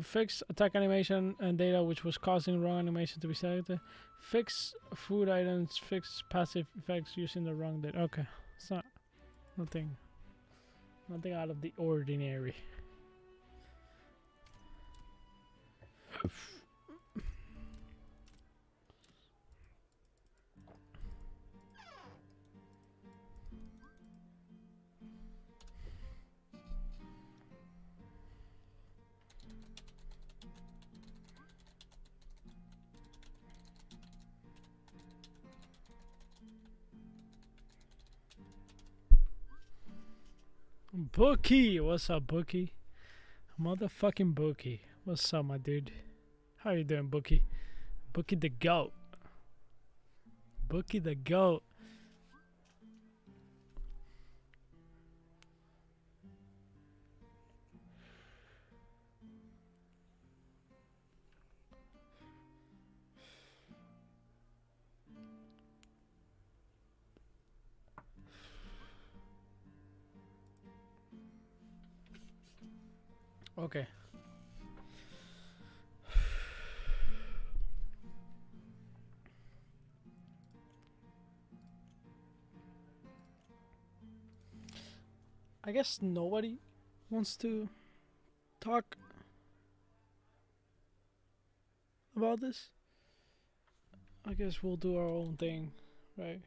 Speaker 1: fix attack animation and data which was causing wrong animation to be selected. Fix food items. Fix passive effects using the wrong data. Okay, it's not nothing out of the ordinary. Bookie, what's up, Bookie? Motherfucking Bookie, what's up, my dude? How you doing, Bookie? Bookie the goat. Bookie the goat. Okay. I guess nobody wants to talk about this. I guess we'll do our own thing, right?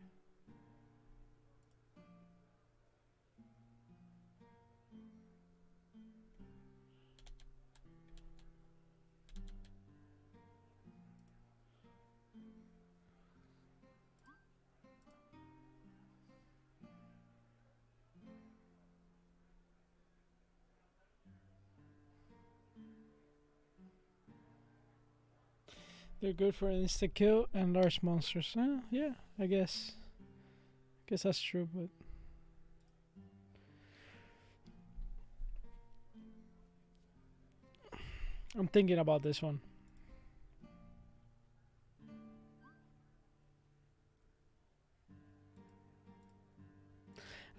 Speaker 1: They're good for insta kill and large monsters. Yeah, I guess. Guess that's true, but I'm thinking about this one.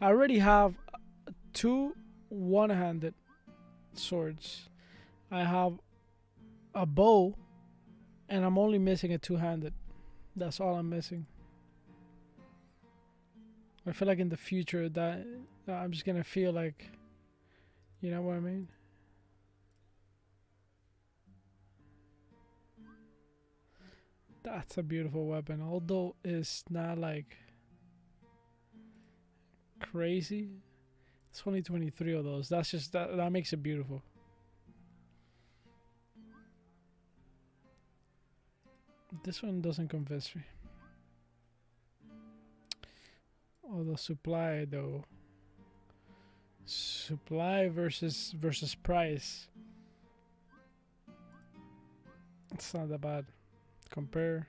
Speaker 1: I already have two one-handed swords. I have a bow, and I'm only missing a two-handed. That's all I'm missing. I feel like in the future that I'm just gonna feel like, you know what I mean? That's a beautiful weapon, although it's not like crazy. It's only 23 of those. That's just that makes it beautiful. This one doesn't convince me. Oh, the supply though. Supply versus price. It's not that bad. Compare.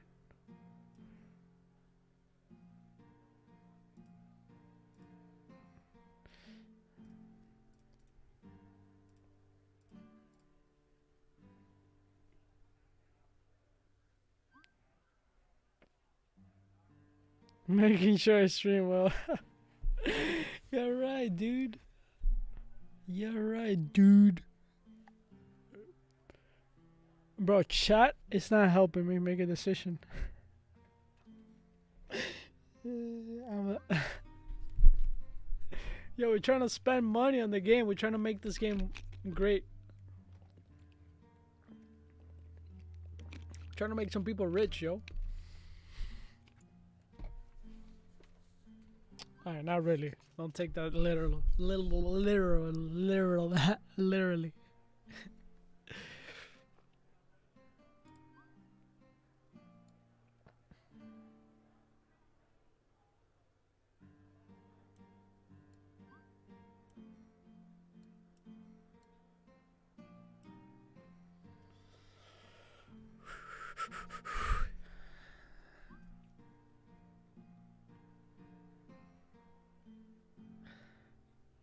Speaker 1: Making sure I stream well. You're right, dude. You're right, dude. Bro, chat is not helping me make a decision. Yo, we're trying to spend money on the game. We're trying to make this game great. Trying to make some people rich, yo. Alright, not really. Don't take that literal. Literally.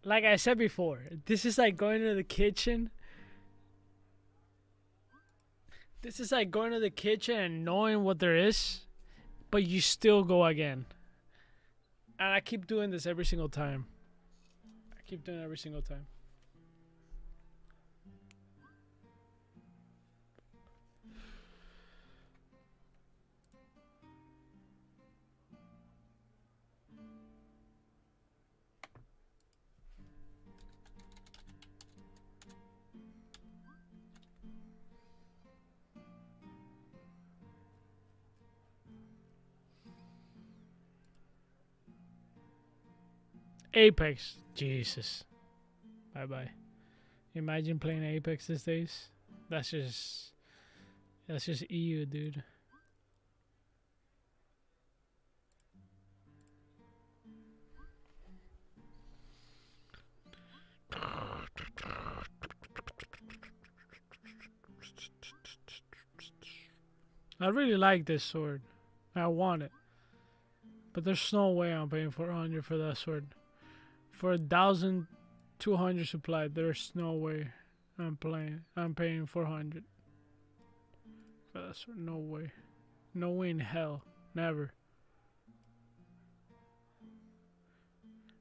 Speaker 1: Like I said before, this is like going to the kitchen. This is like going to the kitchen and knowing what there is, but you still go again. And I keep doing this every single time. I keep doing it every single time. Apex. Jesus. Bye bye. Imagine playing Apex these days. That's just EU, dude. I really like this sword. I want it. But there's no way I'm paying 400 for that sword. For 1,200 supply, there's no way I'm paying 400 for that sword. No way. No way in hell. Never.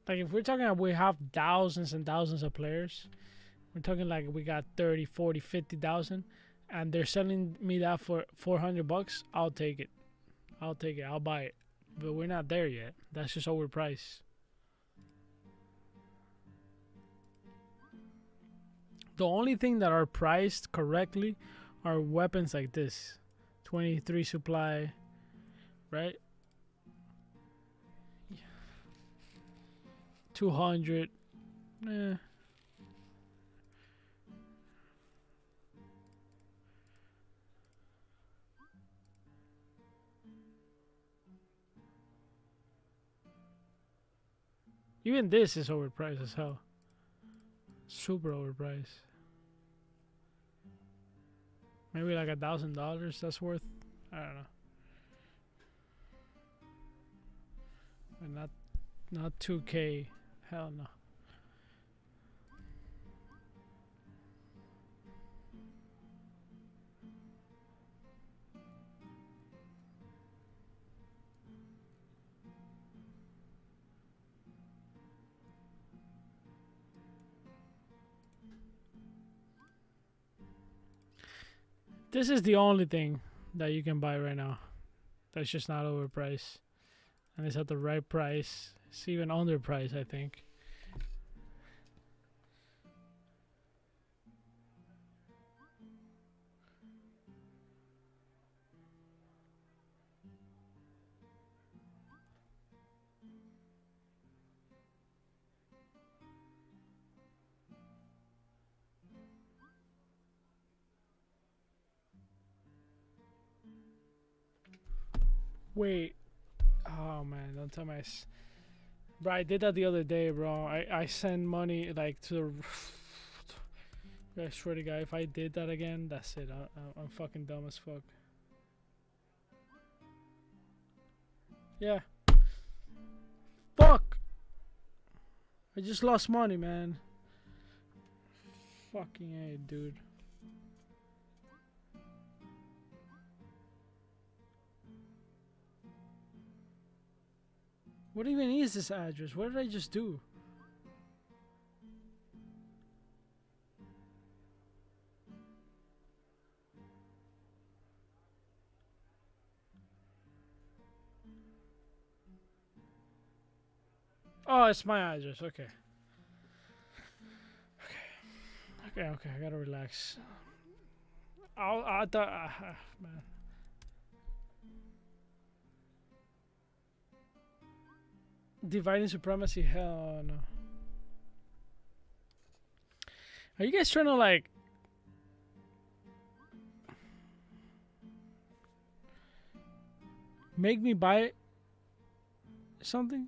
Speaker 1: Like if we're talking about we have thousands and thousands of players, we're talking like we got 30, 40, 50,000 and they're selling me that for 400 bucks, I'll take it. I'll take it. I'll buy it. But we're not there yet. That's just overpriced. The only thing that are priced correctly are weapons like this. 23 supply, right? 200. Even this is overpriced as hell. Super overpriced. Maybe like $1,000 that's worth. I don't know. But not 2K. Hell no. This is the only thing that you can buy right now that's just not overpriced, and it's at the right price. It's even underpriced, I think. Wait. Oh man, don't tell me. Bro, I did that the other day, bro. I send money like to the. I swear to God, if I did that again, that's it. I'm fucking dumb as fuck. Yeah. Fuck. I just lost money, man. Fucking A, dude. What even is this address? What did I just do? Oh, it's my address. Okay. Okay. I gotta relax. I thought, man. Dividing supremacy? Hell no. Are you guys trying to like make me buy something?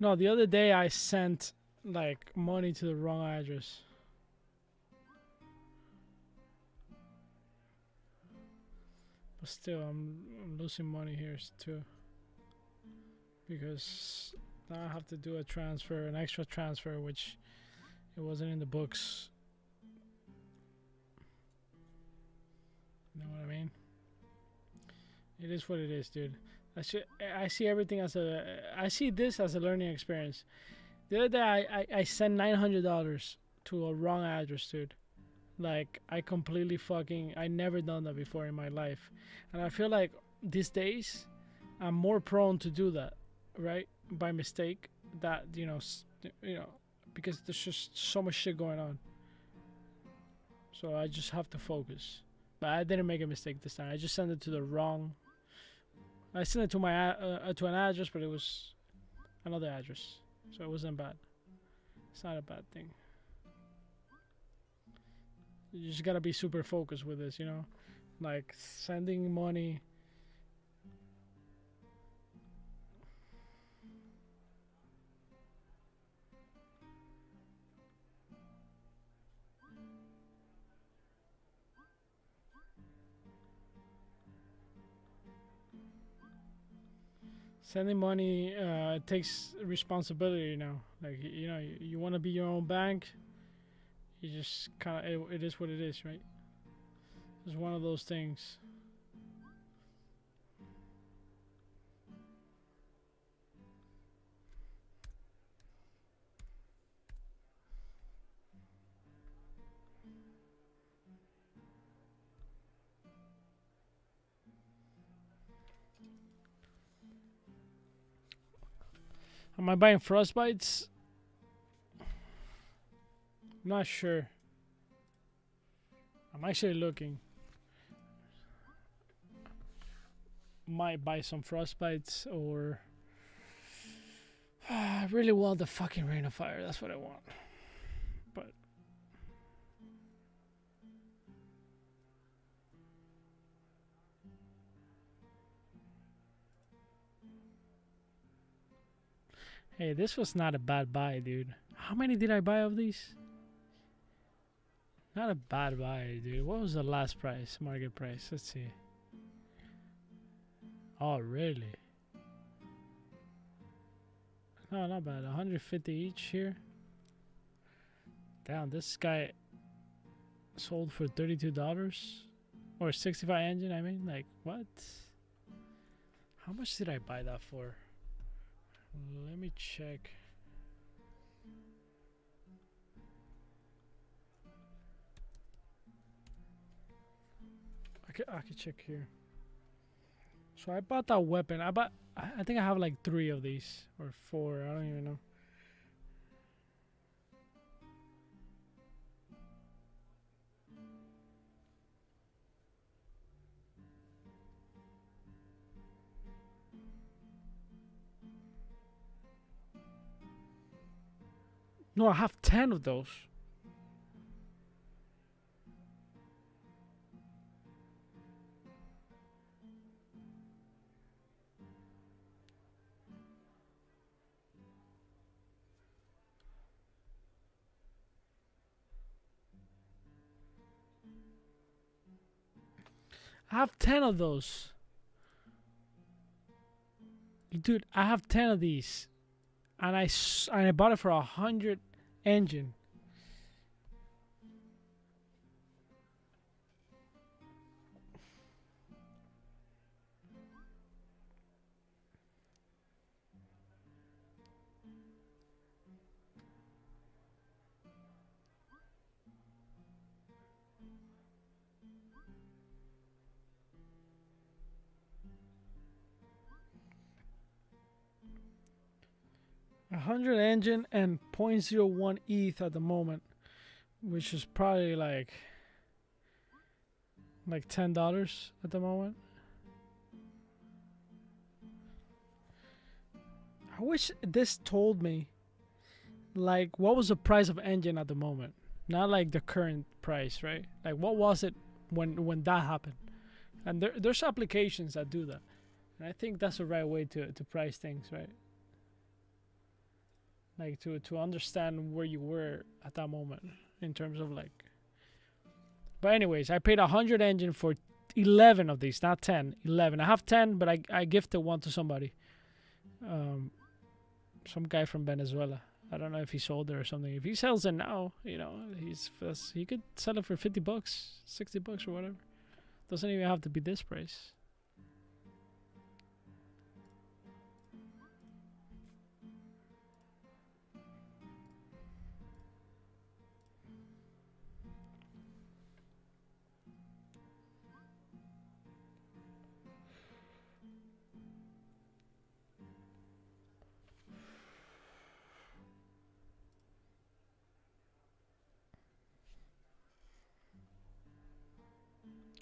Speaker 1: No, the other day I sent like money to the wrong address. But still, I'm losing money here too. Because now I have to do a transfer, an extra transfer, which it wasn't in the books. You know what I mean? It is what it is, dude. I see everything as I see this as a learning experience. The other day I sent $900 to a wrong address, dude. Like I completely fucking I never done that before in my life, and I feel like these days I'm more prone to do that, right? By mistake, that you know, because there's just so much shit going on. So I just have to focus. But I didn't make a mistake this time. I just sent it to the wrong. I sent it to my to an address, but it was another address, so it wasn't bad. It's not a bad thing. You just gotta be super focused with this, you know, like sending money. Sending money takes responsibility now. Like you know, you want to be your own bank. You just kind of it is what it is, right? It's one of those things. Am I buying frostbites? I'm not sure. I'm actually looking. Might buy some frostbites or I really want the fucking Rain of Fire. That's what I want. But hey, this was not a bad buy, dude. How many did I buy of these? Not a bad buy, dude. What was the last price? Market price. Let's see. Oh, really? No, not bad. 150 each here. Damn, this guy sold for $32 or 65 engine. I mean, like, what? How much did I buy that for? Let me check. I could check here. So I bought that weapon. I think I have like 3 of these or 4. I don't even know. No, I have 10 of those. I have 10 of those. Dude, I have 10 of these. And I bought it for 100 engine. A 100 engine and 0.01 ETH at the moment, which is probably like $10 at the moment. I wish this told me like what was the price of engine at the moment, not like the current price, right? Like what was it when that happened? And there's applications that do that, and I think that's the right way to price things, right? Like to understand where you were at that moment in terms of like. But anyways, I paid 100 engine for 11 of these, not 10, 11. I have 10, but I gifted one to somebody. Some guy from Venezuela. I don't know if he sold it or something. If he sells it now, you know, he could sell it for $50, $60 or whatever. Doesn't even have to be this price.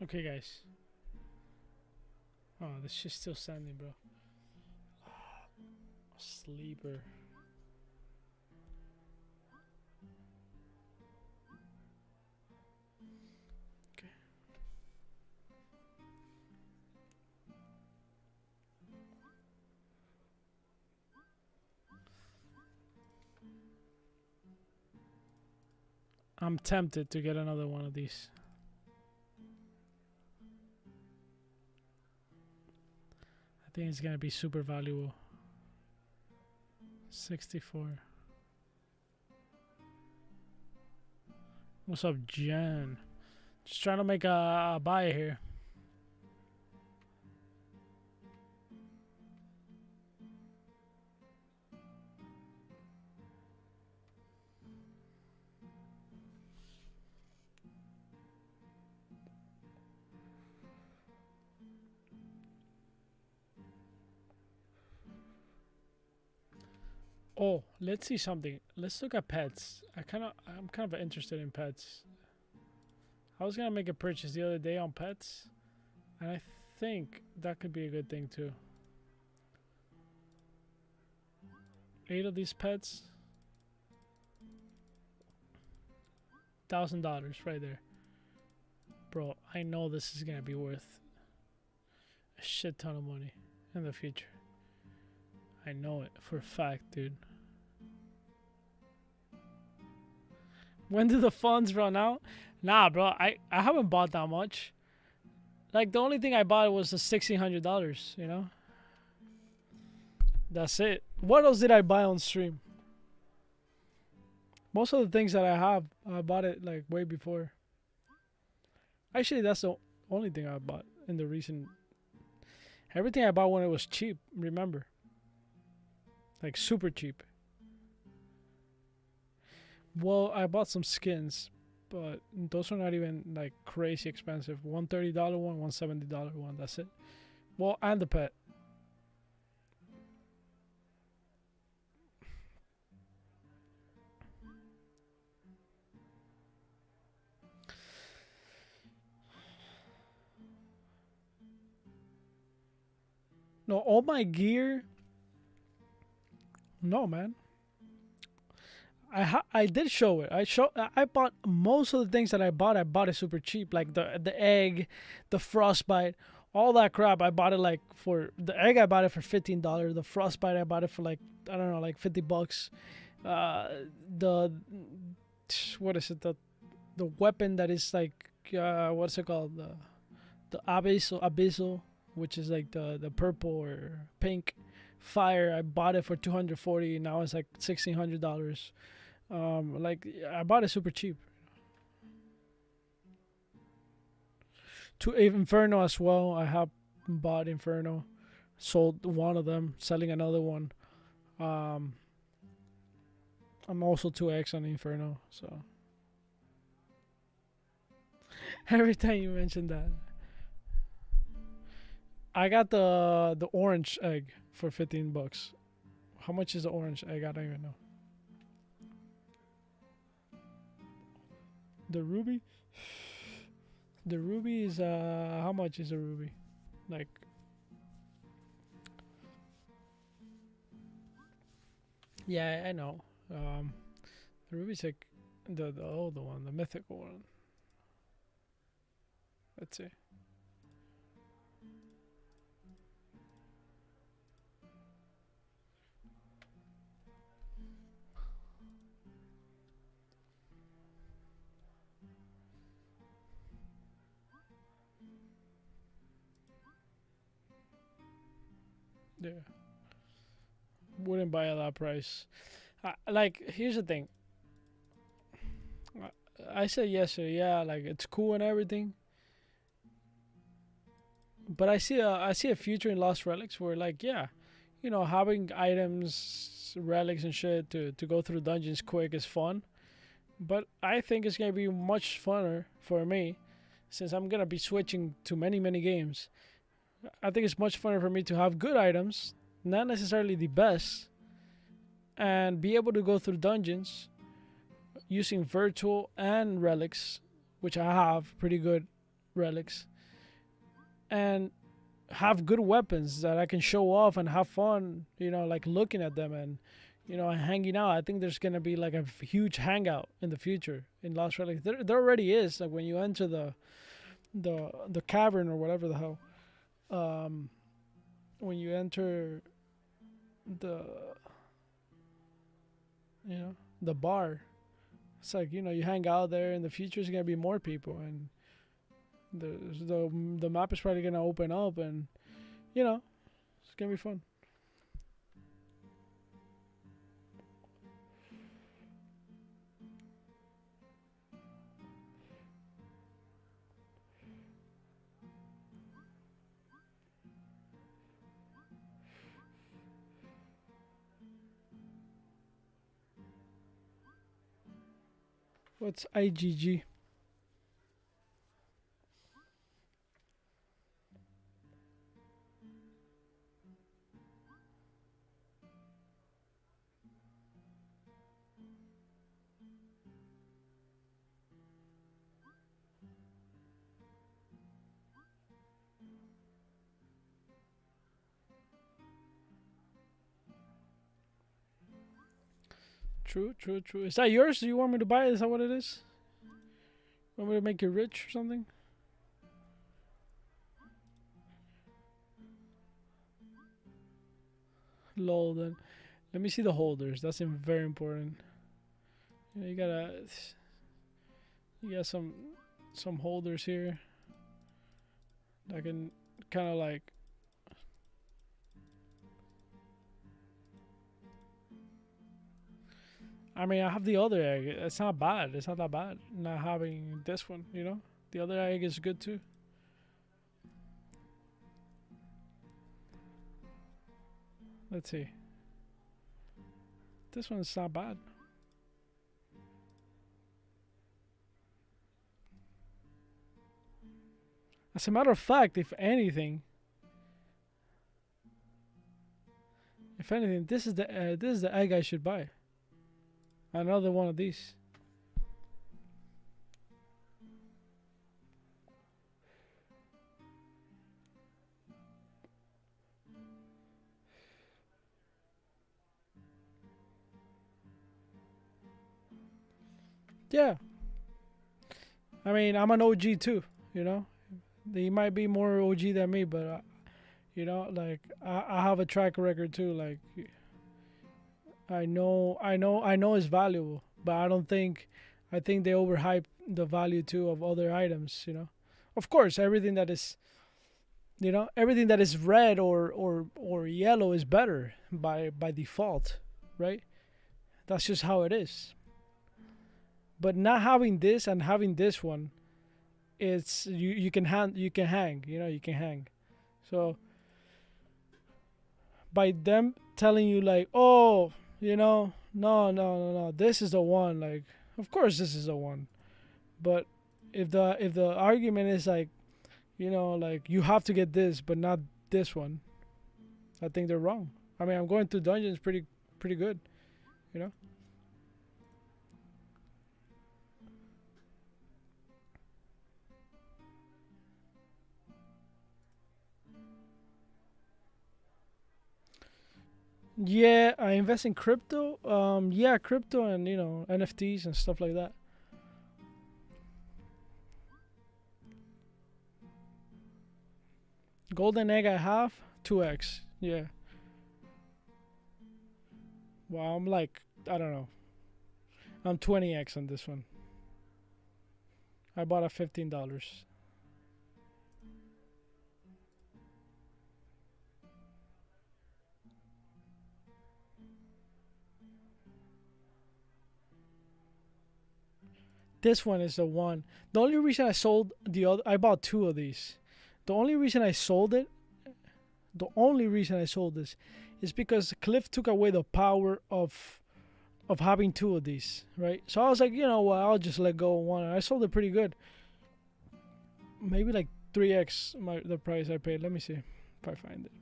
Speaker 1: Okay, guys. Oh, this shit's still standing, bro. Sleeper. Okay. I'm tempted to get another one of these. I think it's gonna be super valuable. 64. What's up, Jen? Just trying to make a buy here. Oh, let's see something. Let's look at pets. I'm kind of interested in pets. I was gonna make a purchase the other day on pets, and I think that could be a good thing too. 8 of these pets, $1,000 right there, bro. I know this is gonna be worth a shit ton of money in the future. I know it for a fact, dude. When do the funds run out? Nah, bro, I haven't bought that much. Like the only thing I bought was the $1,600. You know, that's it. What else did I buy on stream? Most of the things that I have, I bought it like way before. Actually, that's the only thing I bought in the recent. Everything I bought when it was cheap. Remember, like super cheap. Well, I bought some skins, but those are not even like crazy expensive. $130 one, $170 one. That's it. Well, and the pet. No, all my gear. No, man. I did show it. I bought most of the things that I bought. I bought it super cheap, like the egg, the frostbite, all that crap. I bought it like for the egg. I bought it for $15. The frostbite I bought it for like I don't know, like $50. Uh, the what is it? The weapon that is like what's it called? The abyssal, which is like the purple or pink fire. I bought it for 240. Now it's like $1,600. Like I bought it super cheap. To Inferno as well. I have bought Inferno, sold one of them, selling another one. Um, I'm also 2x on Inferno, so every time you mention that, I got the orange egg for $15. How much is the orange egg? I don't even know. The ruby. The ruby is how much is a ruby? Like yeah, I know. The ruby's like the older one, the mythical one. Let's see. Yeah, wouldn't buy at that price. Like here's the thing. I said yesterday, yeah, like it's cool and everything, but I see a future in Lost Relics where like yeah, you know, having items, relics and shit to go through dungeons quick is fun. But I think it's gonna be much funner for me since I'm gonna be switching to many games. I think it's much funner for me to have good items, not necessarily the best, and be able to go through dungeons using virtual and relics, which I have pretty good relics, and have good weapons that I can show off and have fun, you know, like looking at them and you know hanging out. I think there's gonna be like a huge hangout in the future in Lost Relics. There already is. Like when you enter the cavern or whatever the hell, um, when you enter the you know the bar, it's like you know you hang out there. In the future, is gonna be more people and the the map is probably gonna open up and you know it's gonna be fun. What's IGG? True, true, true. Is that yours? Do you want me to buy it? Is that what it is? Want me to make you rich or something? Lol. Then let me see the holders. That's very important. You, know, you got some holders here. I can kind of like. I mean, I have the other egg. It's not bad. It's not that bad not having this one, you know? The other egg is good too. Let's see. This one's not bad. As a matter of fact, if anything, this is the egg I should buy. Another one of these. Yeah. I mean, I'm an OG too, you know? He might be more OG than me, but you know, like I have a track record too. Like I know it's valuable, but I think they overhype the value too of other items. You know, of course, everything that is, you know, everything that is red or yellow is better by default, right? That's just how it is. But not having this and having this one, it's you can hang, you know, you can hang. So by them telling you like, oh, you know, no, this is the one. Like, of course this is the one. But if the argument is like, you know, like you have to get this but not this one, I think they're wrong. I mean, I'm going through dungeons pretty good, you know. Yeah, I invest in crypto. Yeah, crypto and you know NFTs and stuff like that. Golden egg I have 2x. Yeah. Well, I'm like I don't know. I'm 20x on this one. I bought at $15. This one is the one. The only reason I sold the other, I bought two of these. The only reason I sold it, the only reason I sold this, is because Cliff took away the power of having two of these, right? So I was like, you know what, I'll just let go of one. And I sold it pretty good. Maybe like 3x the price I paid. Let me see if I find it.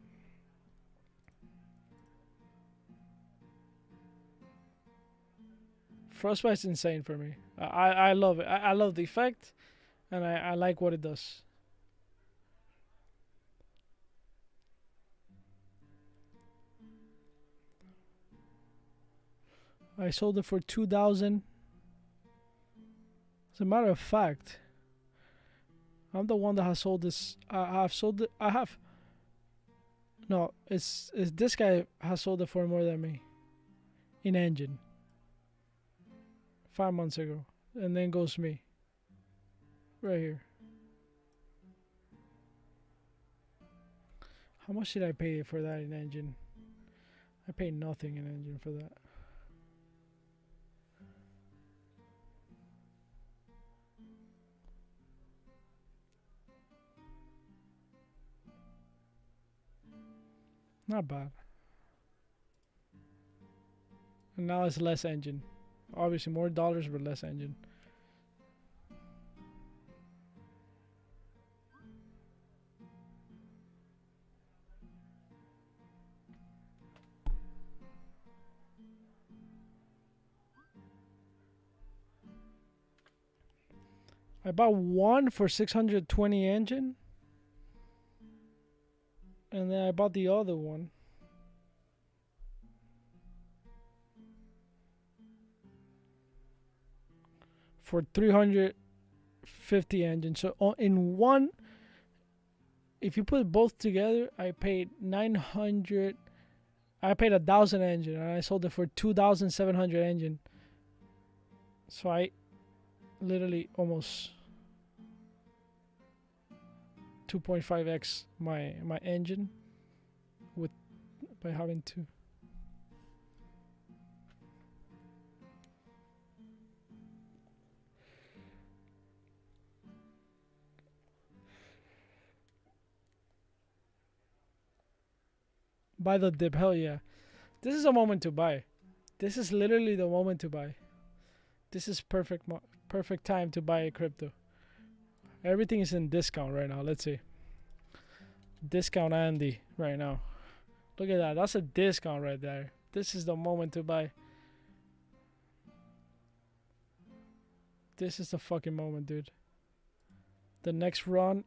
Speaker 1: Frostbite's insane for me. I love it. I love the effect, and I like what it does. I sold it for 2,000. As a matter of fact, I'm the one that has sold this. I have sold it. I have. No, it's this guy has sold it for more than me. In engine. 5 months ago, and then goes me. Right here. How much did I pay for that in engine? I paid nothing in engine for that. Not bad. And now it's less engine. Obviously more dollars but less engine. I bought one for 620 engine, and then I bought the other one for 350 engine. So in one, if you put both together, I paid 900. I paid 1,000 engine, and I sold it for 2,700 engine. So I literally almost 2.5x my engine with by having to. Buy the dip, hell yeah. This is a moment to buy. This is literally the moment to buy. This is perfect time to buy crypto. Everything is in discount right now. Let's see. Discount Andy right now. Look at that. That's a discount right there. This is the moment to buy. This is the fucking moment, dude. The next run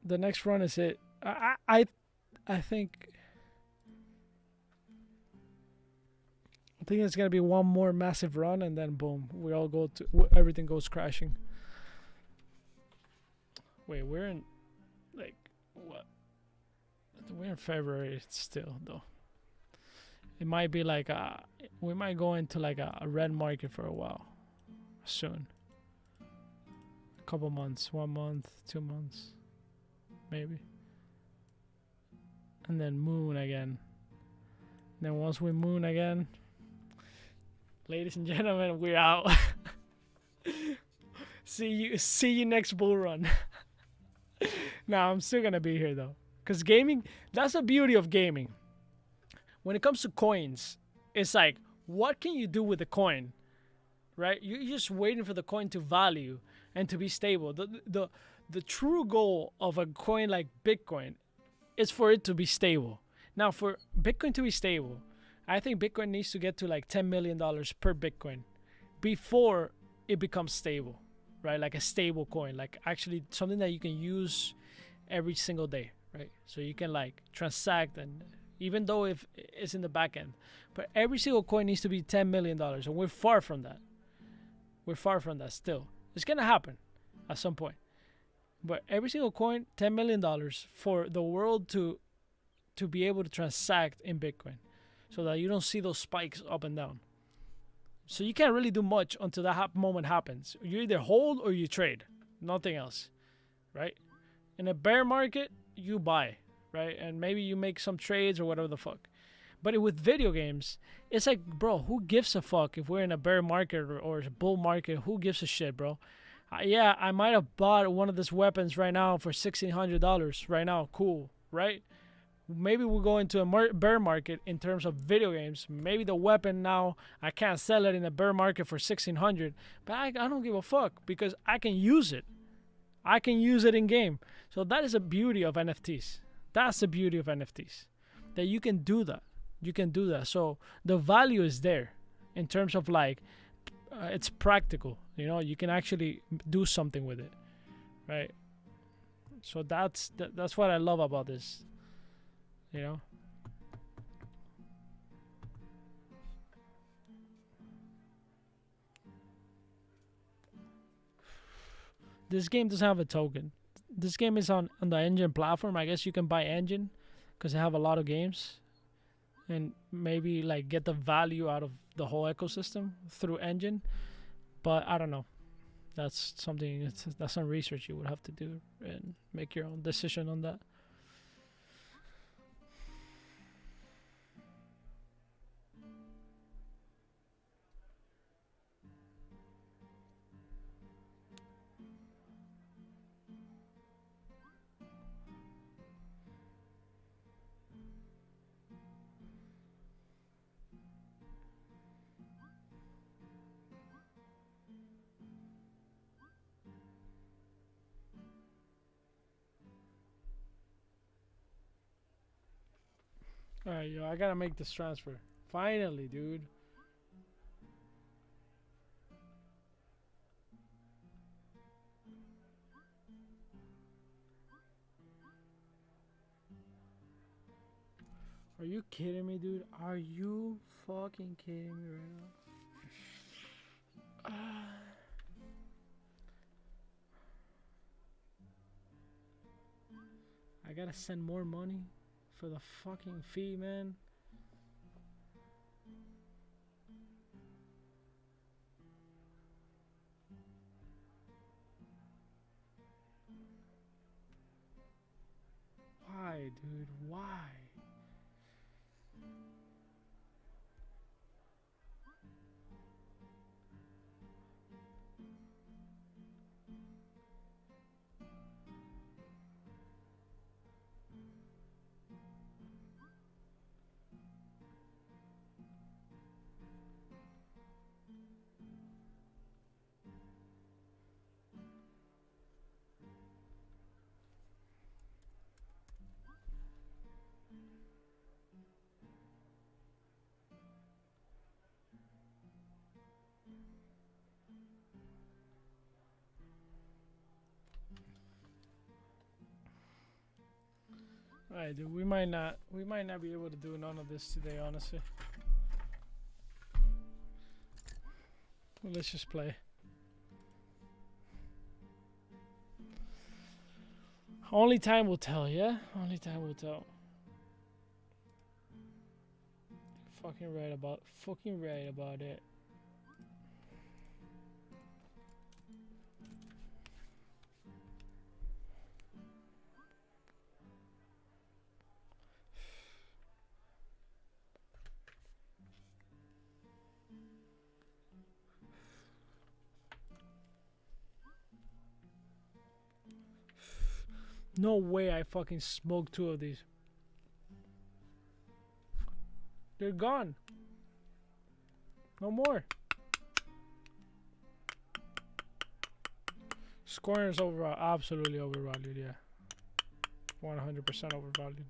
Speaker 1: is it. I think it's gonna be one more massive run, and then boom, we all go to everything goes crashing. Wait, we're in like what? We're in February still, though. It might be like we might go into like a red market for a while soon. A couple months, 1 month, 2 months, maybe. And then moon again. And then once we moon again, ladies and gentlemen, we're out. See you next bull run. Nah, I'm still gonna be here though, cause gaming. That's the beauty of gaming. When it comes to coins, it's like, what can you do with the coin, right? You're just waiting for the coin to value and to be stable. The true goal of a coin like Bitcoin is for it to be stable. Now, for Bitcoin to be stable, I think Bitcoin needs to get to like $10 million per Bitcoin before it becomes stable, right? Like a stable coin, like actually something that you can use every single day, right? So you can like transact, and even though if it's in the back end, but every single coin needs to be $10 million, and we're far from that. We're far from that still. It's gonna happen at some point. But every single coin, $10 million for the world to be able to transact in Bitcoin, so that you don't see those spikes up and down. So you can't really do much until that moment happens. You either hold or you trade, nothing else, right? In a bear market, you buy, right? And maybe you make some trades or whatever the fuck. But with video games, it's like, bro, who gives a fuck if we're in a bear market or a bull market? Who gives a shit, bro? Yeah, I might have bought one of these weapons right now for $1,600 right now. Cool, right? Maybe we'll go into a bear market in terms of video games. Maybe the weapon now, I can't sell it in a bear market for $1,600, but I don't give a fuck because I can use it. I can use it in game. So that is the beauty of NFTs. That's the beauty of NFTs, that you can do that. You can do that. So the value is there in terms of like, it's practical. You know, you can actually do something with it, right? So that's what I love about this. You know, this game doesn't have a token. This game is on the Engine platform. I guess you can buy Engine because they have a lot of games, and maybe like get the value out of the whole ecosystem through Engine. But I don't know. That's something. That's some research you would have to do and make your own decision on that. Alright, yo, I gotta make this transfer. Finally, dude. Are you kidding me, dude? Are you fucking kidding me right now? I gotta send more money for the fucking fee, man. Why, dude? Why? Alright, dude, we might not be able to do none of this today, honestly. Well, let's just play. Only time will tell, yeah? Only time will tell. Fucking right about it. No way I fucking smoked 2 of these. They're gone. No more. Scoring is absolutely overvalued, yeah. 100% overvalued.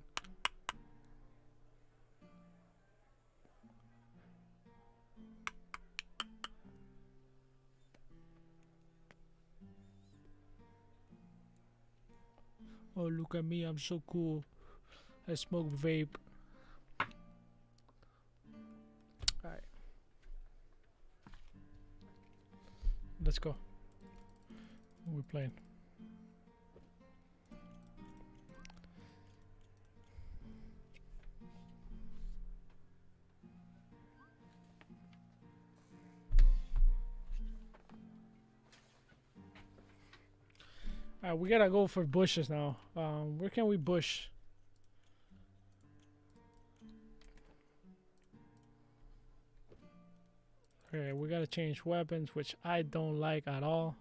Speaker 1: Oh, look at me, I'm so cool. I smoke vape. Alright. Let's go. We're playing. Alright, we gotta go for bushes now. Where can we bush? Okay, we gotta change weapons, which I don't like at all.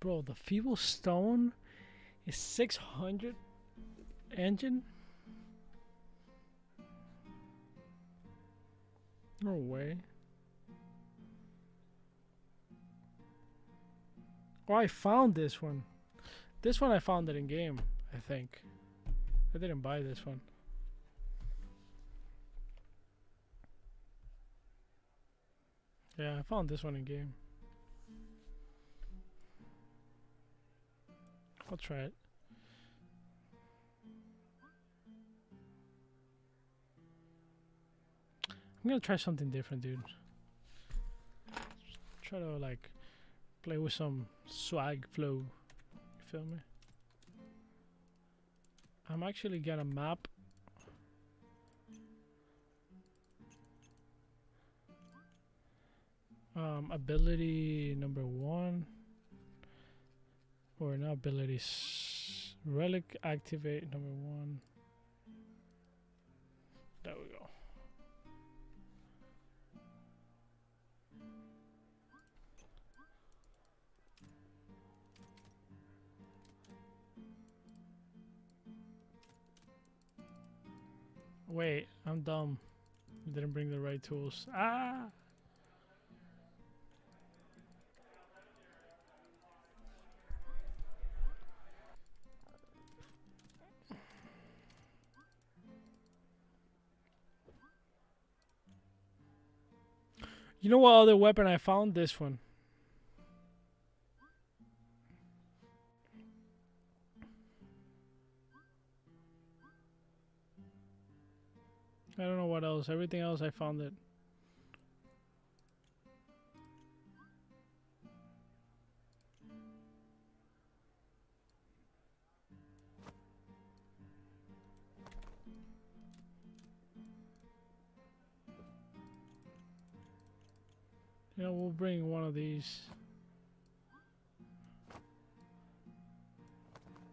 Speaker 1: Bro, the feeble stone is 600 engine? No way. Oh, I found this one. This one I found it in game, I think. I didn't buy this one. Yeah, I found this one in game. I'll try it. I'm gonna try something different, dude. Try to like play with some swag flow. You feel me? I'm actually gonna map. Ability number 1. Or not abilities. Relic activate number 1. There we go. Wait, I'm dumb. I didn't bring the right tools. Ah! You know what other weapon I found? This one. I don't know what else. Everything else I found it. know, we'll bring one of these.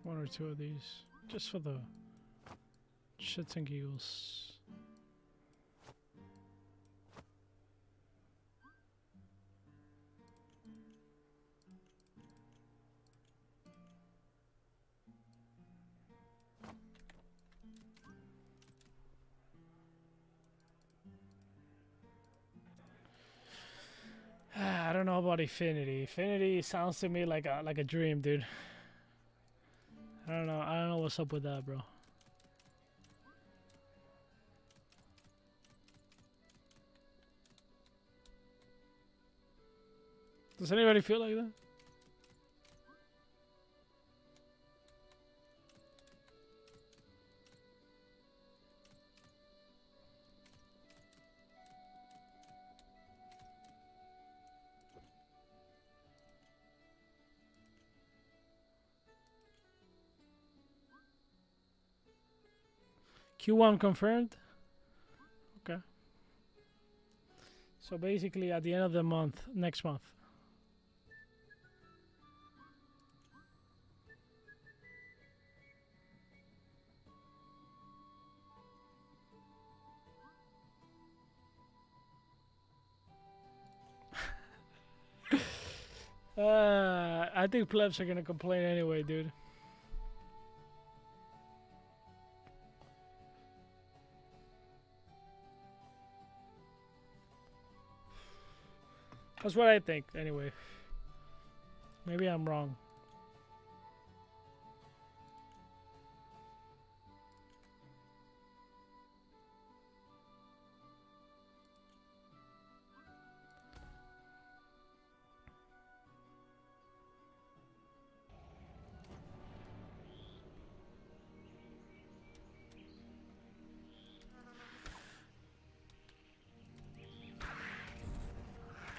Speaker 1: One or two of these. Just for the shits and giggles. I don't know about Infinity. Infinity sounds to me like a dream, dude. I don't know. I don't know what's up with that, bro. Does anybody feel like that? Q1 confirmed? Okay. So basically at the end of the month, next month. I think plebs are gonna complain anyway, dude. That's what I think, anyway. Maybe I'm wrong.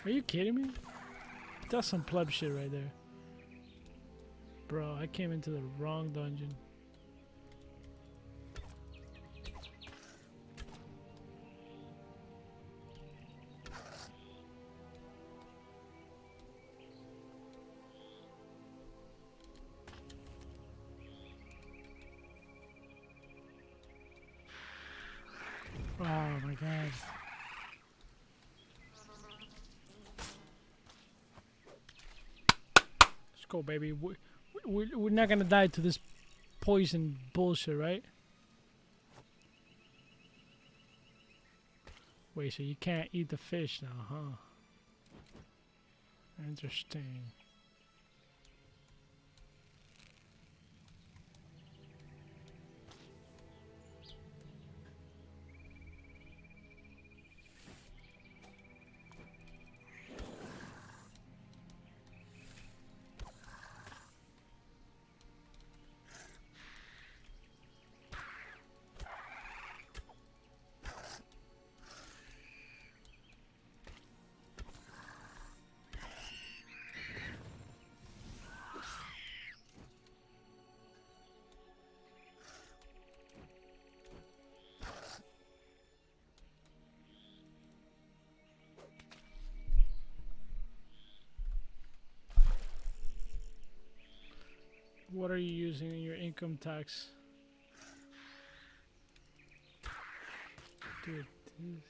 Speaker 1: Are you kidding me? That's some pleb shit right there. Bro, I came into the wrong dungeon. Oh my god. Let's go, baby. We're not gonna die to this poison bullshit, right? Wait, so you can't eat the fish now, huh? Interesting. What are you using in your income tax? Dude, this...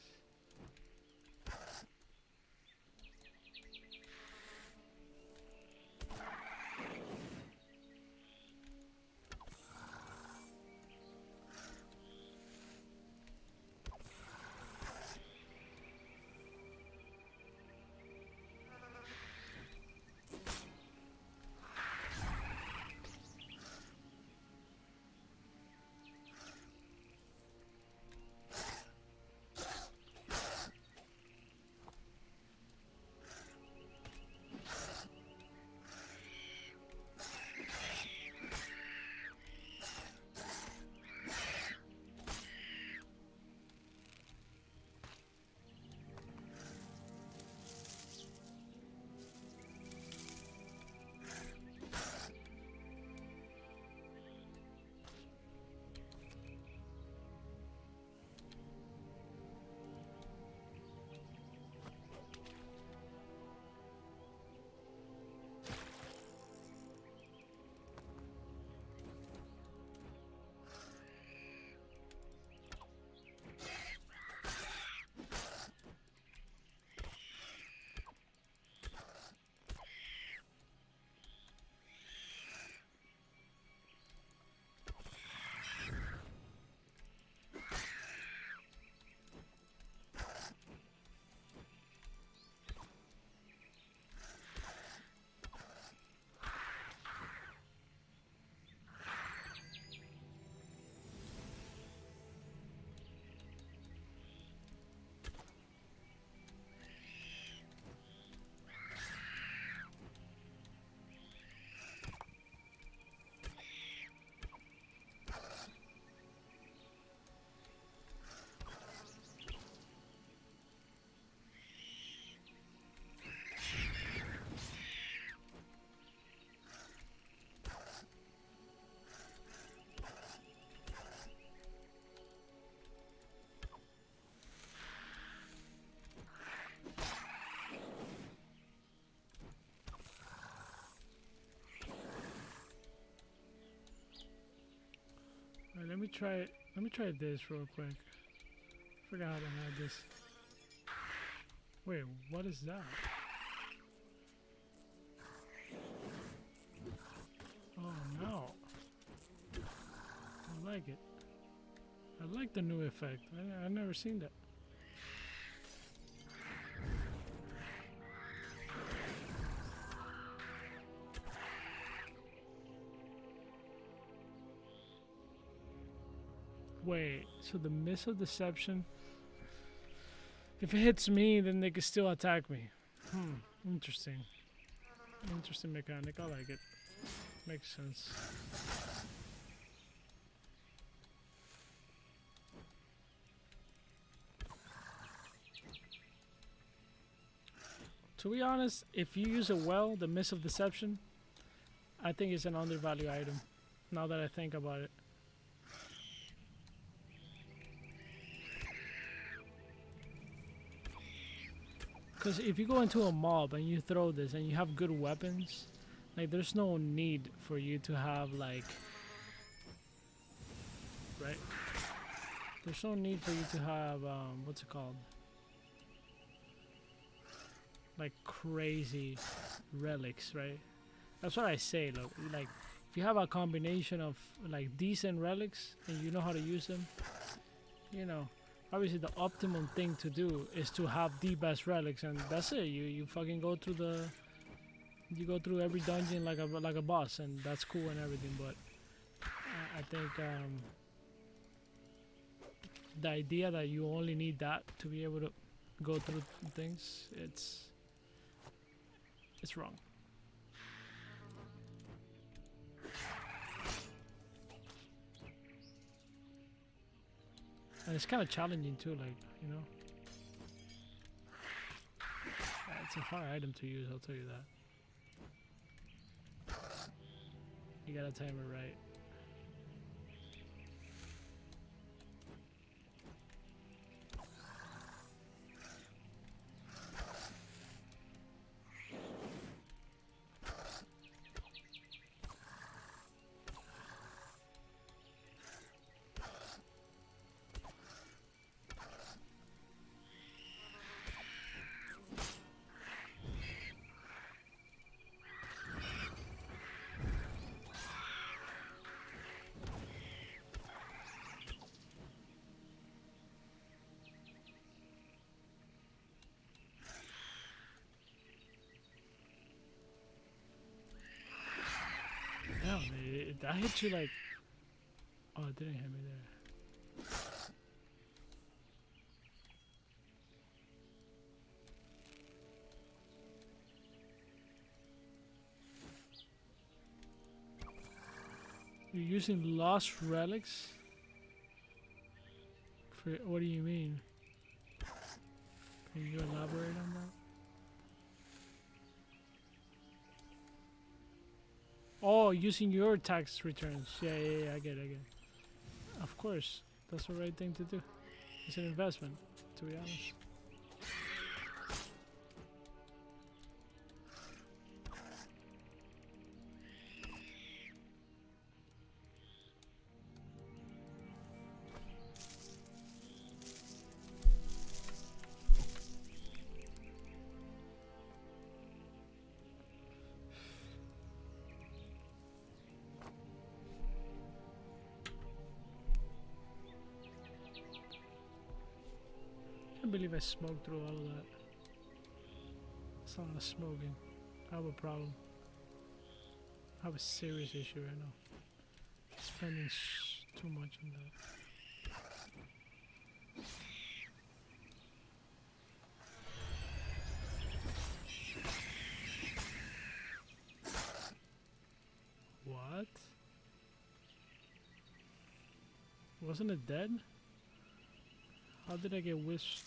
Speaker 1: me try. Let me try this real quick. Forgot how to have this. Wait, what is that? Oh no! I like it. I like the new effect. I've never seen that. Wait, so the missile deception, if it hits me, then they can still attack me. Interesting. Interesting mechanic, I like it. Makes sense. To be honest, if you use it well, the missile deception, I think it's an undervalued item, now that I think about it. Because if you go into a mob and you throw this and you have good weapons, like there's no need for you to have like, right? There's no need for you to have, what's it called? Like crazy relics, right? That's what I say, look, like if you have a combination of like decent relics and you know how to use them, you know, obviously the optimum thing to do is to have the best relics, and that's it. You fucking go through every dungeon like a boss, and that's cool and everything. But I think the idea that you only need that to be able to go through things, it's wrong. And it's kind of challenging too, like, you know. It's a hard item to use, I'll tell you that. You gotta time it right. Damn, that hit you like... Oh, it didn't hit me there. You're using lost relics? For, what do you mean? Can you elaborate on that? Oh, using your tax returns. Yeah, I get it. Of course, that's the right thing to do. It's an investment, to be honest. I can't believe I smoked through all of that. It's not smoking. I have a problem. I have a serious issue right now. Spending too much on that. What? Wasn't it dead? How did I get wisp?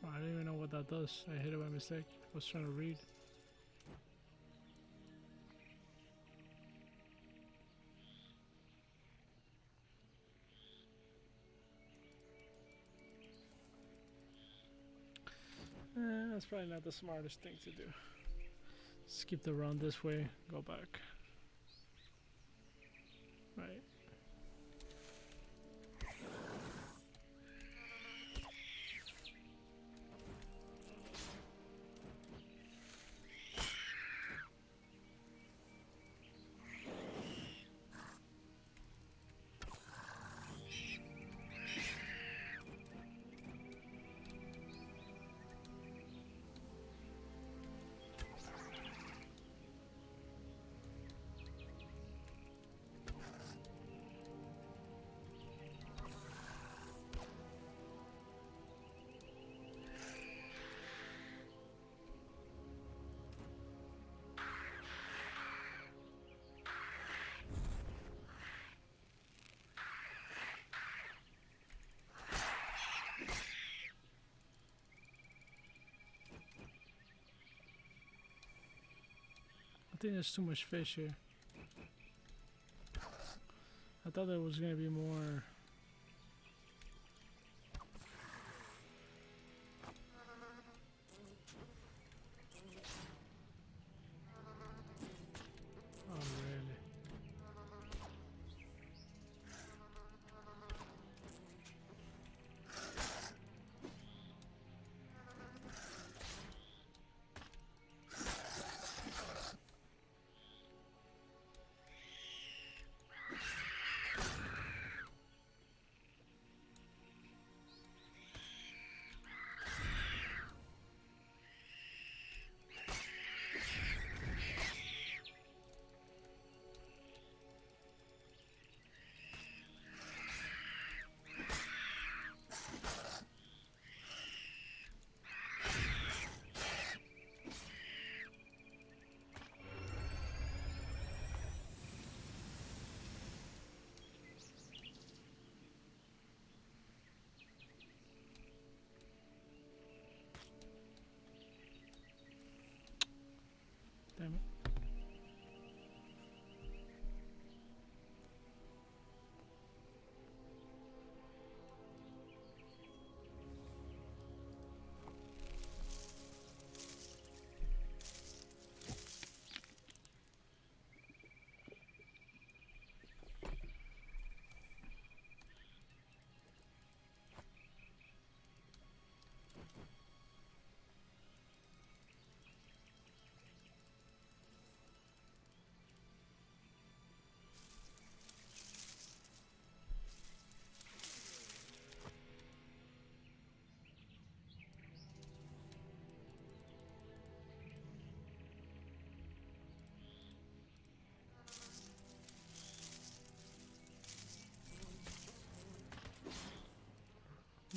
Speaker 1: I don't even know what that does. I hit it by mistake. I was trying to read. That's probably not the smartest thing to do. Skip the run this way, go back. Right. I think there's too much fish here. I thought there was gonna be more. Oh, really? Damn it.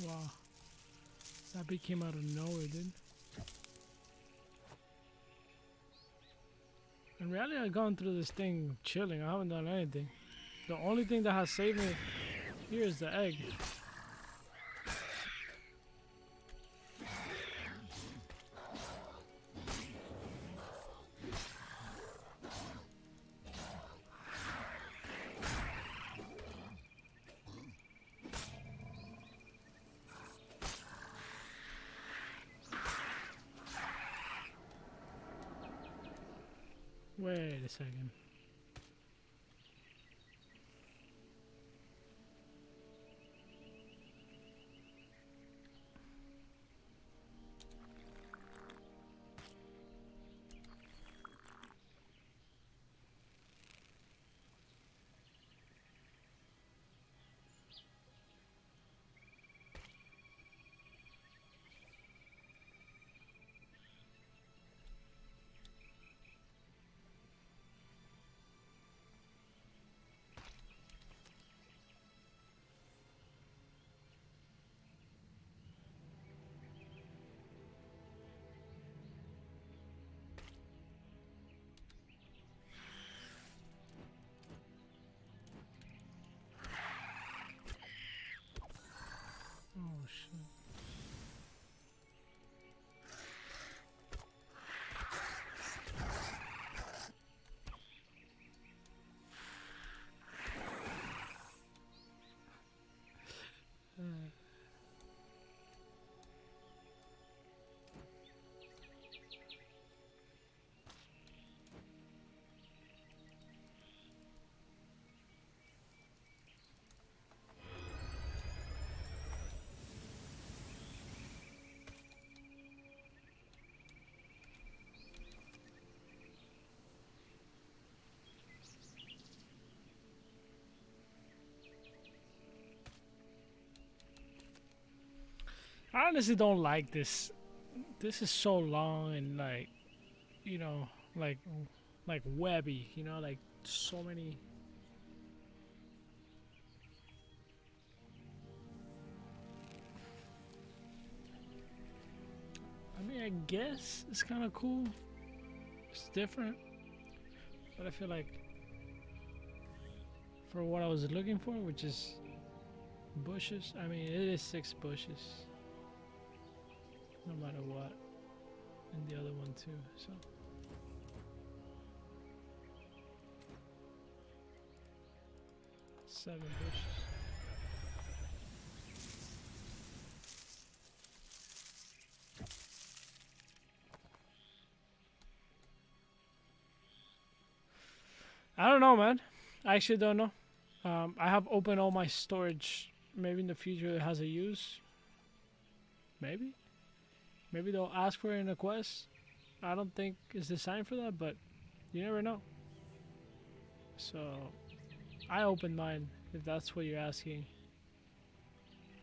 Speaker 1: Wow. That bit came out of nowhere, dude. In reality, I've gone through this thing chilling. I haven't done anything. The only thing that has saved me here is the egg. Wait a second. I honestly don't like this. This is so long and like, you know, like like webby, you know, like so many. I mean, I guess it's kind of cool. It's different, but I feel like for what I was looking for, which is bushes. I mean, it is 6 bushes, no matter what, and the other one too. So. Seven bushes. I don't know, man. I actually don't know. I have opened all my storage. Maybe in the future it has a use. Maybe. Maybe they'll ask for it in a quest. I don't think it's designed for that, but you never know. So I opened mine, if that's what you're asking.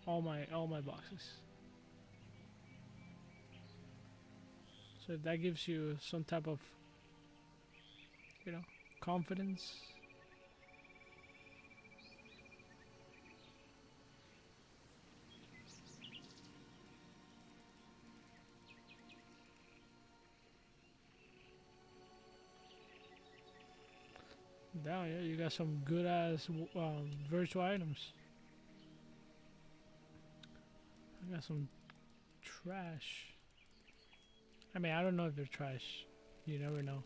Speaker 1: All my boxes. So if that gives you some type of, you know, confidence. Damn, yeah, you got some good ass virtual items. I got some trash. I mean, I don't know if they're trash. You never know.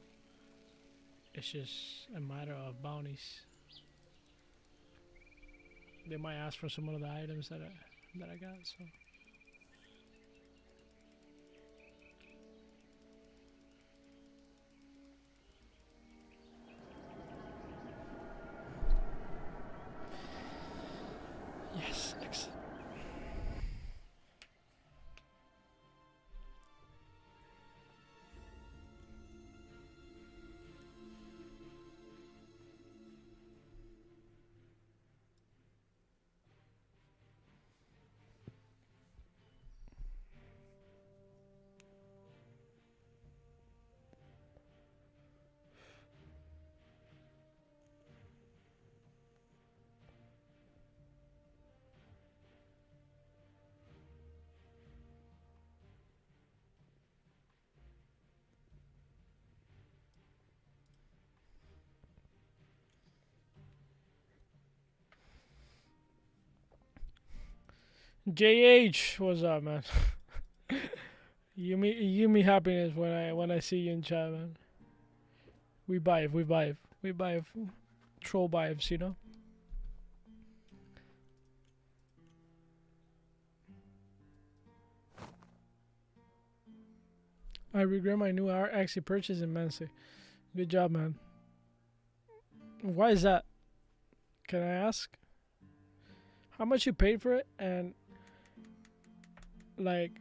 Speaker 1: It's just a matter of bounties. They might ask for some of the items that I got. So. Yes, excellent. JH, what's up, man? You me happiness when I see you in chat, man. We vibe. Troll vibes, you know. I regret my new actually purchase immensely. Good job, man. Why is that? Can I ask? How much you paid for it? And like,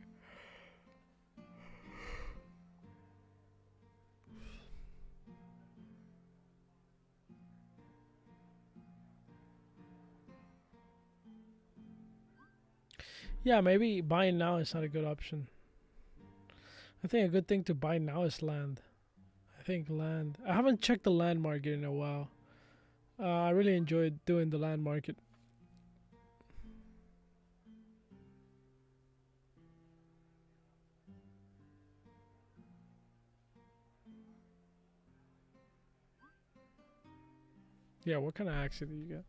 Speaker 1: yeah, maybe buying now is not a good option. I think a good thing to buy now is land. I think land. I haven't checked the land market in a while. I really enjoyed doing the land market. Yeah, what kind of accent do you got?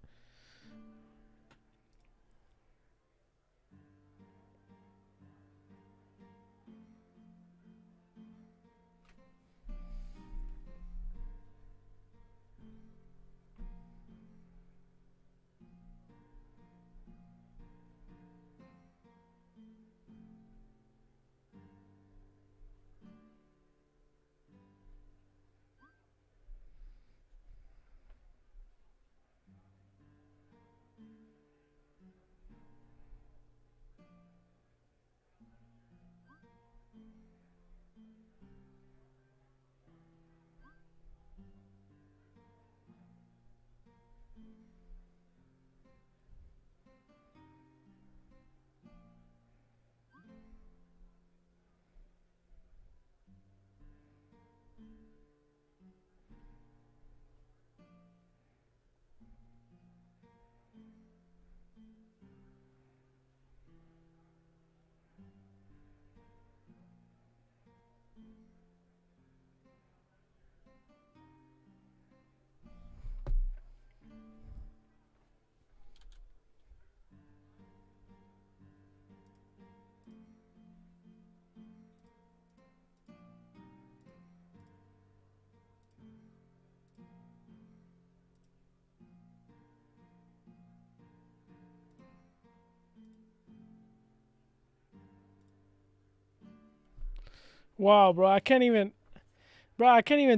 Speaker 1: Wow, bro, I can't even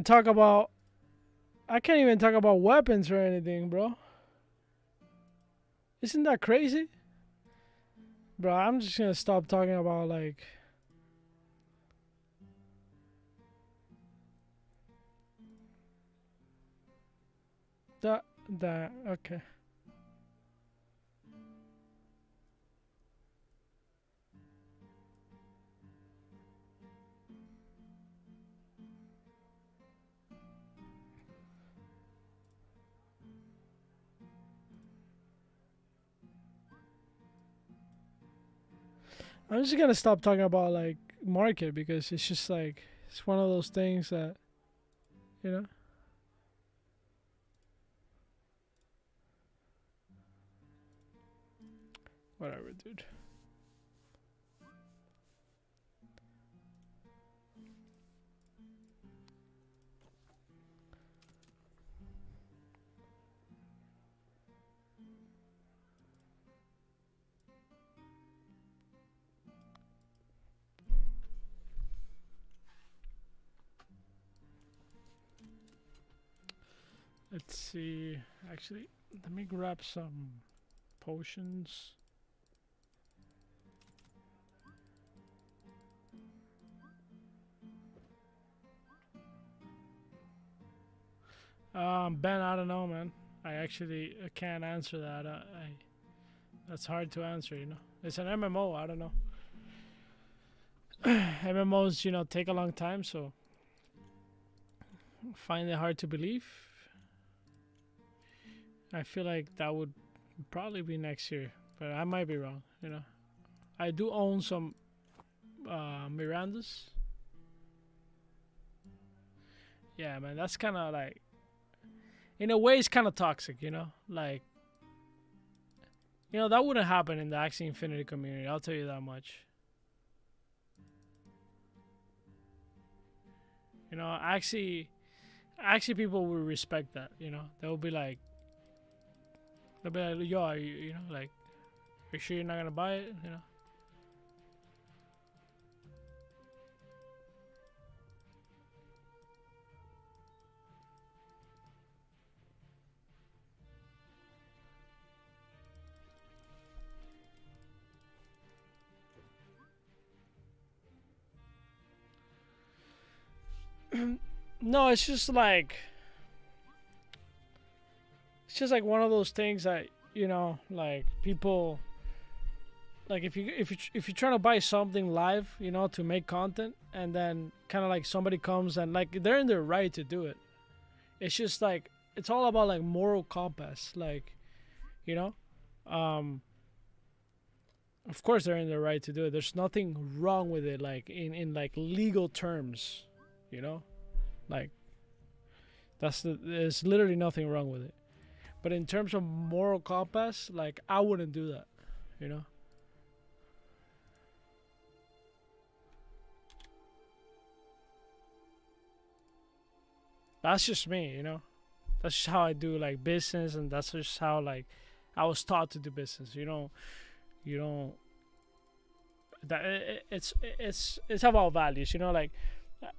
Speaker 1: talk about, weapons or anything, bro. Isn't that crazy? Bro, I'm just gonna stop talking about like that okay. I'm just gonna stop talking about like market because it's just like it's one of those things that you know. Whatever, dude. Let's see. Actually, let me grab some potions. Ben, I don't know, man. I actually can't answer that. That's hard to answer, you know. It's an MMO. I don't know. MMOs, take a long time, so find it hard to believe. I feel like that would probably be next year, but I might be wrong. I do own some Mirandas. Yeah, man, that's kind of like, in a way, it's kind of toxic. Like, that wouldn't happen in the Axie Infinity community. I'll tell you that much. Axie people will respect that. They'll be like, yo, are you like, are you sure you're not gonna buy it? No, it's just like one of those things that like people, like if you're trying to buy something live, to make content, and then kind of like somebody comes and like they're in their right to do it. It's just like it's all about like moral compass, like you know, um, of course they're in their right to do it. There's nothing wrong with it, like in like legal terms, you know, like there's literally nothing wrong with it. But in terms of moral compass, like I wouldn't do that, you know. That's just me, That's just how I do like business, and that's just how like I was taught to do business. You don't. That it's about values, Like,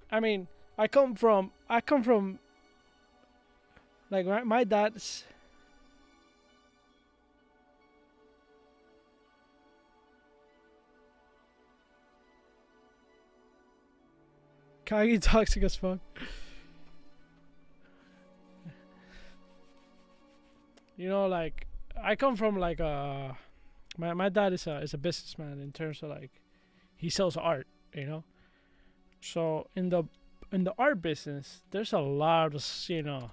Speaker 1: I mean, I come from like my dad's. Kagi toxic as fuck. Like I come from like my dad is a businessman in terms of like he sells art, So in the art business, there's a lot of well,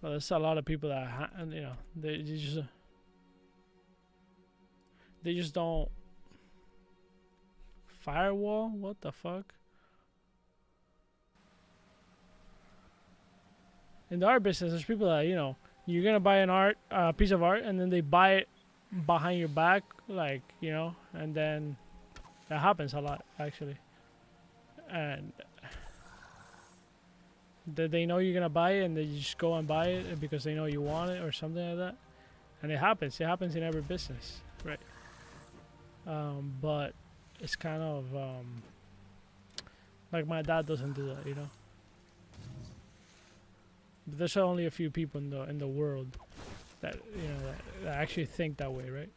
Speaker 1: there's a lot of people that they just don't firewall. What the fuck? In the art business, there's people that you're gonna buy a piece of art, and then they buy it behind your back, like and then that happens a lot actually, and they know you're gonna buy it, and they just go and buy it because they know you want it or something like that, and it happens. It happens in every business, right? But it's kind of Like my dad doesn't do that, you know. But there's only a few people in the world that that actually think that way, right?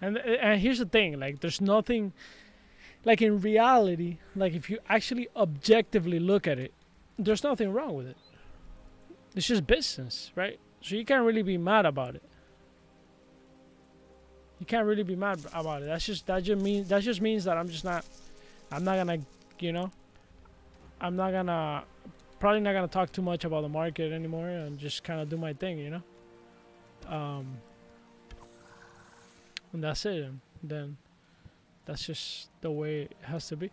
Speaker 1: And here's the thing, like there's nothing, like in reality, like if you actually objectively look at it, there's nothing wrong with it. It's just business, right? So you can't really be mad about it. You can't really be mad about it. That just means that I'm not gonna, you know, I'm not gonna, probably not gonna talk too much about the market anymore and just kind of do my thing, you know. And that's it. And then that's just the way it has to be.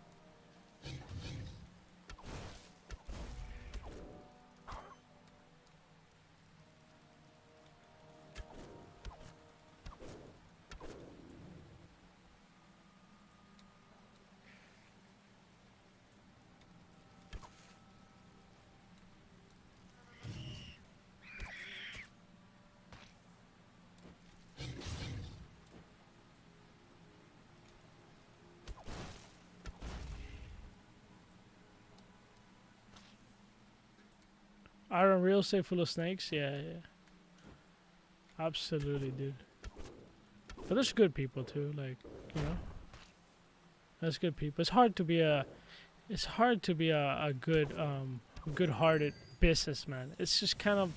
Speaker 1: Iron real estate full of snakes? Yeah, yeah. Absolutely, dude. But there's good people too, like, you know. There's good people. It's hard to be a good good-hearted businessman. It's just kind of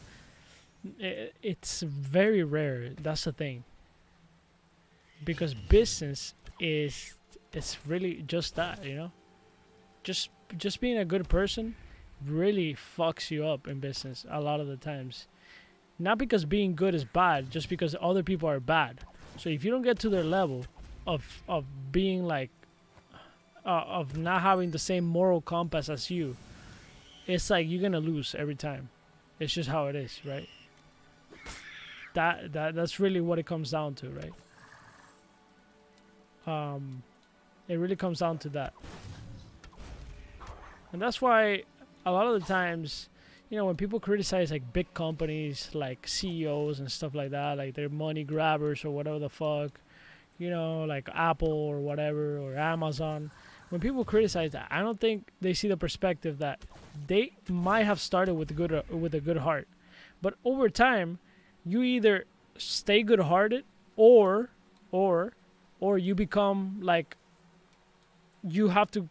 Speaker 1: it's very rare. That's the thing. Because business is it's really just that, you know. Just being a good person really fucks you up in business a lot of the times. Not because being good is bad, just because other people are bad. So if you don't get to their level of being like of not having the same moral compass as you, it's like you're gonna lose every time. It's just how it is, right? That's really what it comes down to, right? It really comes down to that. And that's why a lot of the times, you know, when people criticize like big companies, like CEOs and stuff like that, like they're money grabbers or whatever the fuck, you know, like Apple or whatever, or Amazon, when people criticize that, I don't think they see the perspective that they might have started with a good heart, but over time, you either stay good-hearted or you become like, you have to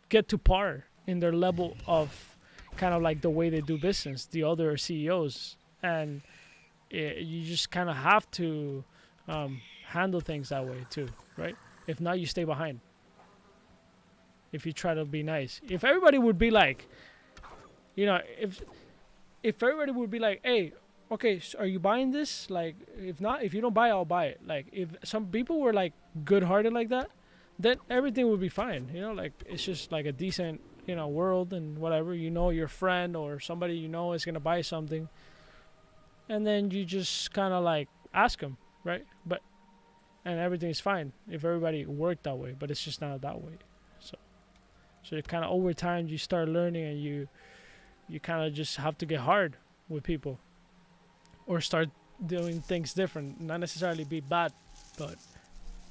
Speaker 1: get to par in their level of kind of like the way they do business, the other CEOs, and you just kind of have to handle things that way too, right? If not, you stay behind. If you try to be nice, if everybody would be like, you know, if everybody would be like, hey, okay, so are you buying this? Like, if not, if you don't buy it, I'll buy it. Like, if some people were like good-hearted like that, then everything would be fine. You know, like it's just like a decent, you know, world and whatever. You know, your friend or somebody you know is gonna buy something, and then you just kind of like ask them, right? And everything's fine if everybody worked that way. But it's just not that way. So you kind of over time you start learning, and you kind of just have to get hard with people, or start doing things different. Not necessarily be bad, but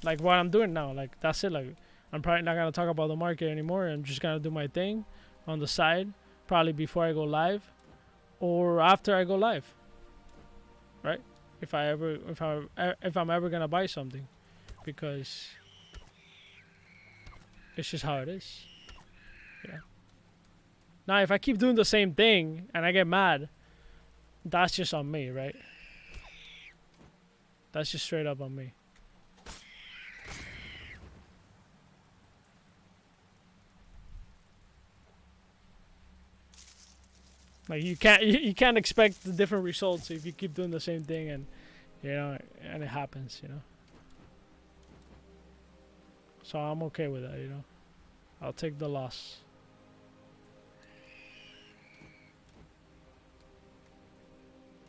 Speaker 1: like what I'm doing now, like that's it. Like I'm probably not gonna talk about the market anymore. I'm just gonna do my thing on the side, probably before I go live, or after I go live. Right? If I'm ever gonna buy something, because it's just how it is. Yeah. Now, if I keep doing the same thing and I get mad, that's just on me, right? That's just straight up on me. Like you can't expect the different results if you keep doing the same thing, and you know, and it happens, you know. So I'm okay with that, you know. I'll take the loss.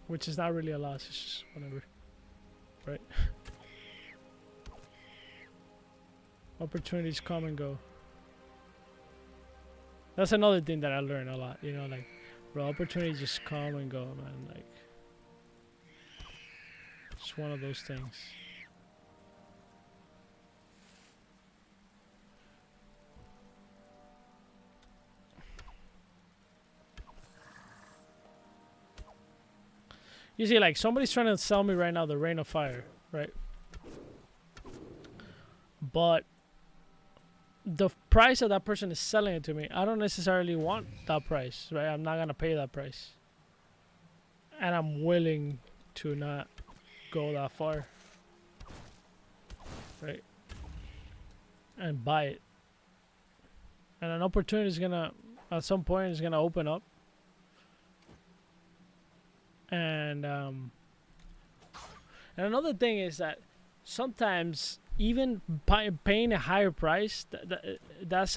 Speaker 1: Which is not really a loss, it's just whatever. Right? Opportunities come and go. That's another thing that I learned a lot. You know, like, bro, opportunities just come and go, man. Like, it's one of those things. You see, like, somebody's trying to sell me right now the Rain of Fire, right? But the price that that person is selling it to me, I don't necessarily want that price, right? I'm not gonna pay that price, and I'm willing to not go that far, right? And buy it, and an opportunity is gonna, at some point, is gonna open up, and another thing is that sometimes even paying a higher price, that's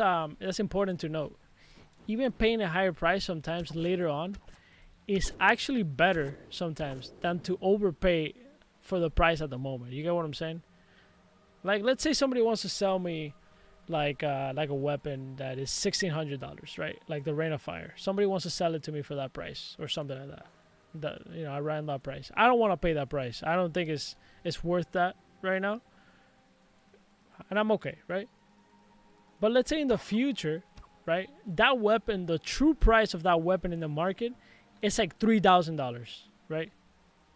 Speaker 1: important to note. Even paying a higher price sometimes later on is actually better sometimes than to overpay for the price at the moment. You get what I'm saying? Like, let's say somebody wants to sell me like a weapon that is $1,600, right? Like the Rain of Fire. Somebody wants to sell it to me for that price or something like that. You know, around that price. I don't want to pay that price. I don't think it's worth that right now. And I'm okay, right? But let's say in the future, right? That weapon, the true price of that weapon in the market is like $3,000, right?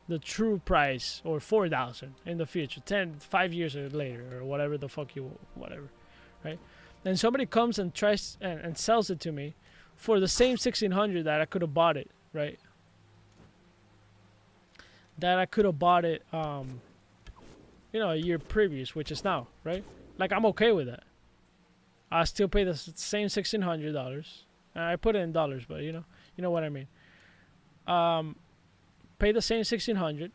Speaker 1: The true price, or $4,000 in the future, 5 years later, or whatever the fuck whatever, right? And somebody comes and tries and sells it to me for the same $1,600 that I could have bought it, right? That I could have bought it, you know, a year previous, which is now, right? Like, I'm okay with that. I still pay the same $1,600. I put it in dollars, but you know what I mean. Pay the same $1,600,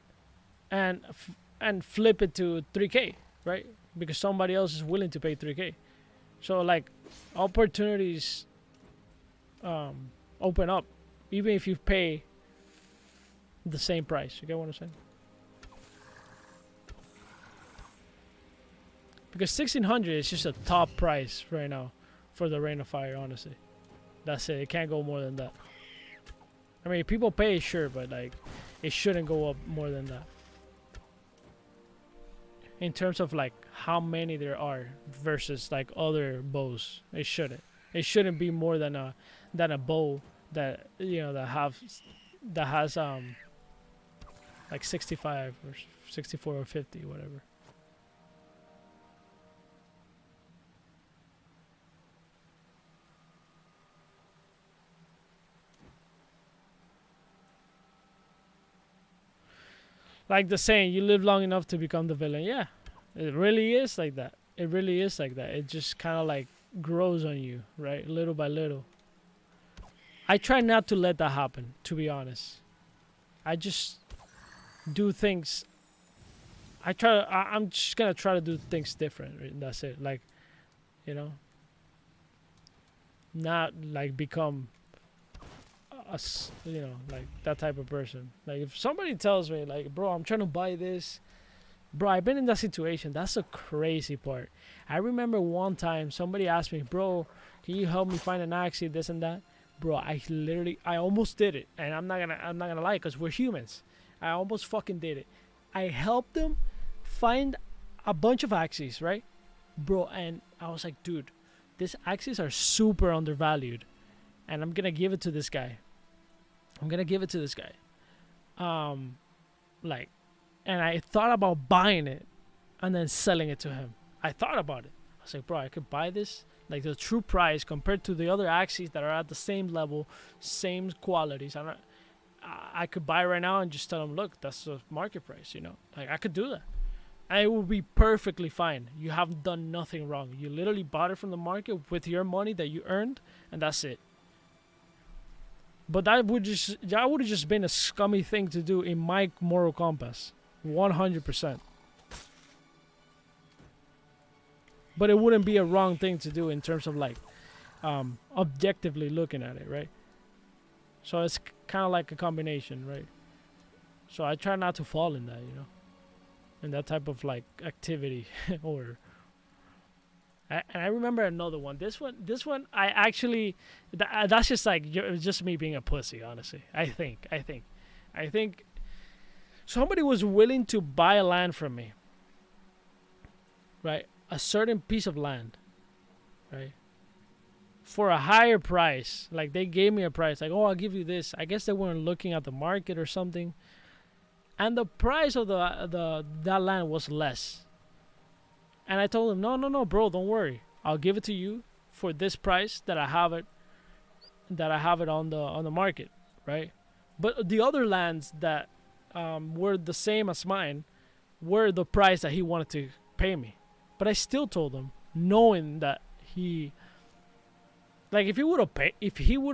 Speaker 1: and flip it to $3K, right? Because somebody else is willing to pay $3K. So like, opportunities open up, even if you pay the same price. You get what I'm saying? Because $1,600 is just a top price right now for the Rain of Fire, honestly. That's it. It can't go more than that. I mean, people pay, sure, but like, it shouldn't go up more than that. In terms of like how many there are versus like other bows, it shouldn't. It shouldn't be more than a bow that, you know, that has like 65 or 64 or 50, whatever. Like the saying, you live long enough to become the villain. Yeah, it really is like that. It really is like that. It just kind of like grows on you, right? Little by little. I try not to let that happen, to be honest. I just do things. I'm just gonna try to do things different. Right? That's it. Like, you know, not like become you know, like that type of person. Like, if somebody tells me like, bro, I'm trying to buy this, bro, I've been in that situation. That's the crazy part. I remember one time somebody asked me, bro, can you help me find an axie, this and that? Bro, I almost did it, and I'm not gonna lie, because we're humans. I almost fucking did it. I helped them find a bunch of axes, right, bro? And I was like, dude, these axes are super undervalued, and I'm gonna give it to this guy. Like, and I thought about buying it and then selling it to him. I thought about it. I was like, bro, I could buy this, like the true price compared to the other axes that are at the same level, same qualities. I could buy right now and just tell them, look, that's the market price, you know? Like, I could do that. And it would be perfectly fine. You have done nothing wrong. You literally bought it from the market with your money that you earned, and that's it. But that would have just been a scummy thing to do in my moral compass, 100%. But it wouldn't be a wrong thing to do in terms of like, objectively looking at it, right? So it's kind of like a combination, right? So I try not to fall in that, you know, in that type of like activity or And I remember another one. This one, I actually, that's just like just me being a pussy, honestly. I think somebody was willing to buy a land from me, right? A certain piece of land, right? For a higher price. Like they gave me a price, like, oh, I'll give you this. I guess they weren't looking at the market or something. And the price of that land was less. And I told him, no, bro, don't worry. I'll give it to you for this price that I have it on the market, right? But the other lands that were the same as mine were the price that he wanted to pay me. But I still told him, knowing that he, like, if he would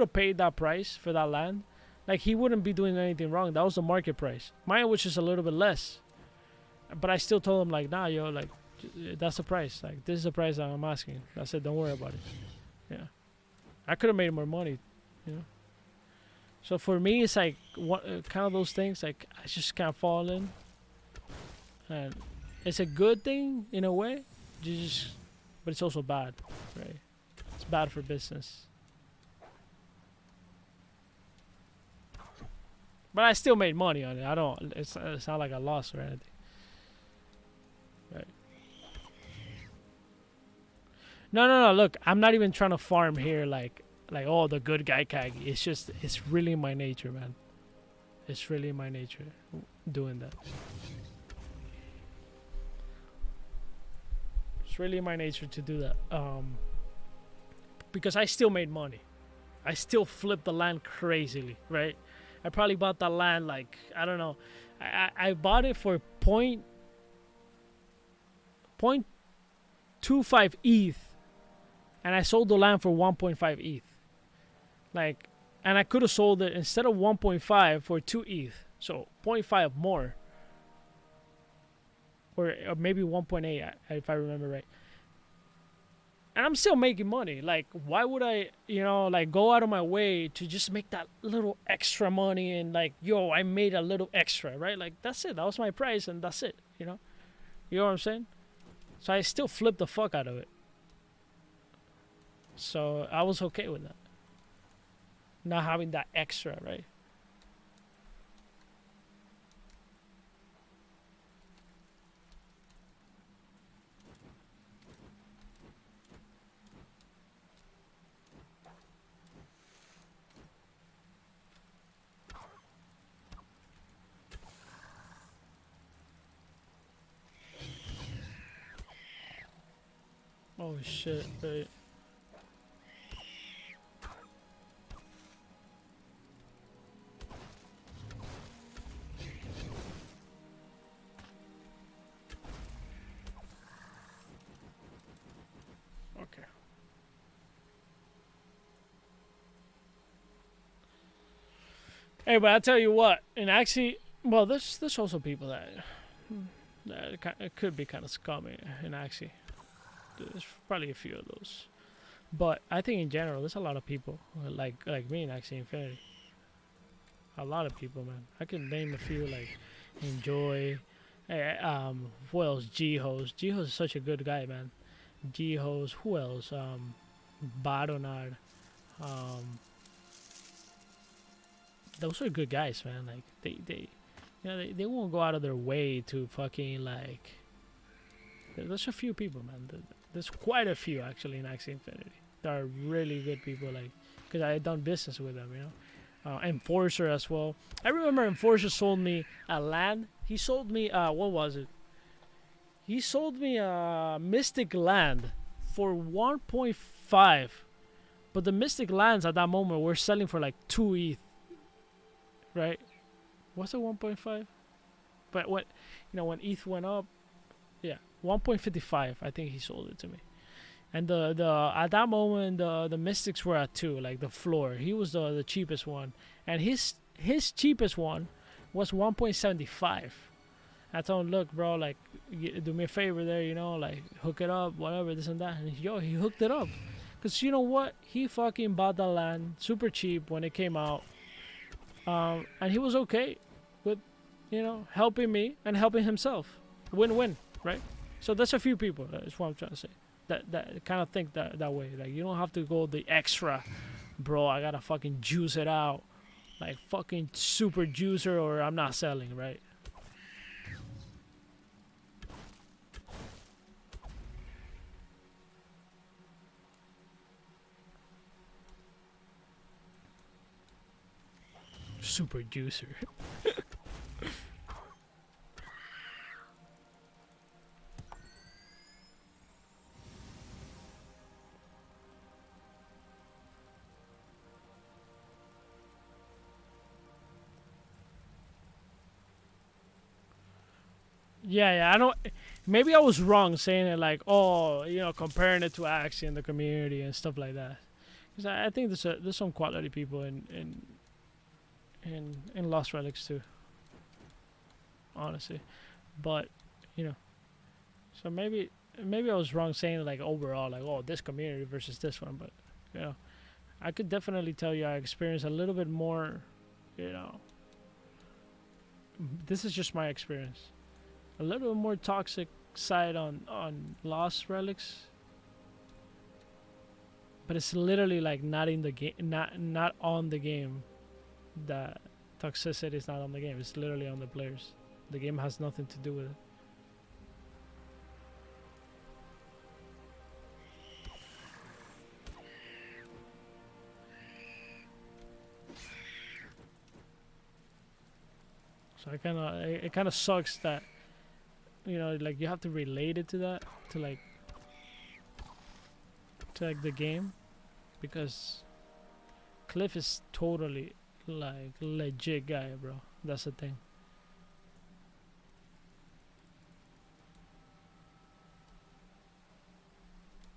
Speaker 1: have paid that price for that land, like, he wouldn't be doing anything wrong. That was the market price. Mine was just a little bit less. But I still told him, like, nah, yo, like, that's the price. Like, this is the price that I'm asking. I said, don't worry about it. Yeah. I could have made more money, you know. So for me, it's like kind of those things, like, I just can't fall in. And it's a good thing in a way, but it's also bad, right? It's bad for business. But I still made money on it. It's not like I lost or anything. Right. No. Look, I'm not even trying to farm here like oh, the good guy Kagi. It's really my nature, man. It's really my nature doing that. It's really my nature to do that. Because I still made money. I still flipped the land crazily, right? I probably bought that land like, I don't know. I bought it for 0.25 ETH, and I sold the land for 1.5 ETH. Like, and I could have sold it instead of 1.5 for 2 ETH, so 0.5 more, or maybe 1.8 if I remember right. And I'm still making money. Like, why would I, like, go out of my way to just make that little extra money and, like, yo, I made a little extra, right? Like, that's it. That was my price and that's it, You know what I'm saying? So I still flipped the fuck out of it. So I was okay with that. Not having that extra, right? Oh shit, right. Okay. Hey, but I tell you what, and actually, well, there's also people that it could be kind of scummy, and actually, there's probably a few of those. But I think in general, there's a lot of people like me in Axie Infinity. A lot of people, man. I can name a few, like Enjoy. Who else? G-Hose. G-Hose is such a good guy, man. G-Hose. Who else? Baronard. Those are good guys, man. Like they won't go out of their way to fucking like. There's a few people, man. There's quite a few actually in Axie Infinity. There are really good people, like, because I had done business with them, Enforcer as well. I remember Enforcer sold me a land. He sold me what was it? He sold me a Mystic land for 1.5, but the Mystic lands at that moment were selling for like 2 ETH, right? Was it 1.5? But what, when ETH went up, yeah, 1.55. I think he sold it to me. And the at that moment the Mystics were at 2, like the floor. He was the cheapest one, and his cheapest one was 1.75. I told him, look, bro, like, do me a favor there, like, hook it up, whatever, this and that. And he hooked it up, cause you know what? He fucking bought the land super cheap when it came out, and he was okay with, helping me and helping himself. Win-win, right? So that's a few people. That's what I'm trying to say. that kind of think that way. Like you don't have to go the extra, bro. I gotta fucking juice it out, like fucking super juicer, or I'm not selling, right? Super juicer. Yeah, I don't. Maybe I was wrong saying it like, oh, comparing it to Axie and the community and stuff like that. Because I think there's some quality people in Lost Relics too, honestly. But you know, so maybe I was wrong saying like overall, like, oh, this community versus this one. But I could definitely tell you I experienced a little bit more. This is just my experience. A little more toxic side on Lost Relics, but it's literally like not in the game, not on the game. That toxicity is not on the game. It's literally on the players. The game has nothing to do with it. So it kind of sucks that like you have to relate it to that, to like the game, because Cliff is totally like legit guy, bro. That's the thing.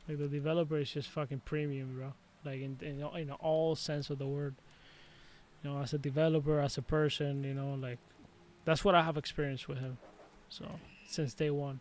Speaker 1: Like the developer is just fucking premium, bro. Like in all sense of the word. As a developer, as a person, like that's what I have experienced with him. So since day one.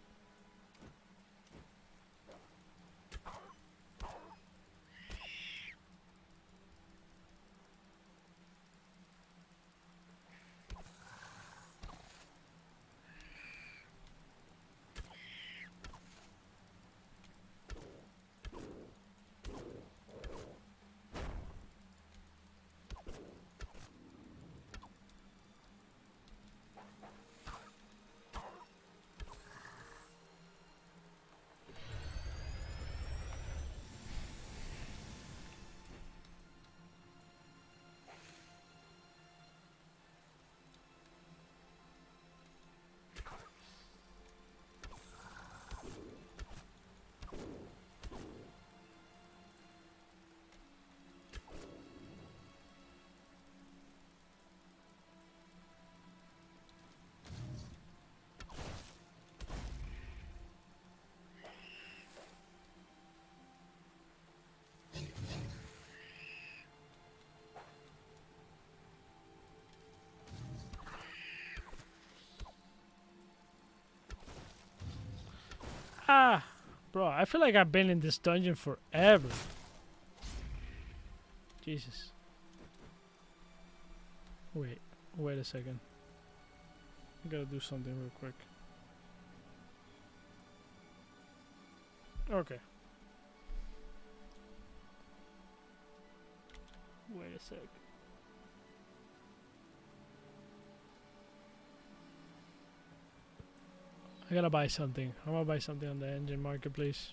Speaker 1: Ah, bro, I feel like I've been in this dungeon forever. Jesus. Wait a second. I gotta do something real quick. Okay. Wait a sec. I gotta buy something. I'm gonna buy something on the engine marketplace.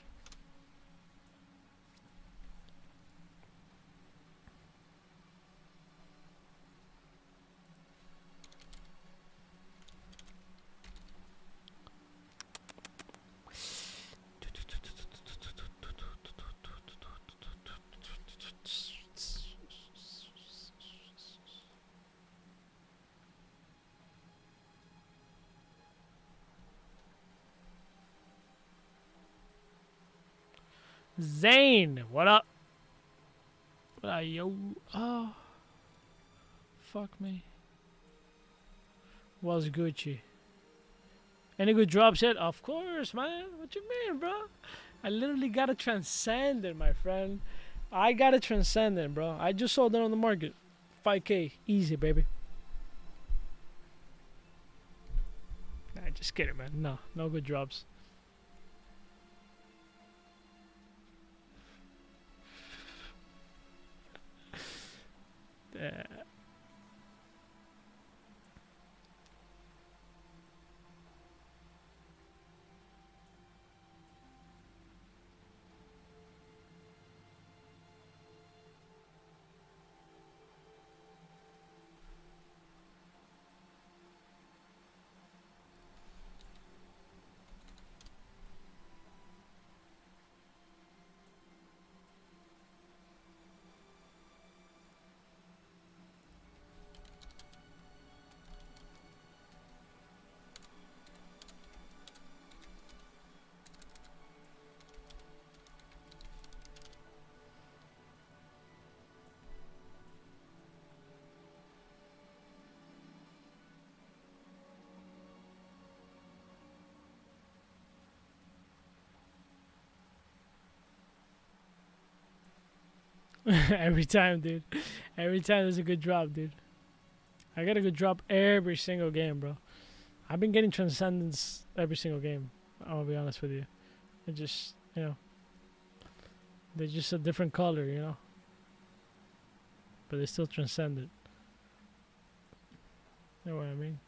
Speaker 1: Zane, what up? What up, yo? Oh, fuck me. Was Gucci? Any good drops yet? Of course, man. What you mean, bro? I literally gotta transcend it, my friend. I gotta transcend it, bro. I just sold it on the market. 5K, easy, baby. Nah, just kidding, man. No good drops. Every time, dude. Every time there's a good drop, dude. I get a good drop every single game, bro. I've been getting transcendence every single game. I'll be honest with you. It just, they're just a different color, but they still transcended. You know what I mean?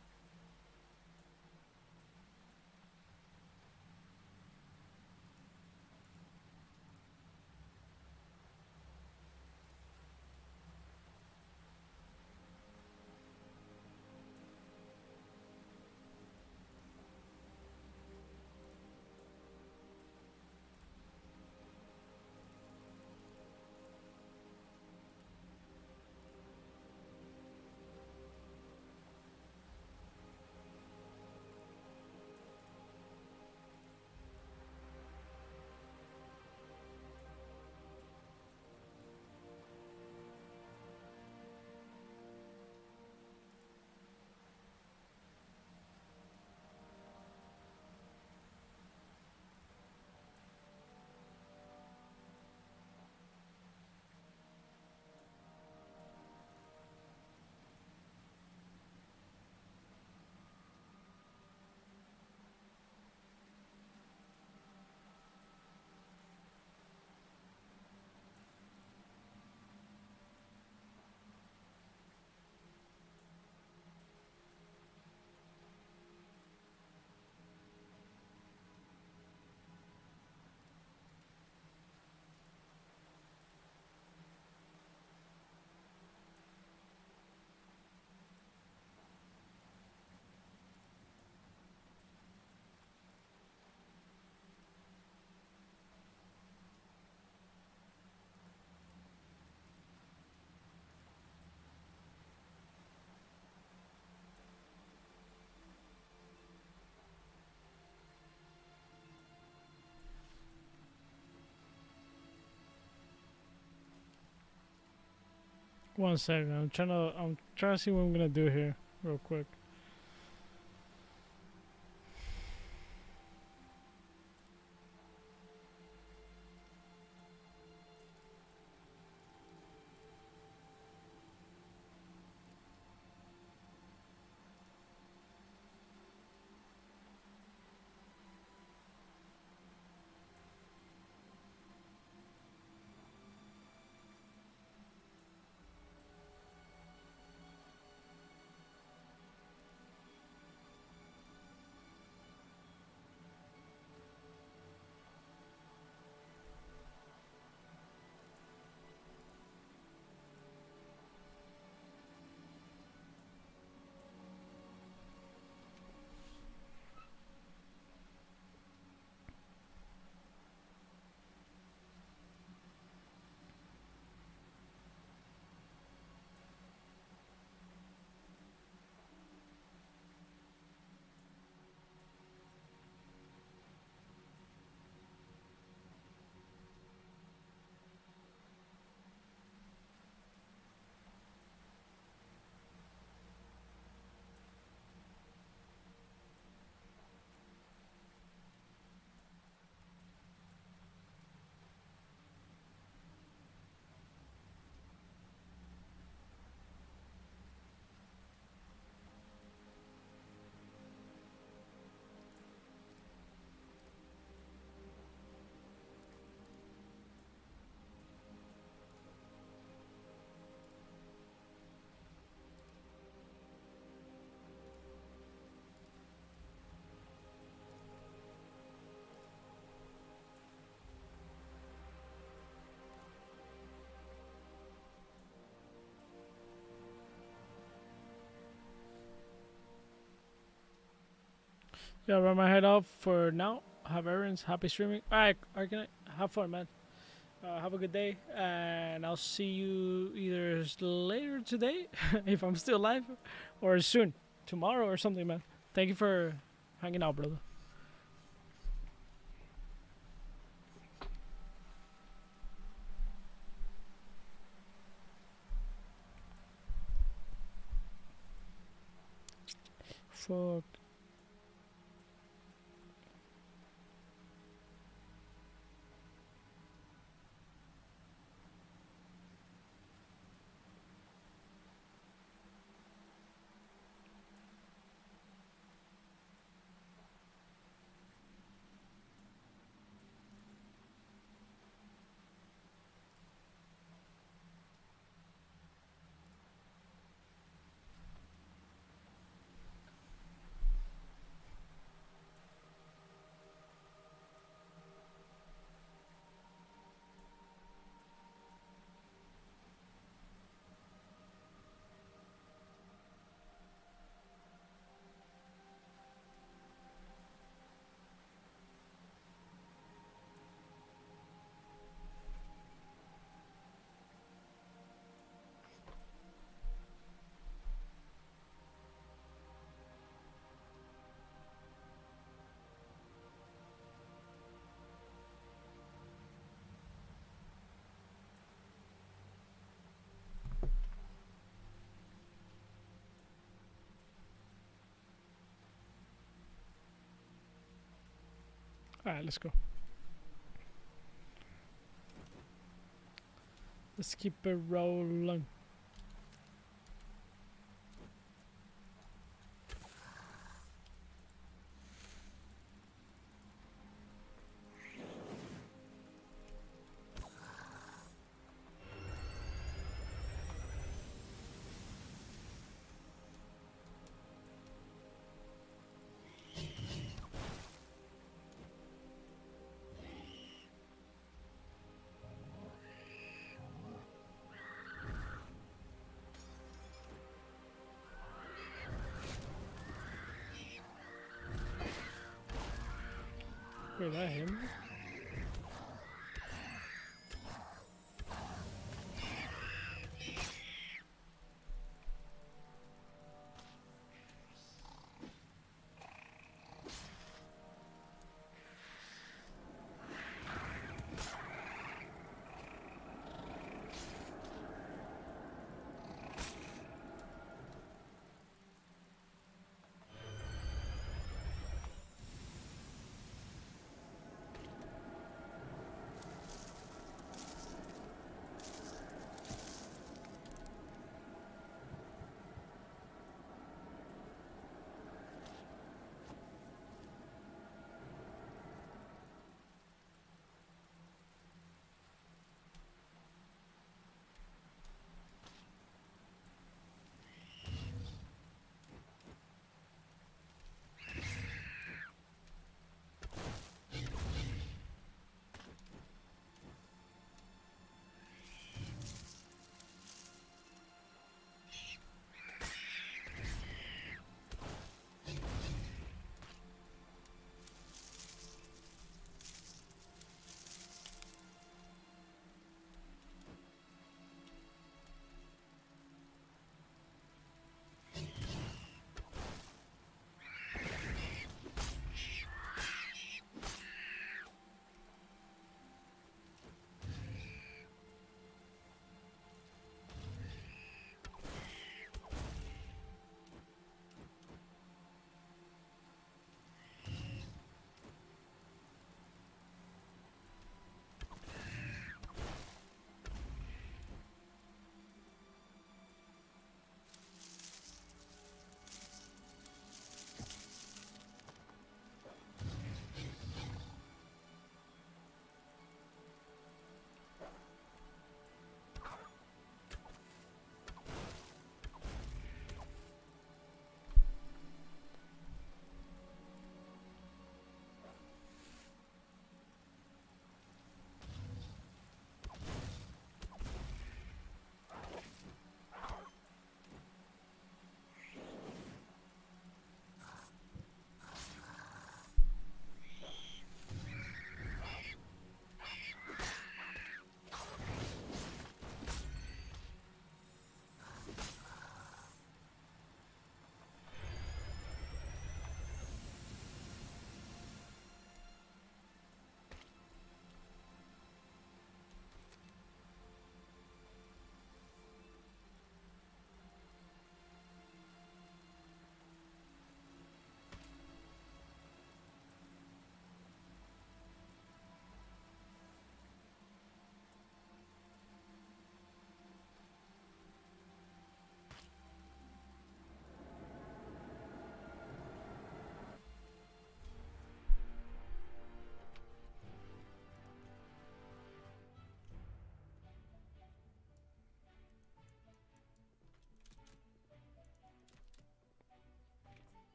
Speaker 1: One second. I'm trying to see what I'm gonna do here, real quick. Yeah, run my head off for now. Have errands. Happy streaming. Alright, can I have fun, man? Have a good day, and I'll see you either later today, if I'm still alive, or soon, tomorrow or something, man. Thank you for hanging out, brother. Fuck. Alright, let's go. Let's keep it rolling. Wait, that him?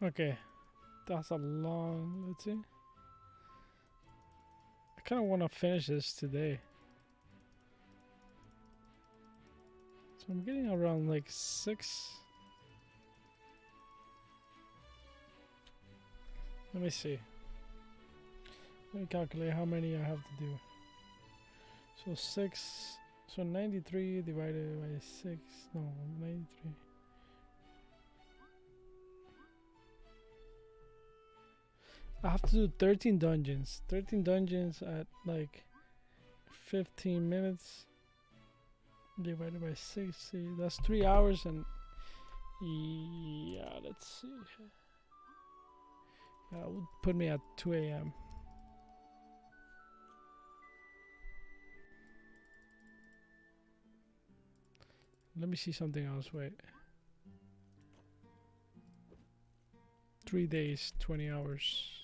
Speaker 1: Okay, that's a long. Let's see. I kind of want to finish this today. So I'm getting around like 6. Let me see. Let me calculate how many I have to do. So 6. So 93 divided by 6. No, 93. I have to do 13 dungeons. 13 dungeons at like 15 minutes divided by 60. That's 3 hours and yeah, let's see. That would put me at 2 a.m. Let me see something else. Wait. 3 days, 20 hours.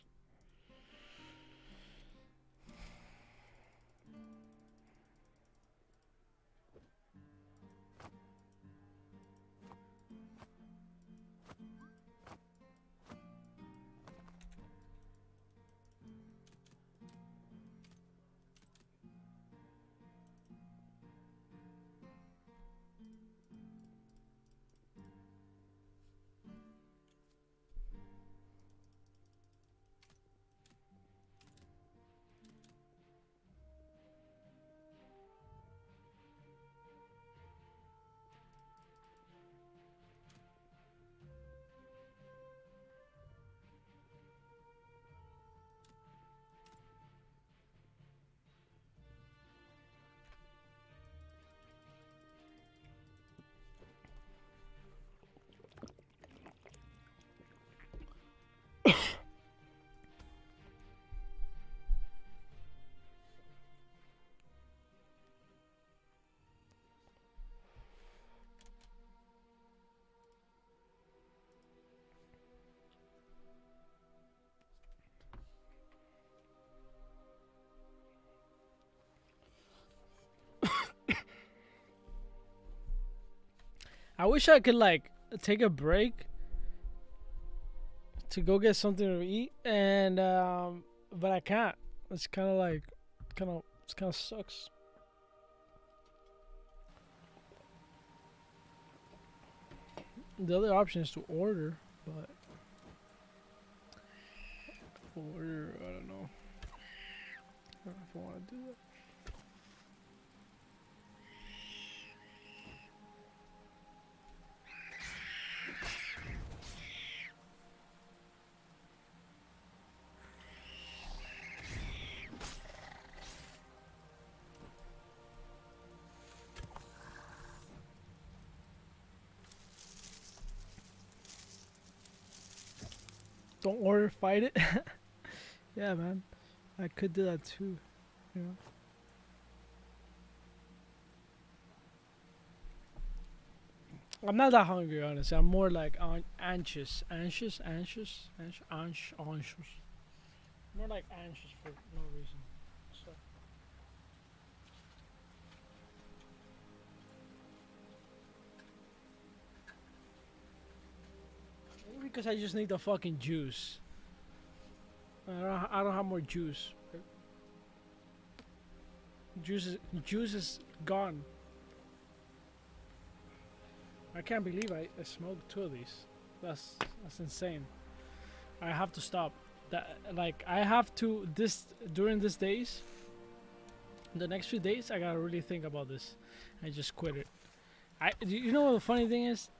Speaker 1: I wish I could like take a break to go get something to eat, and but I can't. It's kind of like, it kind of sucks. The other option is to order, but order, I don't know. I don't know if I want to do that. Don't order, fight it. Yeah, man. I could do that too. You know. I'm not that hungry, honestly. I'm more like anxious. Anxious. More like anxious for no reason. So. Maybe because I just need the fucking juice. I don't have more juice. Juice is gone. I can't believe I smoked 2 of these. That's insane. I have to stop. That like I have to during these days. The next few days I gotta really think about this. I just quit it. You know what the funny thing is?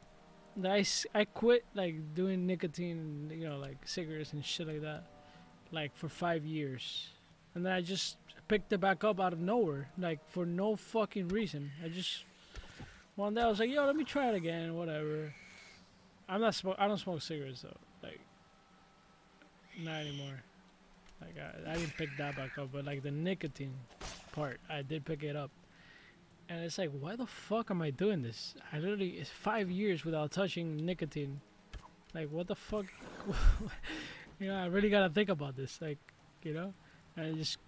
Speaker 1: That I quit like doing nicotine, you know, like cigarettes and shit like that, like for 5 years, and then I just picked it back up out of nowhere, like for no fucking reason. I just one day I was like, yo, let me try it again, whatever. I don't smoke cigarettes though, like not anymore. Like I didn't pick that back up, but like the nicotine part, I did pick it up. And it's like, why the fuck am I doing this? I literally, it's 5 years without touching nicotine. Like, what the fuck? You know, I really gotta think about this. Like, you know, and just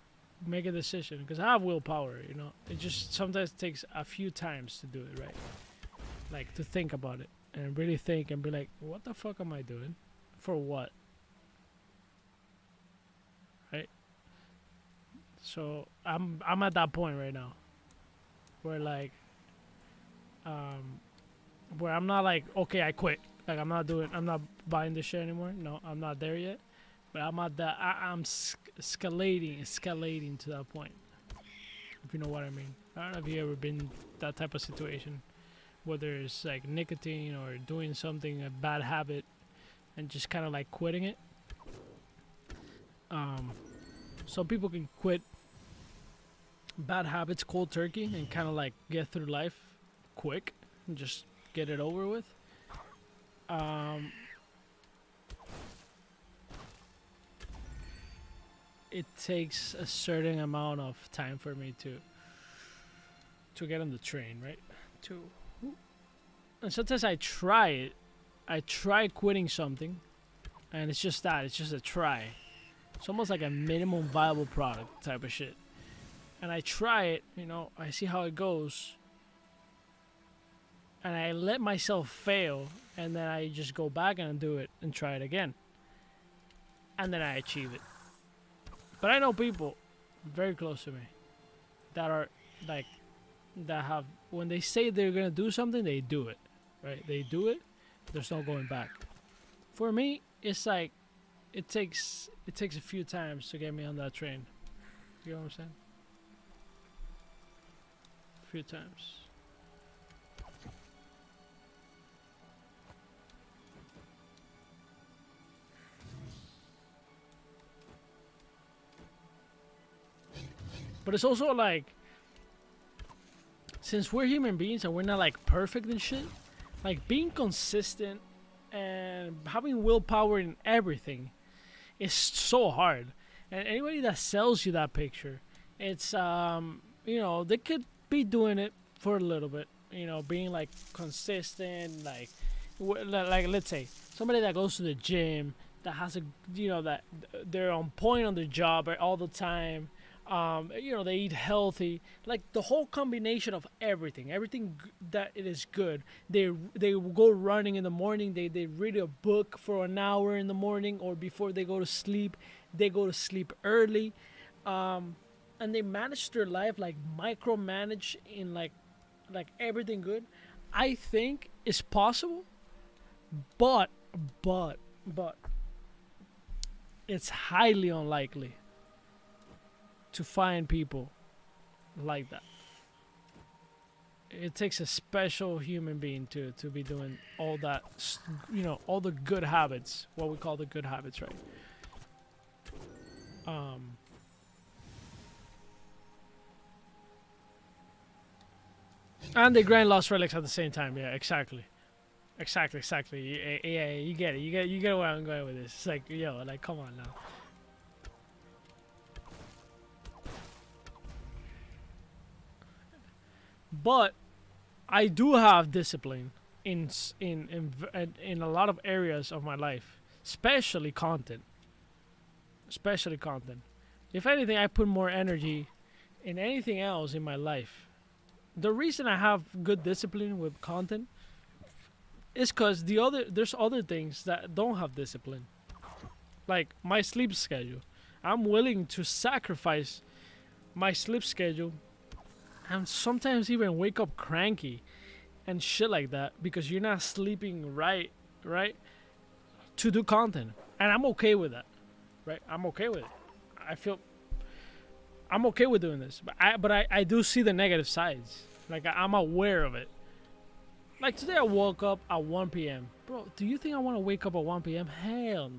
Speaker 1: make a decision. Because I have willpower, you know. It just sometimes takes a few times to do it right. Like, to think about it. And really think and be like, what the fuck am I doing? For what? Right? So I'm at that point right now where like where I'm not like, okay, I quit. Like I'm not buying this shit anymore. No, I'm not there yet. But I'm at that. I'm escalating to that point. If you know what I mean. I don't know if you ever been in that type of situation, whether it's like nicotine or doing something, a bad habit, and just kind of like quitting it. Some people can quit bad habits cold turkey and kind of like get through life quick and just get it over with. It takes a certain amount of time for me to get on the train, right? And sometimes I try it. I try quitting something, and it's just that. It's just a try. It's almost like a minimum viable product type of shit. And I try it, you know, I see how it goes. And I let myself fail, and then I just go back and do it and try it again. And then I achieve it. But I know people very close to me that are like, that have, when they say they're gonna do something, they do it, right? They do it. There's no going back. For me, it's like it takes a few times to get me on that train. You know what I'm saying? A few times. But it's also like, since we're human beings and we're not like perfect and shit, like being consistent and having willpower in everything is so hard. And anybody that sells you that picture, it's you know, they could be doing it for a little bit, you know, being like consistent, like let's say somebody that goes to the gym, that has a, you know, that they're on point on their job all the time. You know, they eat healthy, like the whole combination of everything that it is good. They go running in the morning. They read a book for an hour in the morning, or before they go to sleep. They go to sleep early, and they manage their life, like micromanage in like everything good. I think it's possible, but it's highly unlikely to find people like that. It takes a special human being to be doing all that, you know, all the good habits, what we call the good habits, right? And they grind lost relics at the same time. Yeah, exactly. Yeah, you get it. You get where I'm going with this. It's like, yo, like, come on now. But I do have discipline in a lot of areas of my life, especially content. If anything, I put more energy in anything else in my life. The reason I have good discipline with content is because there's other things that don't have discipline, like my sleep schedule. I'm willing to sacrifice my sleep schedule, and sometimes even wake up cranky and shit like that because you're not sleeping right, to do content. And I'm okay with that, right? I'm okay with it. I'm okay with doing this. But I do see the negative sides. Like, I'm aware of it. Like, today I woke up at 1 p.m. Bro, do you think I want to wake up at 1 p.m.? Hell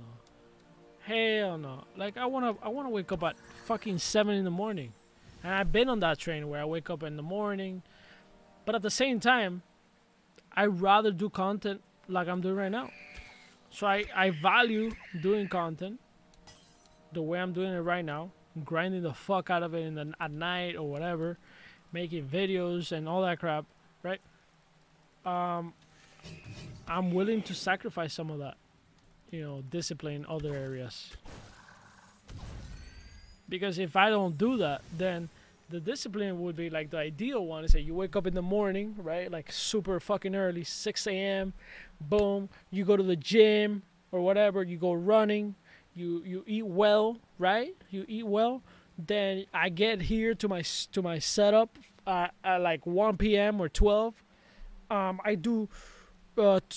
Speaker 1: no. Like, I want to wake up at fucking 7 in the morning. And I've been on that train where I wake up in the morning. But at the same time, I rather do content like I'm doing right now. So I value doing content the way I'm doing it right now. I'm grinding the fuck out of it at night or whatever. Making videos and all that crap, right? I'm willing to sacrifice some of that. You know, discipline in other areas. Because if I don't do that, then the discipline would be like the ideal one is that you wake up in the morning, right? Like super fucking early, 6 a.m. Boom. You go to the gym, or whatever, you go running, you eat well, right? You eat well. Then I get here to my setup at like 1 p.m. or 12. I do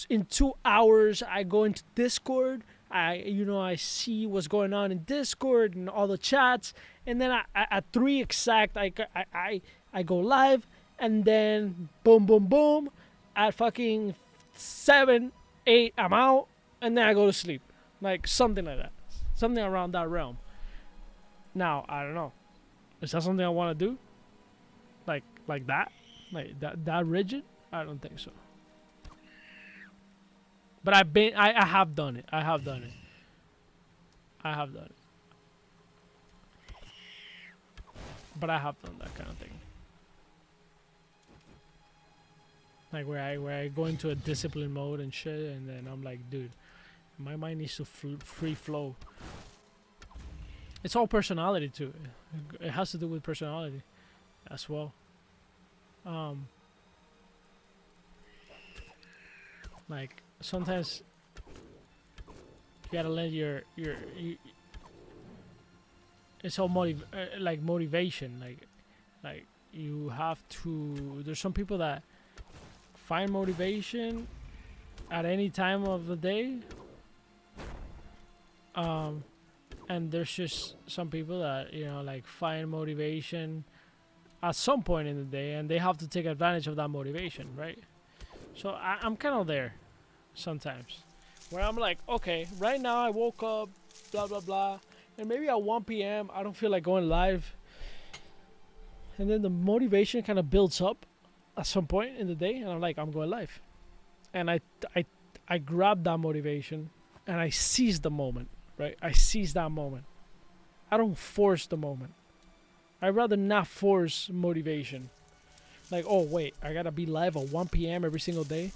Speaker 1: in 2 hours. I go into Discord. I see what's going on in Discord and all the chats, and then at 3 exact, I go live, and then boom, boom, boom, at fucking 7, 8, I'm out, and then I go to sleep, like something like that, something around that realm. Now I don't know, is that something I want to do? Like that, that rigid? I don't think so. But I have done it. I have done it. But I have done that kind of thing. Like where I go into a discipline mode and shit, and then I'm like, dude, my mind needs to free flow. It's all personality too. It has to do with personality as well. Like sometimes you gotta let your it's all like motivation. Like you have to. There's some people that find motivation at any time of the day. And there's just some people that, like find motivation at some point in the day, and they have to take advantage of that motivation, right? So I'm kind of there sometimes, where I'm like, okay, right now I woke up, blah blah blah, and maybe at 1 p.m. I don't feel like going live, and then the motivation kind of builds up at some point in the day, and I'm like, I'm going live, and I grab that motivation, and I seize the moment, right? I seize that moment. I don't force the moment. I'd rather not force motivation. Like, oh wait, I gotta be live at 1 p.m. every single day.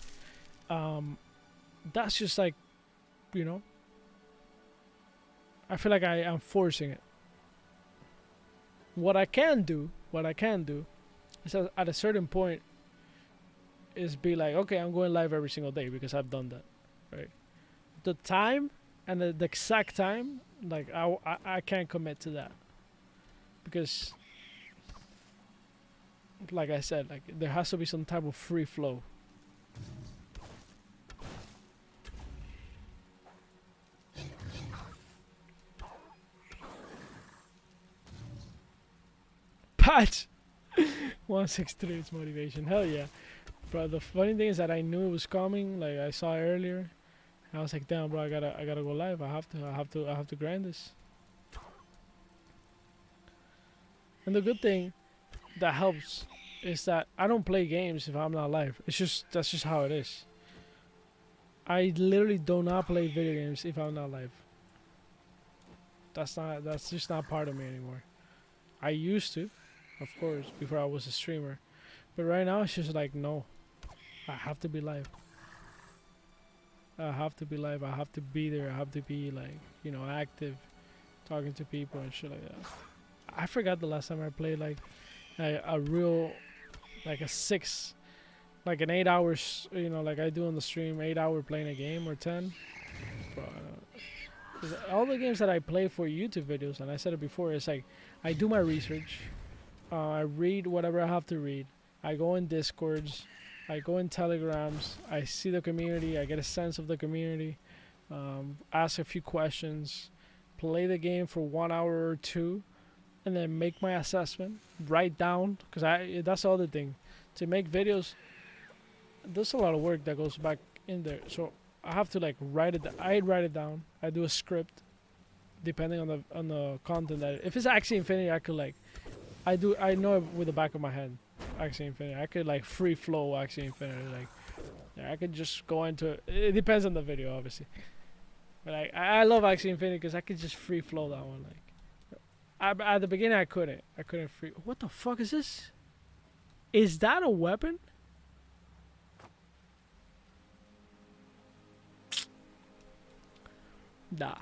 Speaker 1: That's just like, I feel like I am forcing it. What I can do is at a certain point is be like, okay, I'm going live every single day because I've done that, right? The time and the exact time, like I can't commit to that, because like I said, like there has to be some type of free flow. Patch 163 is motivation. Hell yeah. Bro, the funny thing is that I knew it was coming. Like I saw it earlier. I was like, damn, bro, I gotta go live. I have to grind this. And the good thing that helps is that I don't play games if I'm not live. That's just how it is. I literally do not play video games if I'm not live. That's just not part of me anymore. I used to, of course, before I was a streamer. But right now it's just like, no. I have to be live. I have to be live. I have to be there. I have to be like, active, talking to people and shit like that. I forgot the last time I played like a real, like a 6, like an 8 hours, like I do on the stream, 8 hour playing a game or 10. Bro, all the games that I play for YouTube videos, and I said it before, it's like I do my research, I read whatever I have to read, I go in Discords, I go in Telegrams, I see the community, I get a sense of the community, ask a few questions, play the game for 1 hour or 2, and then make my assessment, write down, because that's the other thing. To make videos, there's a lot of work that goes back in there. So I have to like write it. I write it down. I do a script, depending on the content that. If it's Axie Infinity, I could like, I know it with the back of my head. Axie Infinity, I could like free flow Axie Infinity. Like, yeah, I could just go into it. It depends on the video, obviously. But I love Axie Infinity because I could just free flow that one. Like, at the beginning I couldn't free. What the fuck is this? Is that a weapon? Nah.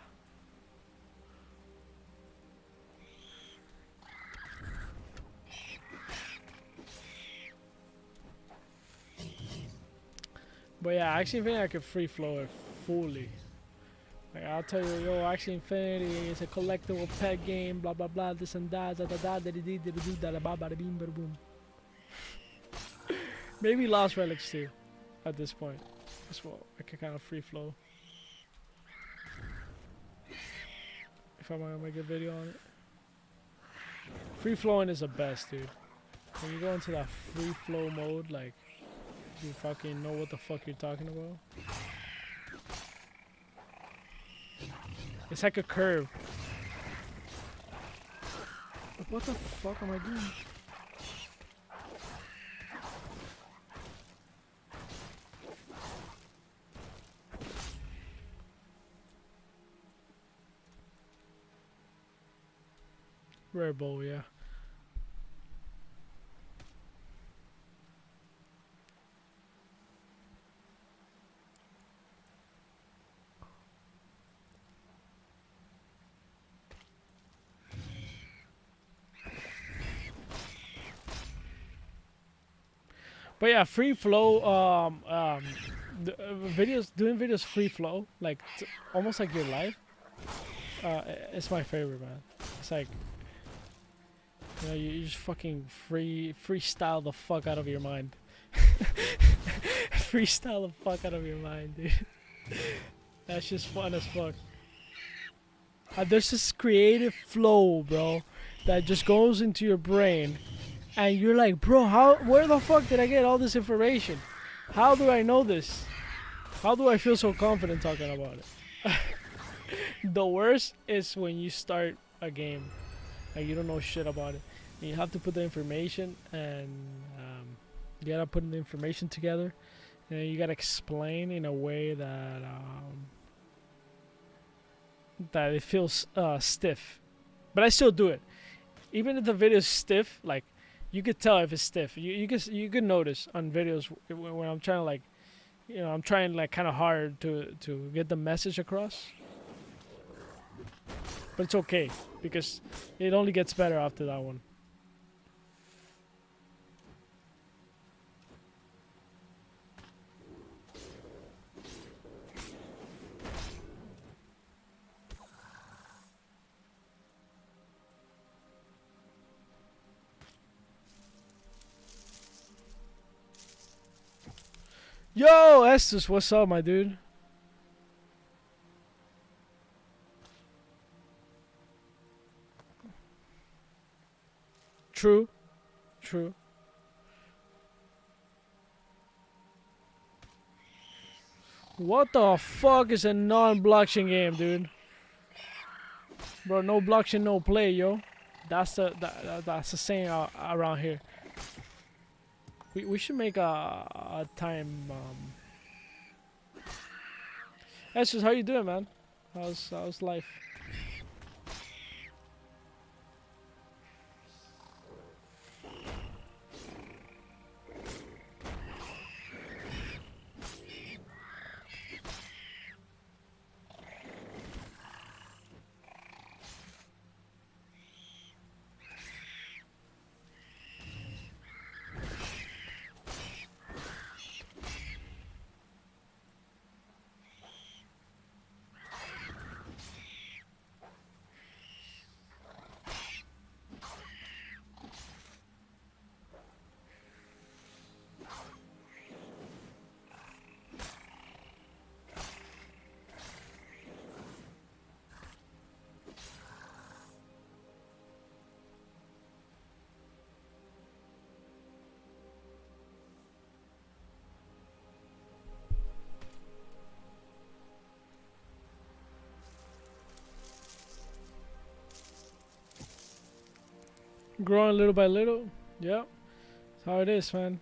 Speaker 1: But yeah, actually think I could free flow it fully. Like, I'll tell you, yo, Axie Infinity is a collectible pet game, blah blah blah, this and that, da da da, da da da da da da da da beam, bada boom. Maybe Lost Relics too, at this point. As well, I can kind of free flow. If I'm gonna make a video on it. Free flowing is the best, dude. When you go into that free flow mode, like, you fucking know what the fuck you're talking about. It's like a curve. What the fuck am I doing? Rare bowl, yeah. But yeah, free flow. Doing videos free flow, like almost like your life. It's my favorite, man. It's like, you know, you just fucking freestyle the fuck out of your mind. Freestyle the fuck out of your mind, dude. That's just fun as fuck. There's this creative flow, bro, that just goes into your brain, and you're like, bro, where the fuck did I get all this information? How do I know this? How do I feel so confident talking about it? The worst is when you start a game, like you don't know shit about it, and you have to put the information, and you gotta put the information together, and you gotta explain in a way that that it feels stiff. But I still do it, even if the video is stiff. Like, you could tell if it's stiff. You can notice on videos when I'm trying to, like, you know, I'm trying like kind of hard to get the message across. But it's okay, because it only gets better after that one. Yo, Estus, what's up, my dude? True. True. What the fuck is a non-blockchain game, dude? Bro, no blockchain, no play, yo. That's the saying around here. We should make a time. That's just how you doing, man. How's life? Growing little by little. Yep. That's how it is, man.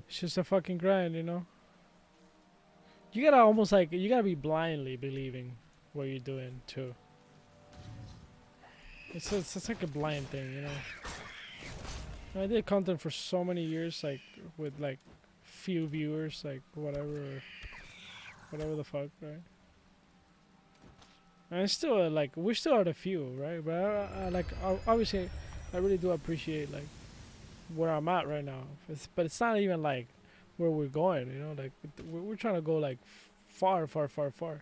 Speaker 1: It's just a fucking grind, you know? You gotta almost like, you gotta be blindly believing what you're doing, too. It's like a blind thing, you know? I did content for so many years, like, with, like, few viewers, like, whatever the fuck, right? And it's still, like, we're still at a few, right? But, obviously, I really do appreciate, like, where I'm at right now. But it's not even, like, where we're going, you know? Like, we're trying to go, like, far, far, far, far.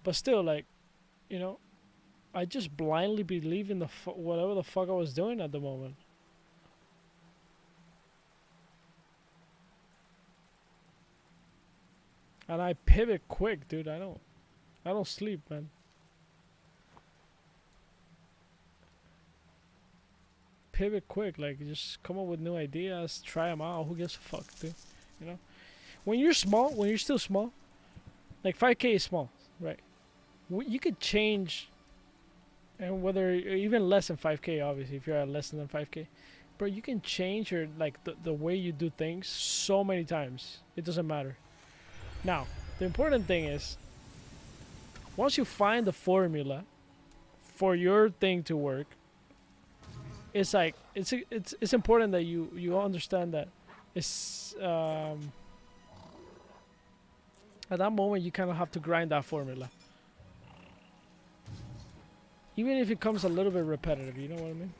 Speaker 1: But still, like, you know, I just blindly believe in the whatever the fuck I was doing at the moment. And I pivot quick, dude. I don't sleep, man. Pivot quick, like just come up with new ideas, try them out. Who gives a fuck, dude? You know, when you're small, when you're still small, like 5K is small, right? You could change, and whether even less than 5K, obviously, if you're at less than 5K, bro, you can change your like the way you do things so many times. It doesn't matter. Now, the important thing is, once you find the formula for your thing to work, it's like it's important that you understand that it's at that moment you kind of have to grind that formula, even if it comes a little bit repetitive. You know what I mean?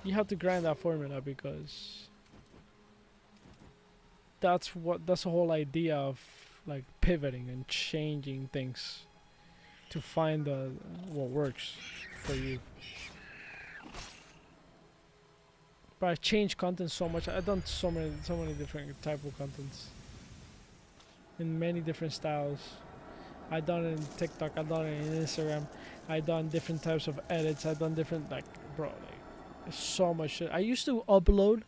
Speaker 1: You have to grind that formula because that's the whole idea of like pivoting and changing things to find what works for you. But I changed content so much. I've done so many different type of contents in many different styles. I done it in TikTok. I done it in Instagram. I done different types of edits. I done different like there's so much shit. I used to upload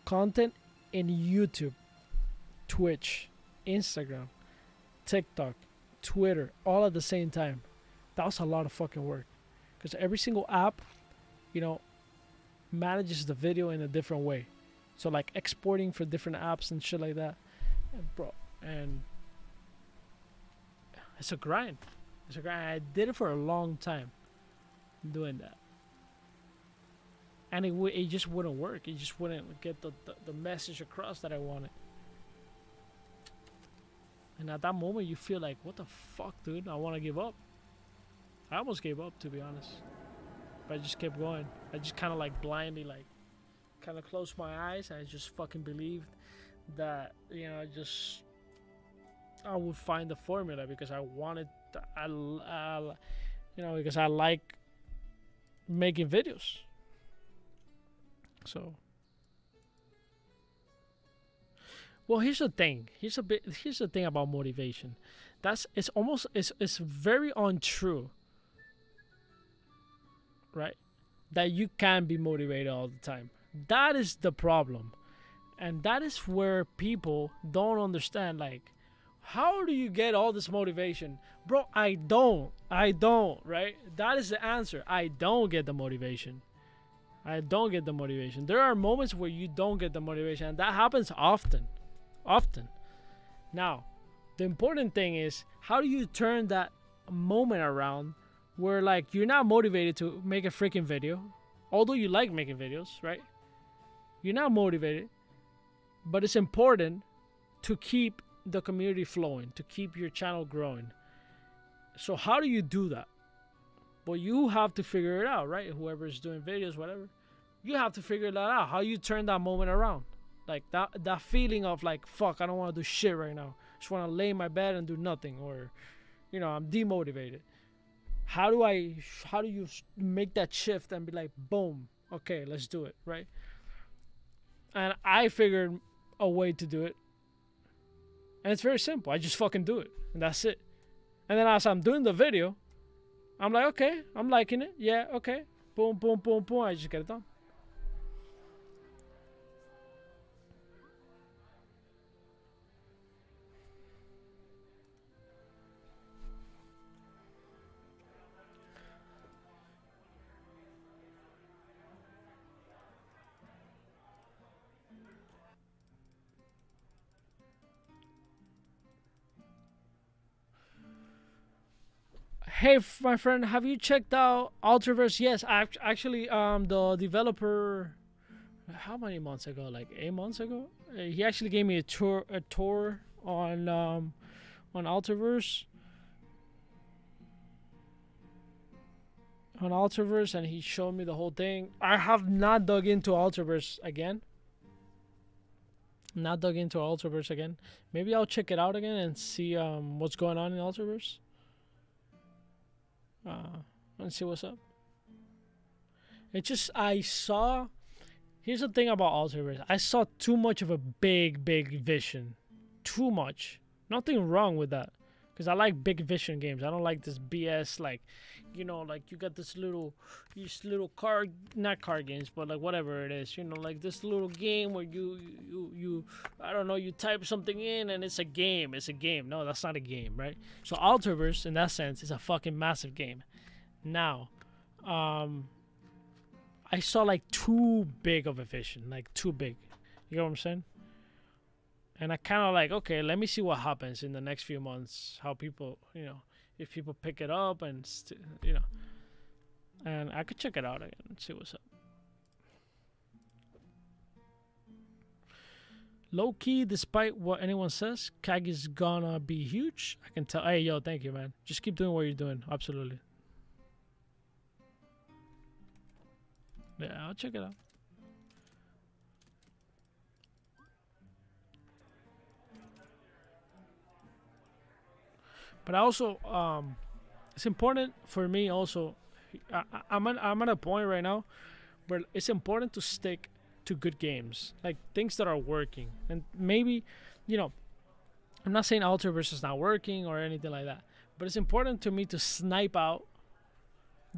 Speaker 1: content in YouTube, Twitch, Instagram, TikTok, Twitter, all at the same time. That was a lot of fucking work, because every single app, manages the video in a different way. So like exporting for different apps and shit like that, and it's a grind. I did it for a long time, doing that, and it just wouldn't work. It just wouldn't get the message across that I wanted. And at that moment, you feel like, what the fuck, dude? I want to give up. I almost gave up, to be honest. But I just kept going. I just kind of like blindly, like, kind of closed my eyes. And I just fucking believed that, I would find the formula, because I wanted, because I like making videos. So. Well, here's the thing. Here's the thing about motivation. It's very untrue, right? That you can't be motivated all the time. That is the problem, and that is where people don't understand. Like, how do you get all this motivation, bro? I don't. Right? That is the answer. I don't get the motivation. There are moments where you don't get the motivation, and that happens often. Now, the important thing is, how do you turn that moment around where like you're not motivated to make a freaking video, although you like making videos, right? You're not motivated, but it's important to keep the community flowing, to keep your channel growing. So how do you do that? Well, you have to figure it out, right? Whoever's doing videos, whatever, you have to figure that out. How you turn that moment around. Like that feeling of like, fuck, I don't want to do shit right now. Just want to lay in my bed and do nothing, or, I'm demotivated. How do you make that shift and be like, boom, okay, let's do it, right? And I figured a way to do it, and it's very simple. I just fucking do it, and that's it. And then as I'm doing the video, I'm like, okay, I'm liking it. Yeah, okay, boom, boom, boom, boom. I just get it done. Hey, my friend, have you checked out Ultraverse? Yes, actually, the developer, how many months ago? Like 8 months ago, he actually gave me a tour on Ultraverse. on Ultraverse, and he showed me the whole thing. I have not dug into Ultraverse again. Not dug into Ultraverse again. Maybe I'll check it out again and see what's going on in Ultraverse. And see what's up. It just, I saw. Here's the thing about Ultraverse. I saw too much of a big vision. Too much. Nothing wrong with that. Because I like big vision games. I don't like this BS, like, you know, like you got these little card, not card games, but like whatever it is, you know, like this little game where you I don't know, you type something in and it's a game. It's a game. No, that's not a game, right? So Ultraverse, in that sense, is a fucking massive game. Now, I saw like too big of a vision, like too big. You know what I'm saying? And I kind of like, okay, let me see what happens in the next few months. How people, you know, if people pick it up and, you know. And I could check it out again and see what's up. Low key, despite what anyone says, CAG is gonna be huge. I can tell. Hey, yo, thank you, man. Just keep doing what you're doing. Absolutely. Yeah, I'll check it out. But also, it's important for me also. I'm at a point right now where it's important to stick to good games, like things that are working. And maybe, you know, I'm not saying Ultraverse is not working or anything like that, but it's important to me to snipe out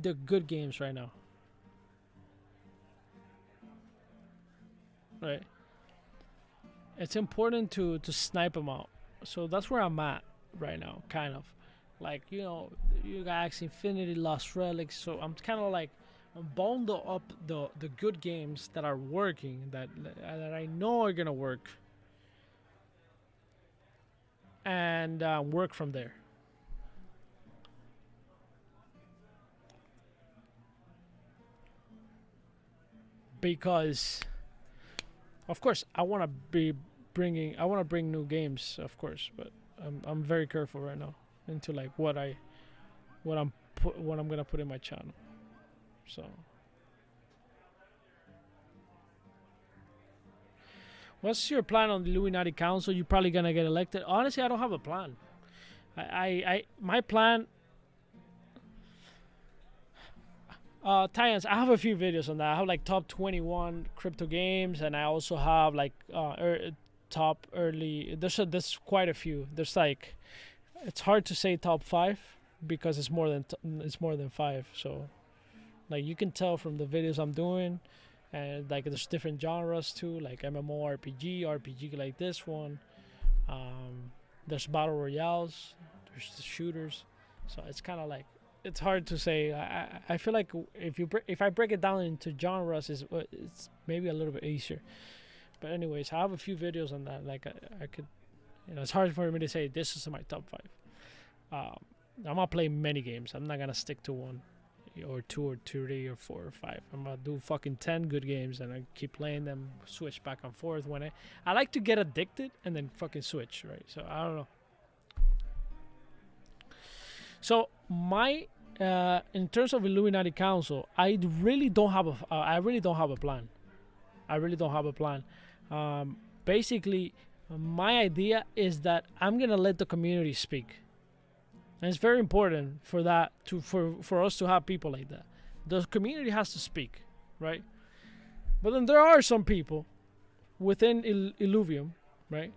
Speaker 1: the good games right now. Right. It's important to snipe them out. So that's where I'm at right now, kind of. Like, you know, you got Axie Infinity, Lost Relics, so I'm kind of like bundle up the good games that are working, that I know are gonna work, and work from there. Because, of course, I want to bring new games, of course, but I'm very careful right now into like what I'm gonna put in my channel. So, what's your plan on the Illuminati Council? You're probably gonna get elected. Honestly, I don't have a plan. My plan. Tyans, I have a few videos on that. I have like top 21 crypto games, and I also have like top early. There's quite a few. There's like, it's hard to say top 5 because it's more than 5. So, like, you can tell from the videos I'm doing, and like there's different genres too, like MMORPG, RPG like this one. There's battle royales. There's the shooters. So it's kind of like, it's hard to say. I feel like if I break it down into genres, it's maybe a little bit easier. But anyways, I have a few videos on that. Like I could, you know, it's hard for me to say this is my top 5. I'm gonna play many games. I'm not gonna stick to one, or 2 or 3 or 4 or 5. I'm gonna do fucking 10 good games, and I keep playing them, switch back and forth. When I like to get addicted and then fucking switch, right? So I don't know. So my in terms of Illuminati Council, I really don't have a plan. I really don't have a plan. Basically, my idea is that I'm gonna let the community speak, and it's very important for that for us to have people like that. The community has to speak, right? But then there are some people within Illuvium, right,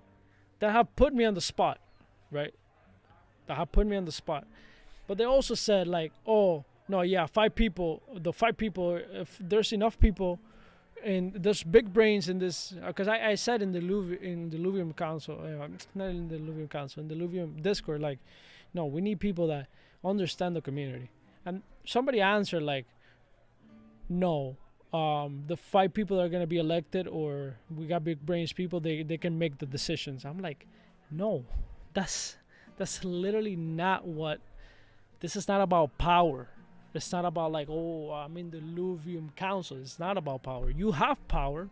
Speaker 1: that have put me on the spot, right? But they also said like, oh no, yeah, 5 people. The 5 people. If there's enough people, and there's big brains in this, because I said in the Illuvium Council, not in the Illuvium Council, in the Illuvium Discord, like, no, we need people that understand the community. And somebody answered like, no, the 5 people that are gonna be elected, or we got big brains people, they can make the decisions. I'm like, no, that's literally not what. This is not about power. It's not about like, oh, I'm in the Illuvium Council. It's not about power. You have power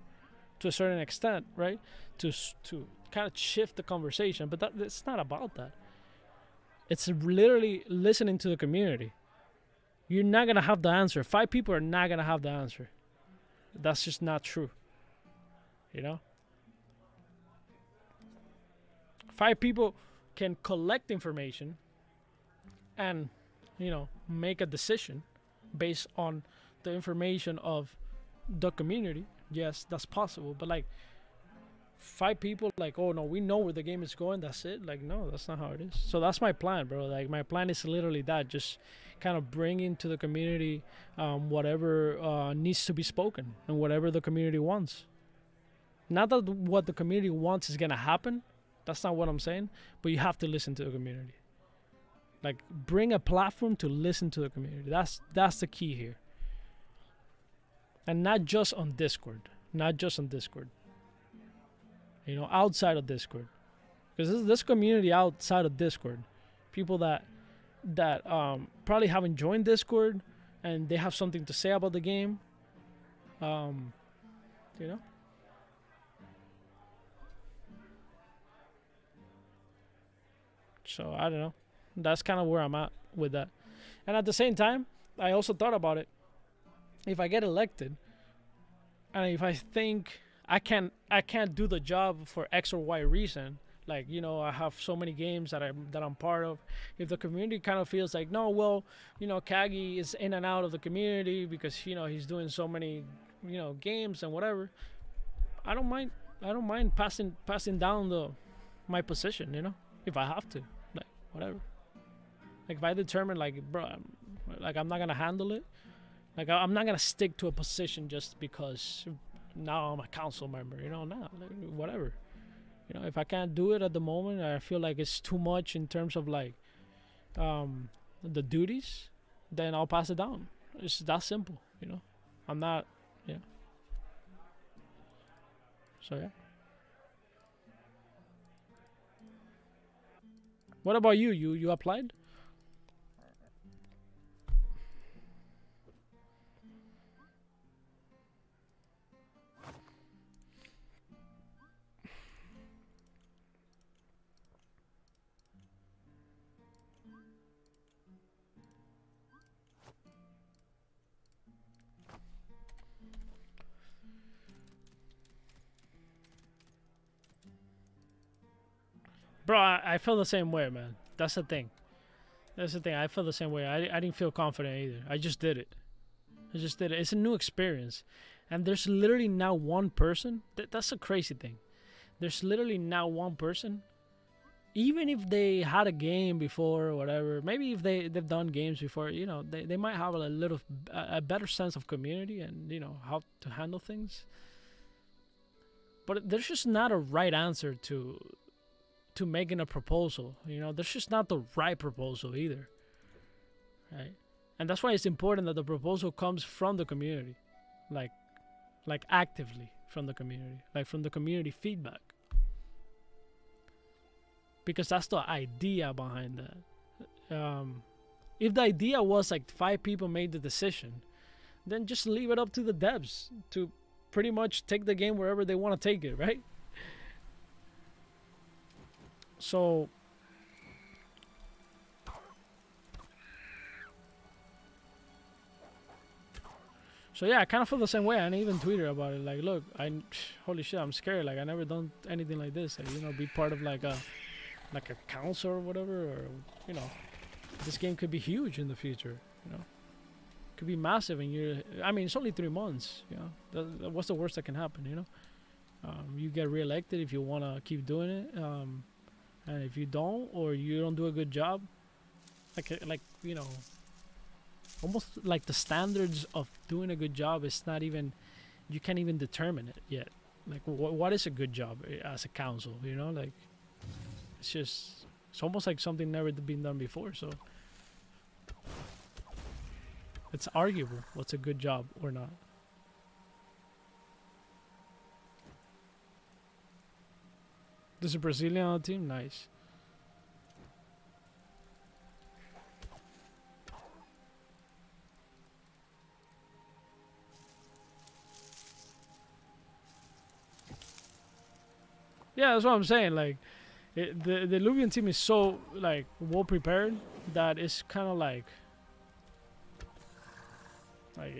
Speaker 1: to a certain extent, right? To kind of shift the conversation, but it's not about that. It's literally listening to the community. You're not gonna have the answer. 5 people are not gonna have the answer. That's just not true. You know? 5 people can collect information and, make a decision based on the information of the community. Yes, that's possible. But like 5 people, like, oh no, we know where the game is going. That's it. Like, no, that's not how it is. So that's my plan, bro. Like, my plan is literally that. Just kind of bringing to the community whatever needs to be spoken and whatever the community wants. Not that what the community wants is gonna happen. That's not what I'm saying. But you have to listen to the community. Like, bring a platform to listen to the community. That's the key here. And not just on Discord. Not just on Discord. Outside of Discord. Because this community outside of Discord. People that probably haven't joined Discord and they have something to say about the game. So I don't know. That's kind of where I'm at with that. And at the same time, I also thought about it. If I get elected, and if I think I can't do the job for X or Y reason, like, I have so many games that I'm part of. If the community kind of feels like, no, well, Kagi is in and out of the community because he's doing so many games and whatever, I don't mind passing down my position, if I have to, like, whatever. Like, if I determine, like, bro, I'm not gonna handle it. Like, I'm not gonna stick to a position just because now I'm a council member. Like, whatever. If I can't do it at the moment, I feel like it's too much in terms of like the duties, then I'll pass it down. It's that simple. I'm not. Yeah. So yeah. What about you? You applied? Bro, I feel the same way, man. That's the thing. I feel the same way. I didn't feel confident either. I just did it. It's a new experience. And there's literally now one person. That's a crazy thing. There's literally now one person. Even if they had a game before or whatever, maybe if they've done games before, they might have a better sense of community and, how to handle things. But there's just not a right answer to making a proposal. There's just not the right proposal either, right? And that's why it's important that the proposal comes from the community, like actively from the community, like from the community feedback, because that's the idea behind that. If the idea was like 5 people made the decision, then just leave it up to the devs to pretty much take the game wherever they want to take it, right? So yeah, I kind of feel the same way. I even tweeted about it. Like, look, holy shit, I'm scared. Like, I never done anything like this. Like, be part of like a council or whatever, or this game could be huge in the future. Could be massive. And it's only 3 months. What's the worst that can happen? You get reelected if you want to keep doing it. And if you don't, or you don't do a good job, almost like the standards of doing a good job is not even, you can't even determine it yet. Like, what is a good job as a council? Like, it's almost like something never been done before. So it's arguable what's a good job or not. There's a Brazilian on the team? Nice. Yeah, that's what I'm saying. Like, the Luvian team is so, like, well prepared that it's kind of like Like,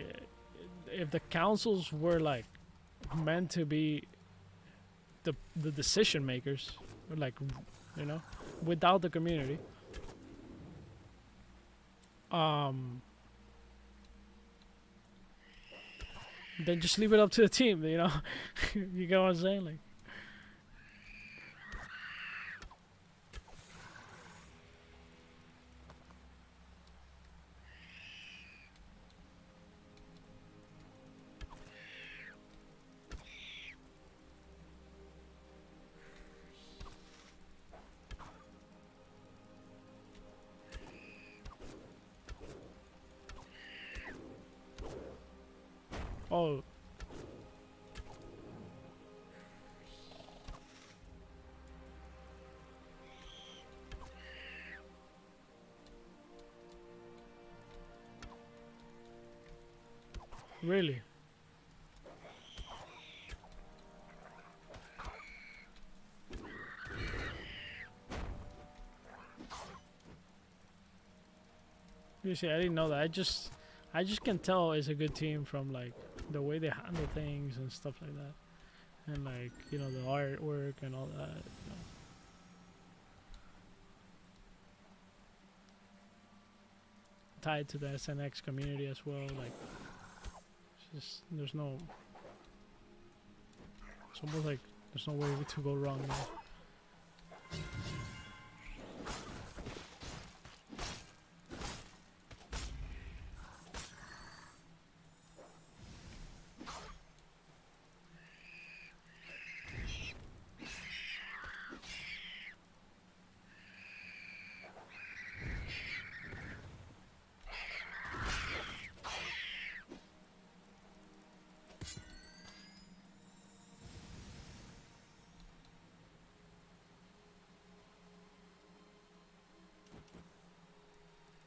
Speaker 1: if the councils were like meant to be the decision makers, like, you know, without the community, then just leave it up to the team, you know. You get what I'm saying? Like, oh, really? You see, I didn't know that. I just can tell it's a good team from like the way they handle things and stuff like that, and like, you know, the artwork and all that. You know. Tied to the SNX community as well. Like, it's just there's no. It's almost like there's no way to go wrong now.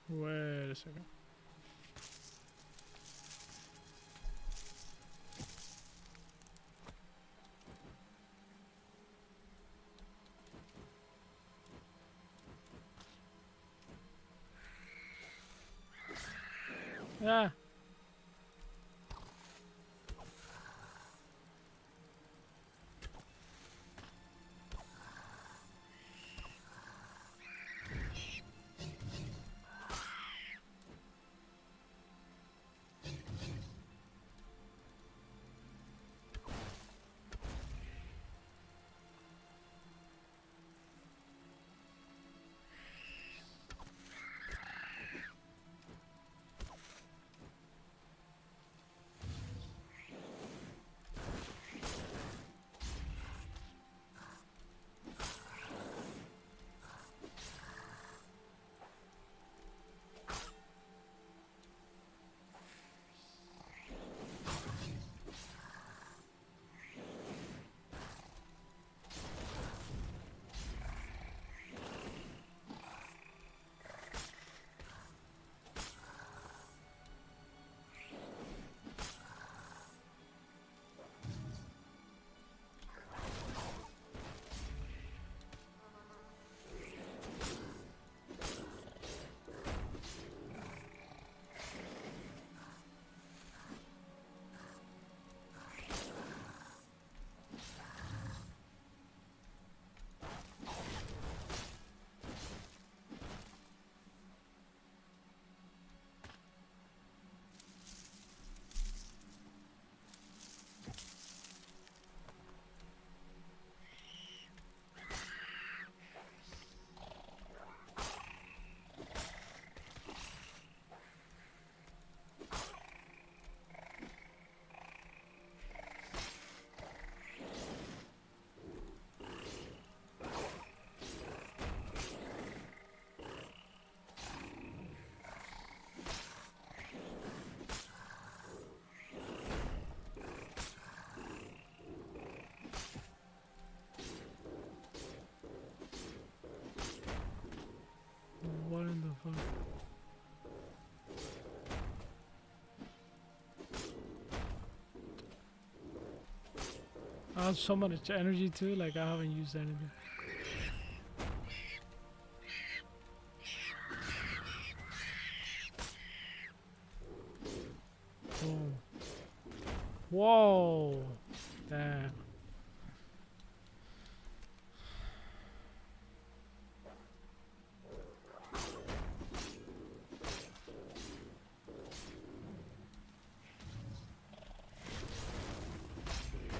Speaker 1: Wait a second. Yeah. What in the fuck? I have so much energy too, like I haven't used anything. Whoa. Damn.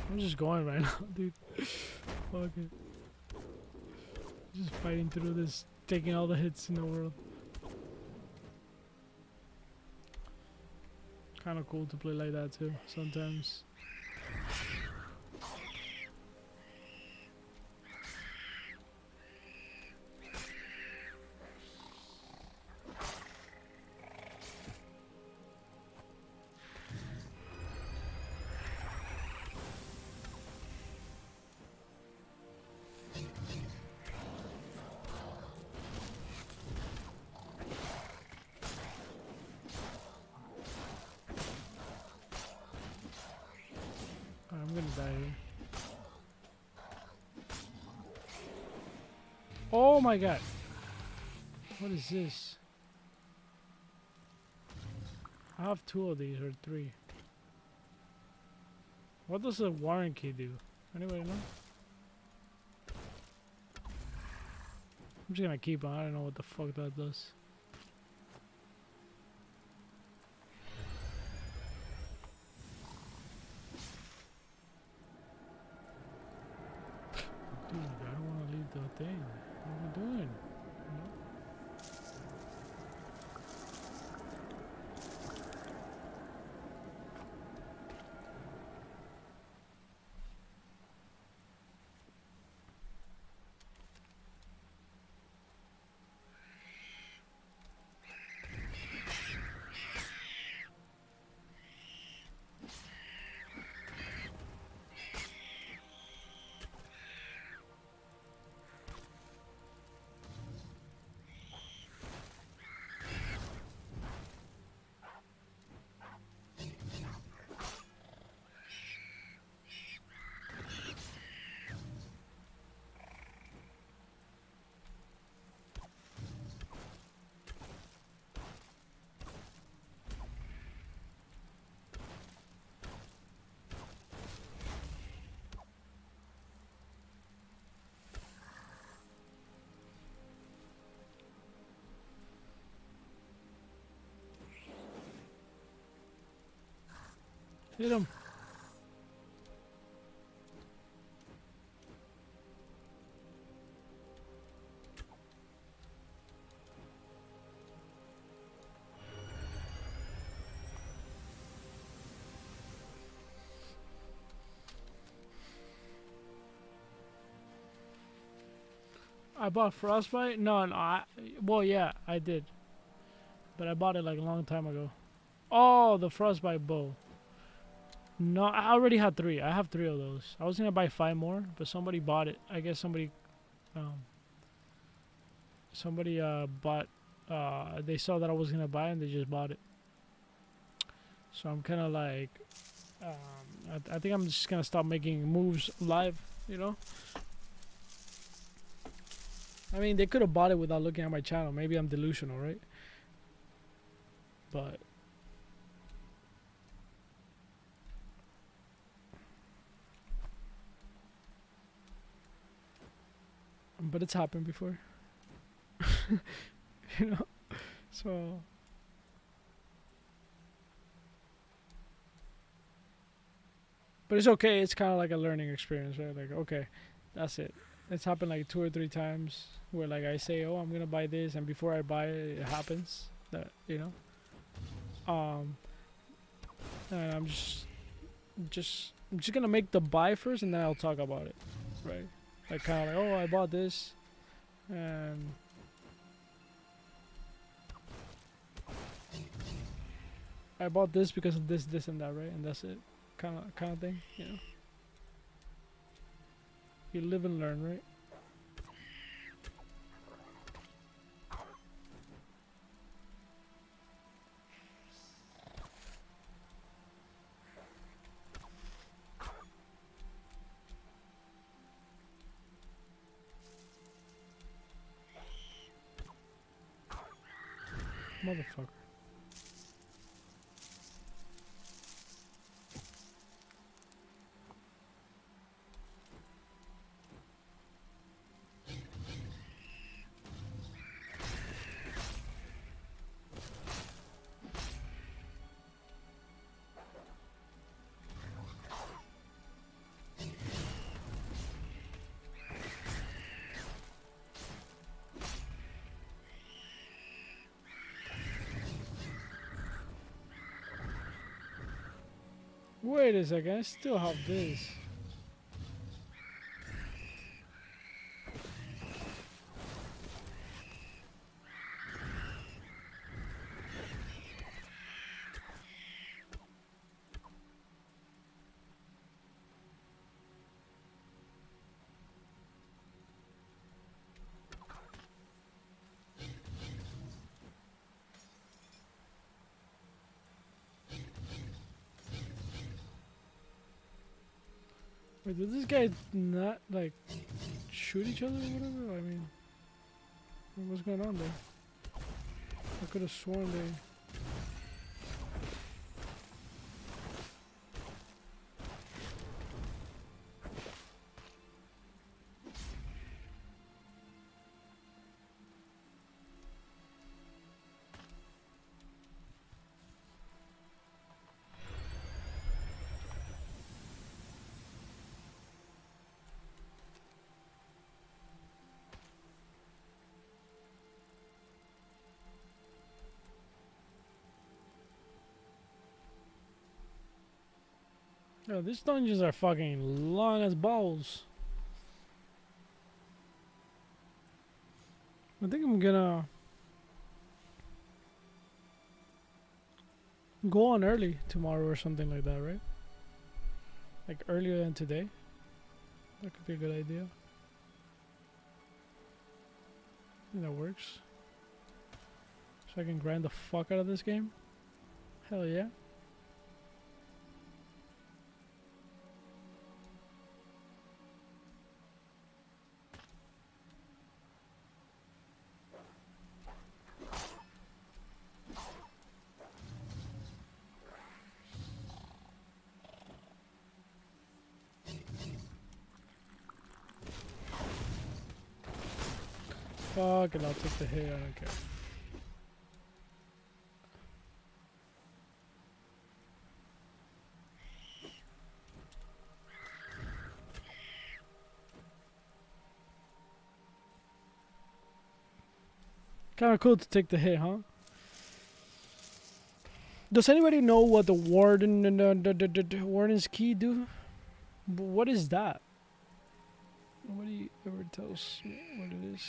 Speaker 1: I'm just going right now, dude. Fuck it. Just fighting through this, taking all the hits in the world. Kind of cool to play like that too, sometimes. I'm gonna die here. Oh my god. What is this? I have 2 of these or 3. What does a warranty do? Anybody know? I'm just gonna keep on. I don't know what the fuck that does. Dude, I don't want to leave the thing. What am I doing? You know? Hit him. I bought Frostbite? No, well, yeah, I did. But I bought it like a long time ago. Oh, the Frostbite bow. No, I already had 3. I have 3 of those. I was gonna buy 5 more, but somebody bought it. I guess somebody bought, they saw that I was gonna buy it and they just bought it. So I'm kind of like, I think I'm just gonna stop making moves live, you know? I mean, they could have bought it without looking at my channel. Maybe I'm delusional, right? But it's happened before. You know? So but it's okay. It's kind of like a learning experience, right? Like, okay, that's it. It's happened like 2 or 3 times where like I say, oh, I'm gonna buy this, and before I buy it, it happens that, you know. And I'm just gonna make the buy first, and then I'll talk about it, right? Like kind of like, oh, I bought this, and I bought this because of this, this, and that, right? And that's it, kind of thing, you know. You live and learn, right? Motherfucker. Wait a second, I still have this. Wait, did this guy not like shoot each other or whatever? I mean, what's going on there? I could have sworn they. Yo, these dungeons are fucking long as balls. I think I'm gonna go on early tomorrow or something like that, right? Like earlier than today. That could be a good idea. I think that works. So I can grind the fuck out of this game. Hell yeah. Fuck it, I'll take the hit, I don't care. Kinda cool to take the hit, huh? Does anybody know what the warden's key do? What is that? Nobody ever tells me what it is.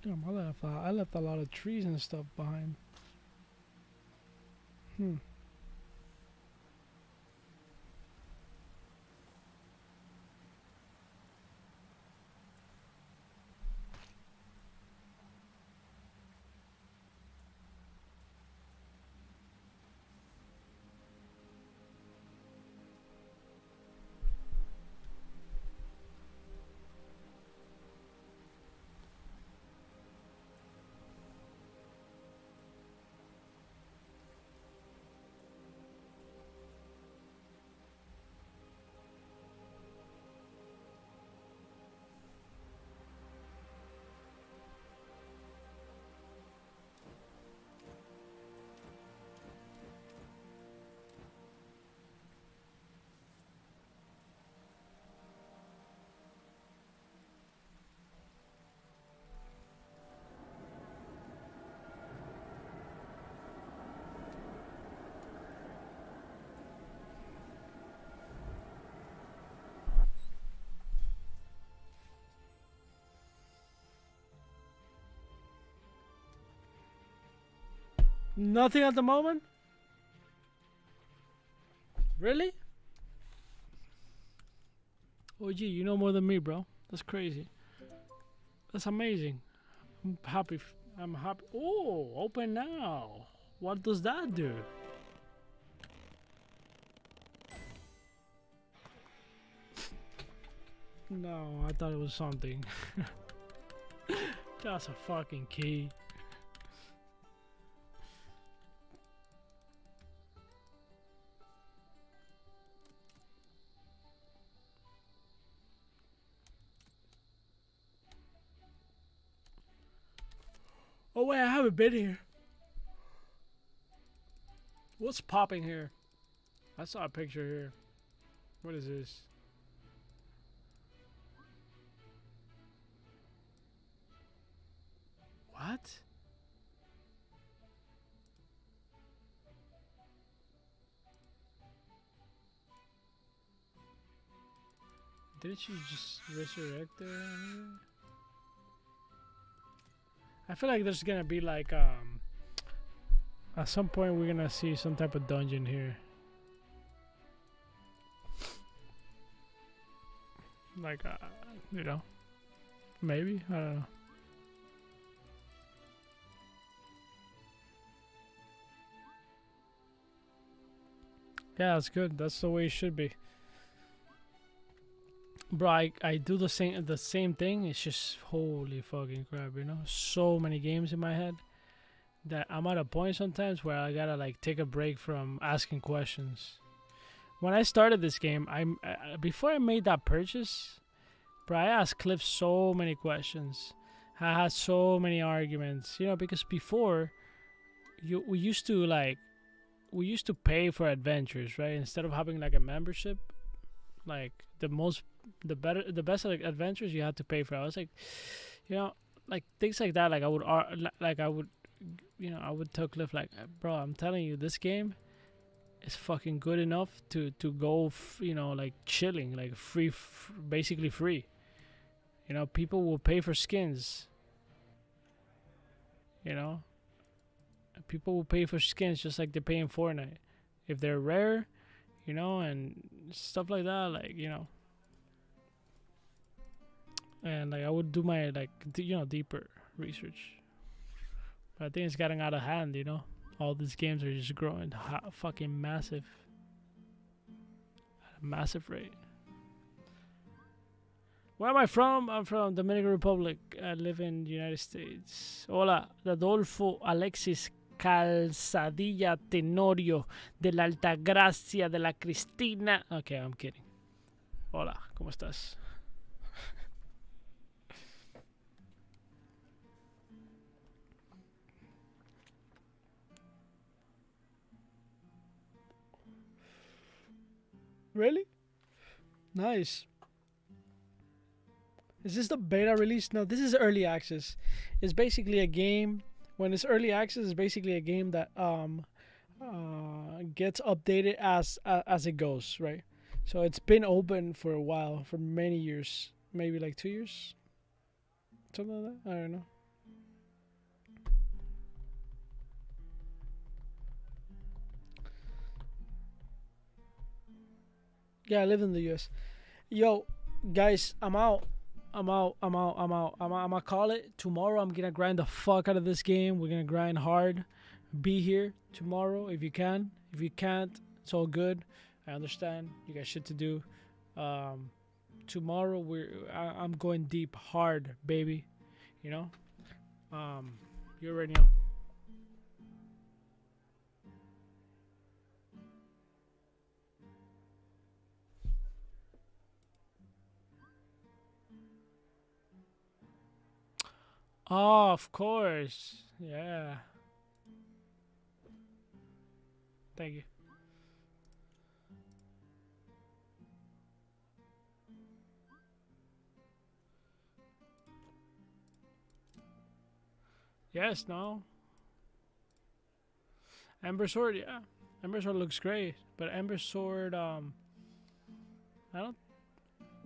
Speaker 1: Damn, I left a lot of trees and stuff behind. Nothing at the moment? Really? Oh gee, you know more than me, bro. That's crazy. That's amazing. I'm happy. I'm happy. Oh, open now. What does that do? No, I thought it was something. That's a fucking key. Oh wait, I haven't been here. What's popping here? I saw a picture here. What is this? What? Didn't you just resurrect there? I feel like there's gonna be like at some point we're gonna see some type of dungeon here. Like you know, maybe, I don't know. Yeah, that's good. That's the way it should be. Bro, I do the same thing. It's just holy fucking crap, you know? So many games in my head that I'm at a point sometimes where I gotta like take a break from asking questions. When I started this game, before I made that purchase, bro, I asked Cliff so many questions. I had so many arguments, you know, because before we used to pay for adventures, right? Instead of having like a membership, like the best like adventures you had to pay for. I was like, you know, like things like that. Like I would, you know, I would tell Cliff like, bro, I'm telling you, this game is fucking good enough to go, you know, like chilling, like basically free. You know, people will pay for skins. You know, people will pay for skins just like they pay in Fortnite if they're rare, you know, and stuff like that. Like, you know, and like I would do my like you know, deeper research. But I think it's getting out of hand. You know, all these games are just growing fucking massive, at a massive rate. Where am I from? I'm from Dominican Republic. I live in the United States. Hola, Adolfo Alexis Calzadilla Tenorio de la Altagracia de la Cristina. Okay, I'm kidding. Hola, ¿cómo estás? Really? Nice. Is this the beta release? No, this is early access. It's basically a game. When it's early access, it's basically a game that gets updated as it goes, right? So it's been open for a while, for many years, maybe like 2 years, something like that. I don't know. Yeah, I live in the U.S. Yo, guys, I'm out. I'm out. I'm out. I'm out. I'm gonna call it tomorrow. I'm gonna grind the fuck out of this game. We're gonna grind hard. Be here tomorrow if you can. If you can't, it's all good. I understand. You got shit to do. Tomorrow I'm going deep, hard, baby. You know. You already know. Oh, of course. Yeah. Thank you. Yes, no. Ember Sword, yeah. Ember Sword looks great, but Ember Sword, I don't.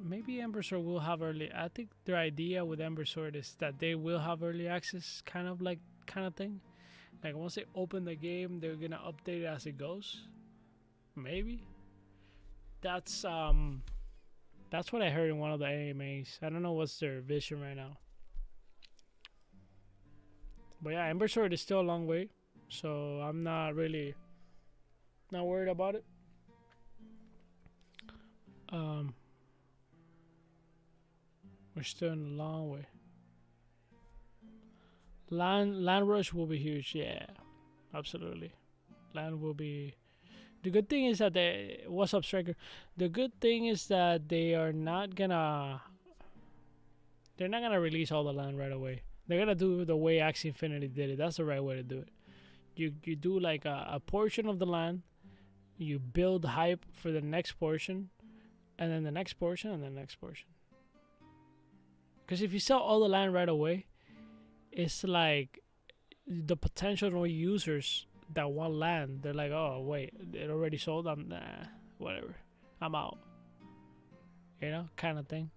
Speaker 1: Maybe Ember Sword will have early. I think their idea with Ember Sword is that they will have early access, kind of thing. Like once they open the game, they're gonna update it as it goes. Maybe. That's that's what I heard in one of the AMAs. I don't know what's their vision right now. But yeah, Ember Sword is still a long way, so I'm not really not worried about it. Um, we're still in a long way. Land rush will be huge. Yeah, absolutely. Land will be. The good thing is that they. What's up, Striker? The good thing is that they are not gonna. They're not gonna release all the land right away. They're gonna do the way Axie Infinity did it. That's the right way to do it. You do like a portion of the land, you build hype for the next portion, and then the next portion, and the next portion. Because if you sell all the land right away, it's like the potential users that want land, they're like, oh wait, it already sold. I'm nah, whatever, I'm out. Kind of thing.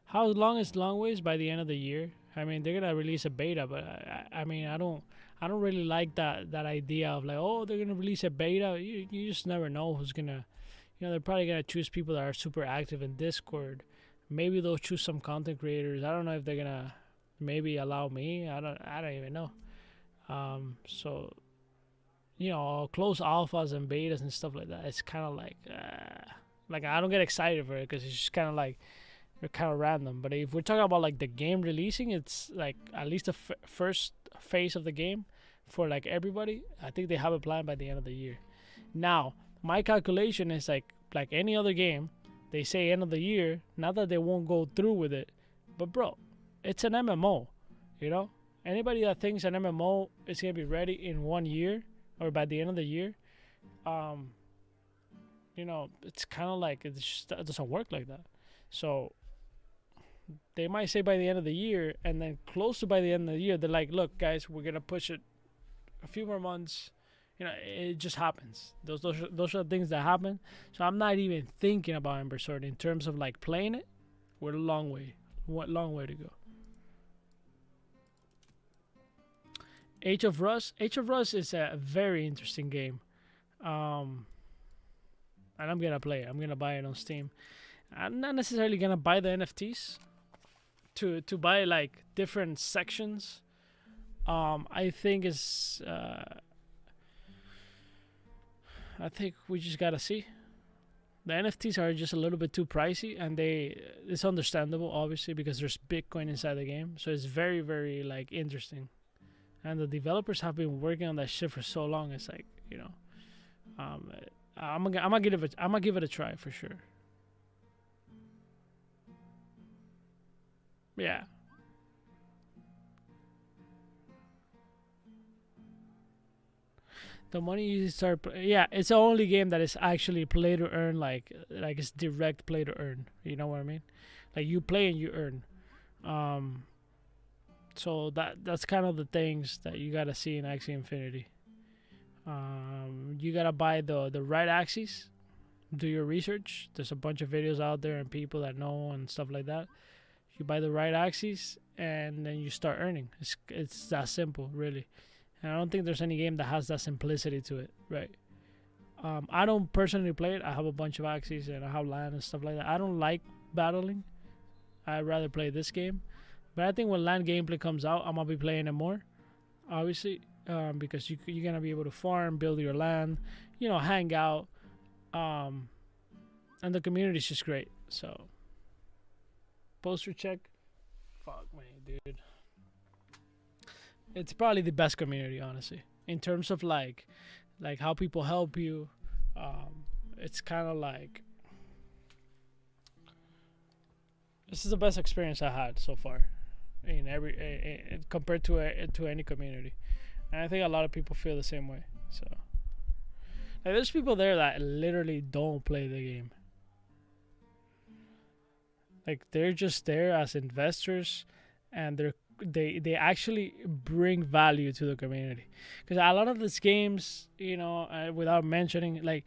Speaker 1: How long is long ways by the end of the year? I mean, they're gonna release a beta, but I mean, I don't really like that idea of like, oh, they're gonna release a beta. You just never know who's gonna, they're probably gonna choose people that are super active in Discord. Maybe they'll choose some content creators. I don't know if they're gonna maybe allow me. I don't even know. So close alphas and betas and stuff like that. It's kind of like I don't get excited for it because it's just kind of like they're kind of random. But if we're talking about like the game releasing, it's like at least the first phase of the game for like everybody. I think they have a plan by the end of the year. Now, my calculation is like any other game, they say end of the year. Not that they won't go through with it, but bro, it's an MMO. Anybody that thinks an MMO is gonna be ready in 1 year or by the end of the year, it's kind of like it doesn't work like that. So they might say by the end of the year, and then close to by the end of the year, they're like, look, guys, we're gonna push it a few more months. It just happens. Those are the things that happen. So I'm not even thinking about Ember Sword in terms of like playing it. We're a long way to go. Age of Rust is a very interesting game, and I'm gonna play it. I'm gonna buy it on Steam. I'm not necessarily gonna buy the NFTs to buy like different sections. I think I think we just gotta see. The NFTs are just a little bit too pricey, and it's understandable, obviously, because there's Bitcoin inside the game. So it's very, very like interesting. And the developers have been working on that shit for so long. It's like, I'm gonna give it a try for sure. Yeah. The money you start, yeah, it's the only game that is actually play to earn, like it's direct play to earn. You know what I mean? Like you play and you earn. So that's kind of the things that you gotta see in Axie Infinity. You gotta buy the right axes. Do your research. There's a bunch of videos out there and people that know and stuff like that. You buy the right axes and then you start earning. It's that simple, really. And I don't think there's any game that has that simplicity to it, right? I don't personally play it. I have a bunch of axes and I have land and stuff like that. I don't like battling. I'd rather play this game. But I think when land gameplay comes out, I'm going to be playing it more, obviously, because you're going to be able to farm, build your land, hang out. And the community is just great. So, poster check. Fuck me, dude. It's probably the best community, honestly, in terms of like how people help you. It's kind of like, this is the best experience I had so far in compared to any community, and I think a lot of people feel the same way. So like, there's people there that literally don't play the game. Like they're just there as investors, and they actually bring value to the community. Because a lot of these games, without mentioning, like,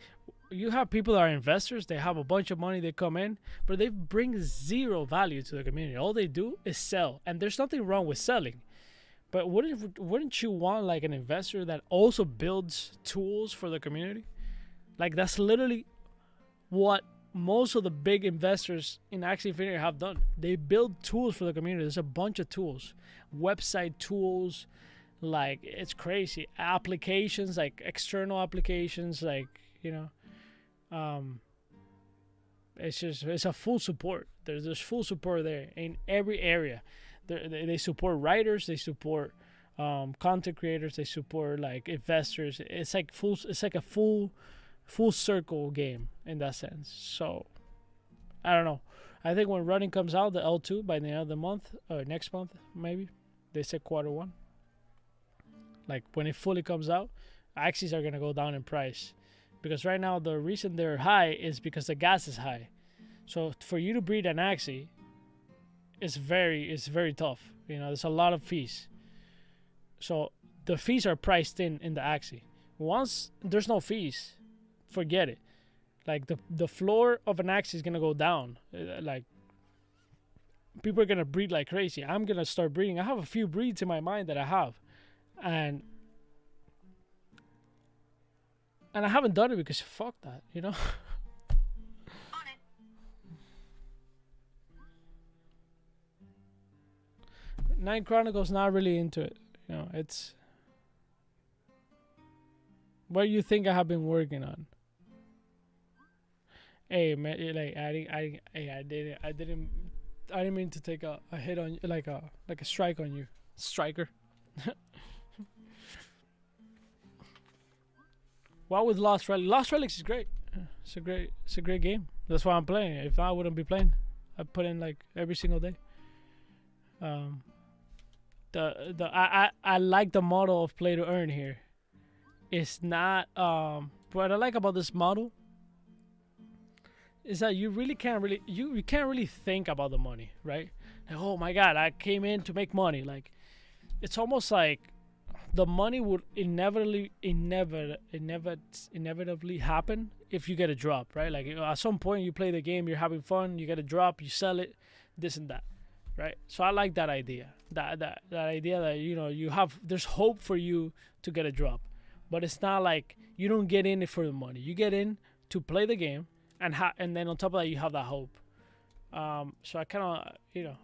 Speaker 1: you have people that are investors, they have a bunch of money, they come in, but they bring zero value to the community. All they do is sell, and there's nothing wrong with selling. But wouldn't you want like an investor that also builds tools for the community? Like that's literally what most of the big investors in Axie Infinity have done. They build tools for the community. There's a bunch of tools, website tools, like it's crazy. Applications, like external applications, like it's a full support. There's full support there in every area. They support writers, they support content creators, they support like investors. It's like a full circle game in that sense. So I don't know. I think when running comes out, the L2 by the end of the month or next month, maybe they said Q1. Like when it fully comes out, axes are gonna go down in price, because right now the reason they're high is because the gas is high. So for you to breed an axie, it's very tough. You know, there's a lot of fees. So the fees are priced in the axie. Once there's no fees, forget it. Like the floor of an axie is gonna go down. Like people are gonna breed like crazy. I'm gonna start breeding. I have a few breeds in my mind that I have, and I haven't done it because fuck that, you know. Night Chronicles not really into it. You know, it's what you think I have been working on. Hey man, like I didn't mean to take a hit on you, like a strike on you, striker. What with Lost Relics? Lost Relics is great. It's a great game. That's why I'm playing. If not, I wouldn't be playing. I put in like every single day. Um, I like the model of play to earn here. It's not what I like about this model is that you really can't really you can't really think about the money, right? Like, oh my god, I came in to make money. Like it's almost like the money would inevitably happen if you get a drop, right? Like at some point you play the game, you're having fun, you get a drop, you sell it, this and that, right? So I like that idea. That idea that you have there's hope for you to get a drop, but it's not like you don't get in it for the money. You get in to play the game, and then on top of that you have that hope. So I kind of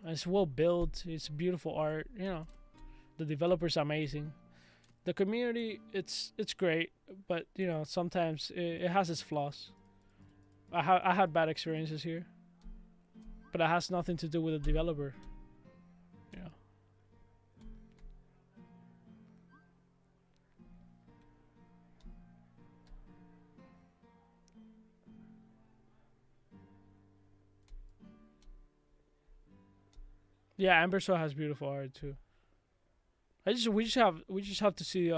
Speaker 1: it's well built. It's beautiful art. The developer's amazing. The community, it's great, but sometimes it has its flaws. I had bad experiences here, but it has nothing to do with the developer. Yeah, Amber Soul has beautiful art too. We just have to see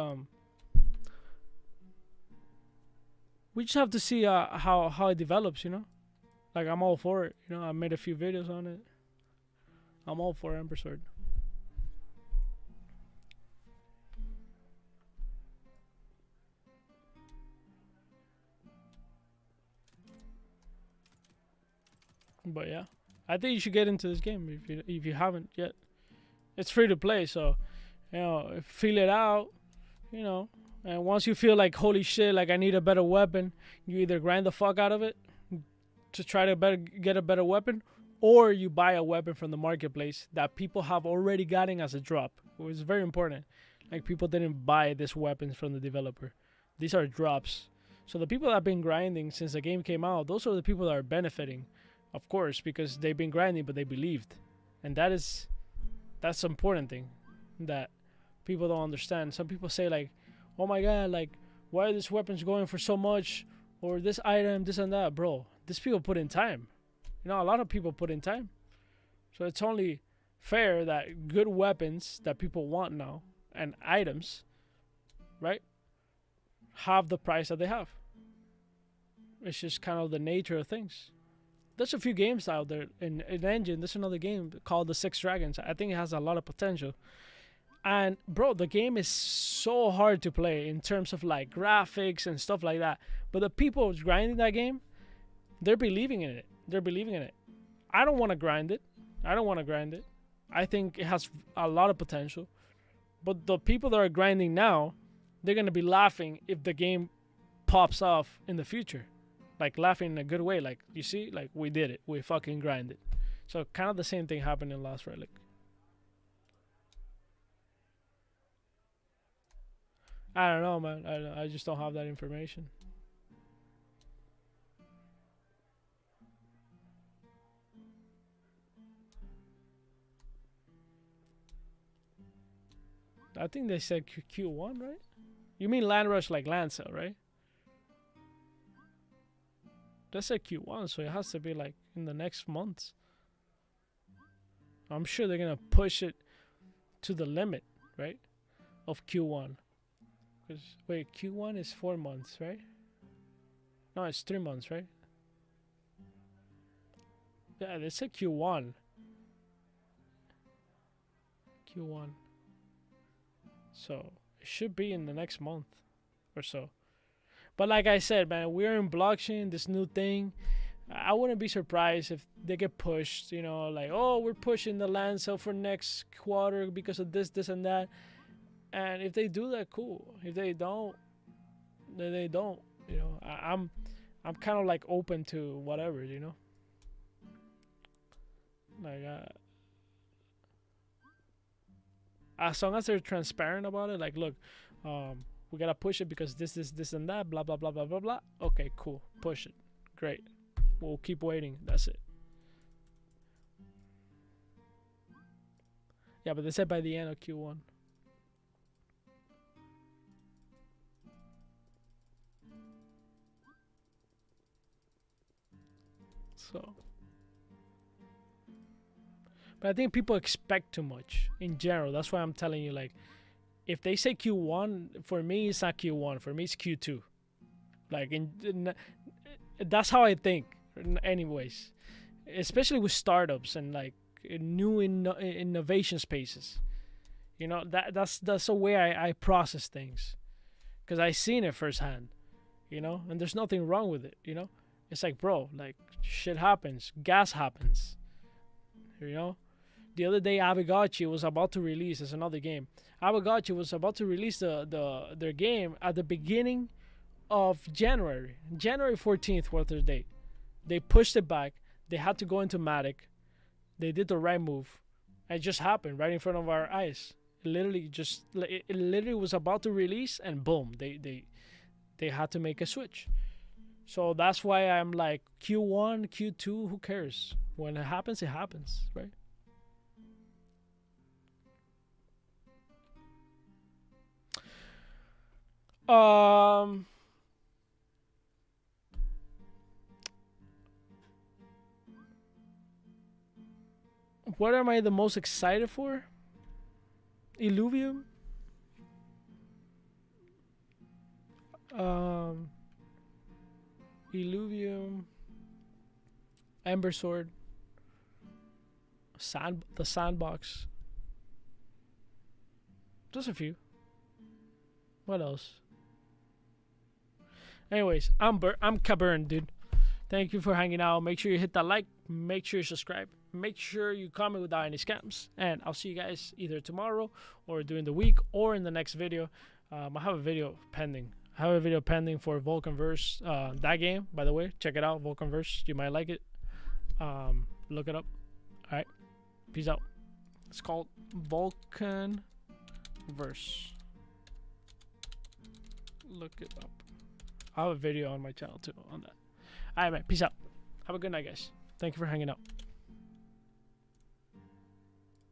Speaker 1: we just have to see how it develops. Like I'm all for it. I made a few videos on it. I'm all for Amber Sword. But yeah, I think you should get into this game if you haven't yet. It's free to play, so feel it out. And once you feel like holy shit, like I need a better weapon, you either grind the fuck out of it to try to get a better weapon, or you buy a weapon from the marketplace that people have already gotten as a drop. It was very important. Like people didn't buy these weapons from the developer. These are drops. So the people that have been grinding since the game came out, those are the people that are benefiting, of course, because they've been grinding, but they believed, and that's the important thing that people don't understand. Some people say like, oh my god, like why are these weapons going for so much, or this item, this and that. Bro, these people put in time. A lot of people put in time, so it's only fair that good weapons that people want now and items, right, have the price that they have. It's just kind of the nature of things. There's a few games out there in Engine. There's another game called The Six Dragons. I think it has a lot of potential. And bro, the game is so hard to play in terms of like graphics and stuff like that. But the people grinding that game, they're believing in it. I don't want to grind it. I think it has a lot of potential. But the people that are grinding now, they're going to be laughing if the game pops off in the future. Like laughing in a good way. Like, you see, like we did it. We fucking grinded. So kind of the same thing happened in Lost Relic. I don't know, man. I just don't have that information. I think they said Q1, right? You mean Land Rush like land sale, right? They said Q1, so it has to be like in the next months. I'm sure they're gonna push it to the limit, right? Of Q1. Cause wait, Q1 is 4 months, right? No, it's 3 months, right? Yeah, they said Q1. Q1. So it should be in the next month or so. But like I said, man, we're in blockchain, this new thing. I wouldn't be surprised if they get pushed, you know, like, oh, we're pushing the land sale for next quarter because of this, and that. And if they do that, cool. If they don't, then they don't. You know, I'm kind of like open to whatever, you know. Like, as long as they're transparent about it, like, look, we gotta push it because this, and that, blah blah blah blah blah blah. Okay, cool, push it, great. We'll keep waiting. That's it. Yeah, but they said by the end of Q1. So, but I think people expect too much in general. That's why I'm telling you, like, if they say Q1, for me it's not Q1. For me it's Q2. Like, that's how I think. Anyways, especially with startups and like new innovation spaces. You know, that's the way I process things, because I seen it firsthand. You know, and there's nothing wrong with it. You know, it's like, bro, like, shit happens, gas happens. You know, the other day Abigachi was about to release, as another game. Abigachi was about to release their game at the beginning of January 14th was their date. They pushed it back. They had to go into Matic. They did the right move. It just happened right in front of our eyes. It literally was about to release, and boom, they had to make a switch. So that's why I'm like, Q1, Q2, who cares? When it happens, right? What am I the most excited for? Illuvium. Illuvium. Ember Sword. The Sandbox. Just a few. What else? Anyways, I'm Cabern, dude. Thank you for hanging out. Make sure you hit that like. Make sure you subscribe. Make sure you comment without any scams. And I'll see you guys either tomorrow or during the week or in the next video. I have a video pending. For Vulcanverse. That game, by the way, check it out. Vulcanverse. You might like it. Look it up. All right. Peace out. It's called Vulcanverse. Look it up. I have a video on my channel too on that. All right, man. Peace out. Have a good night, guys. Thank you for hanging out.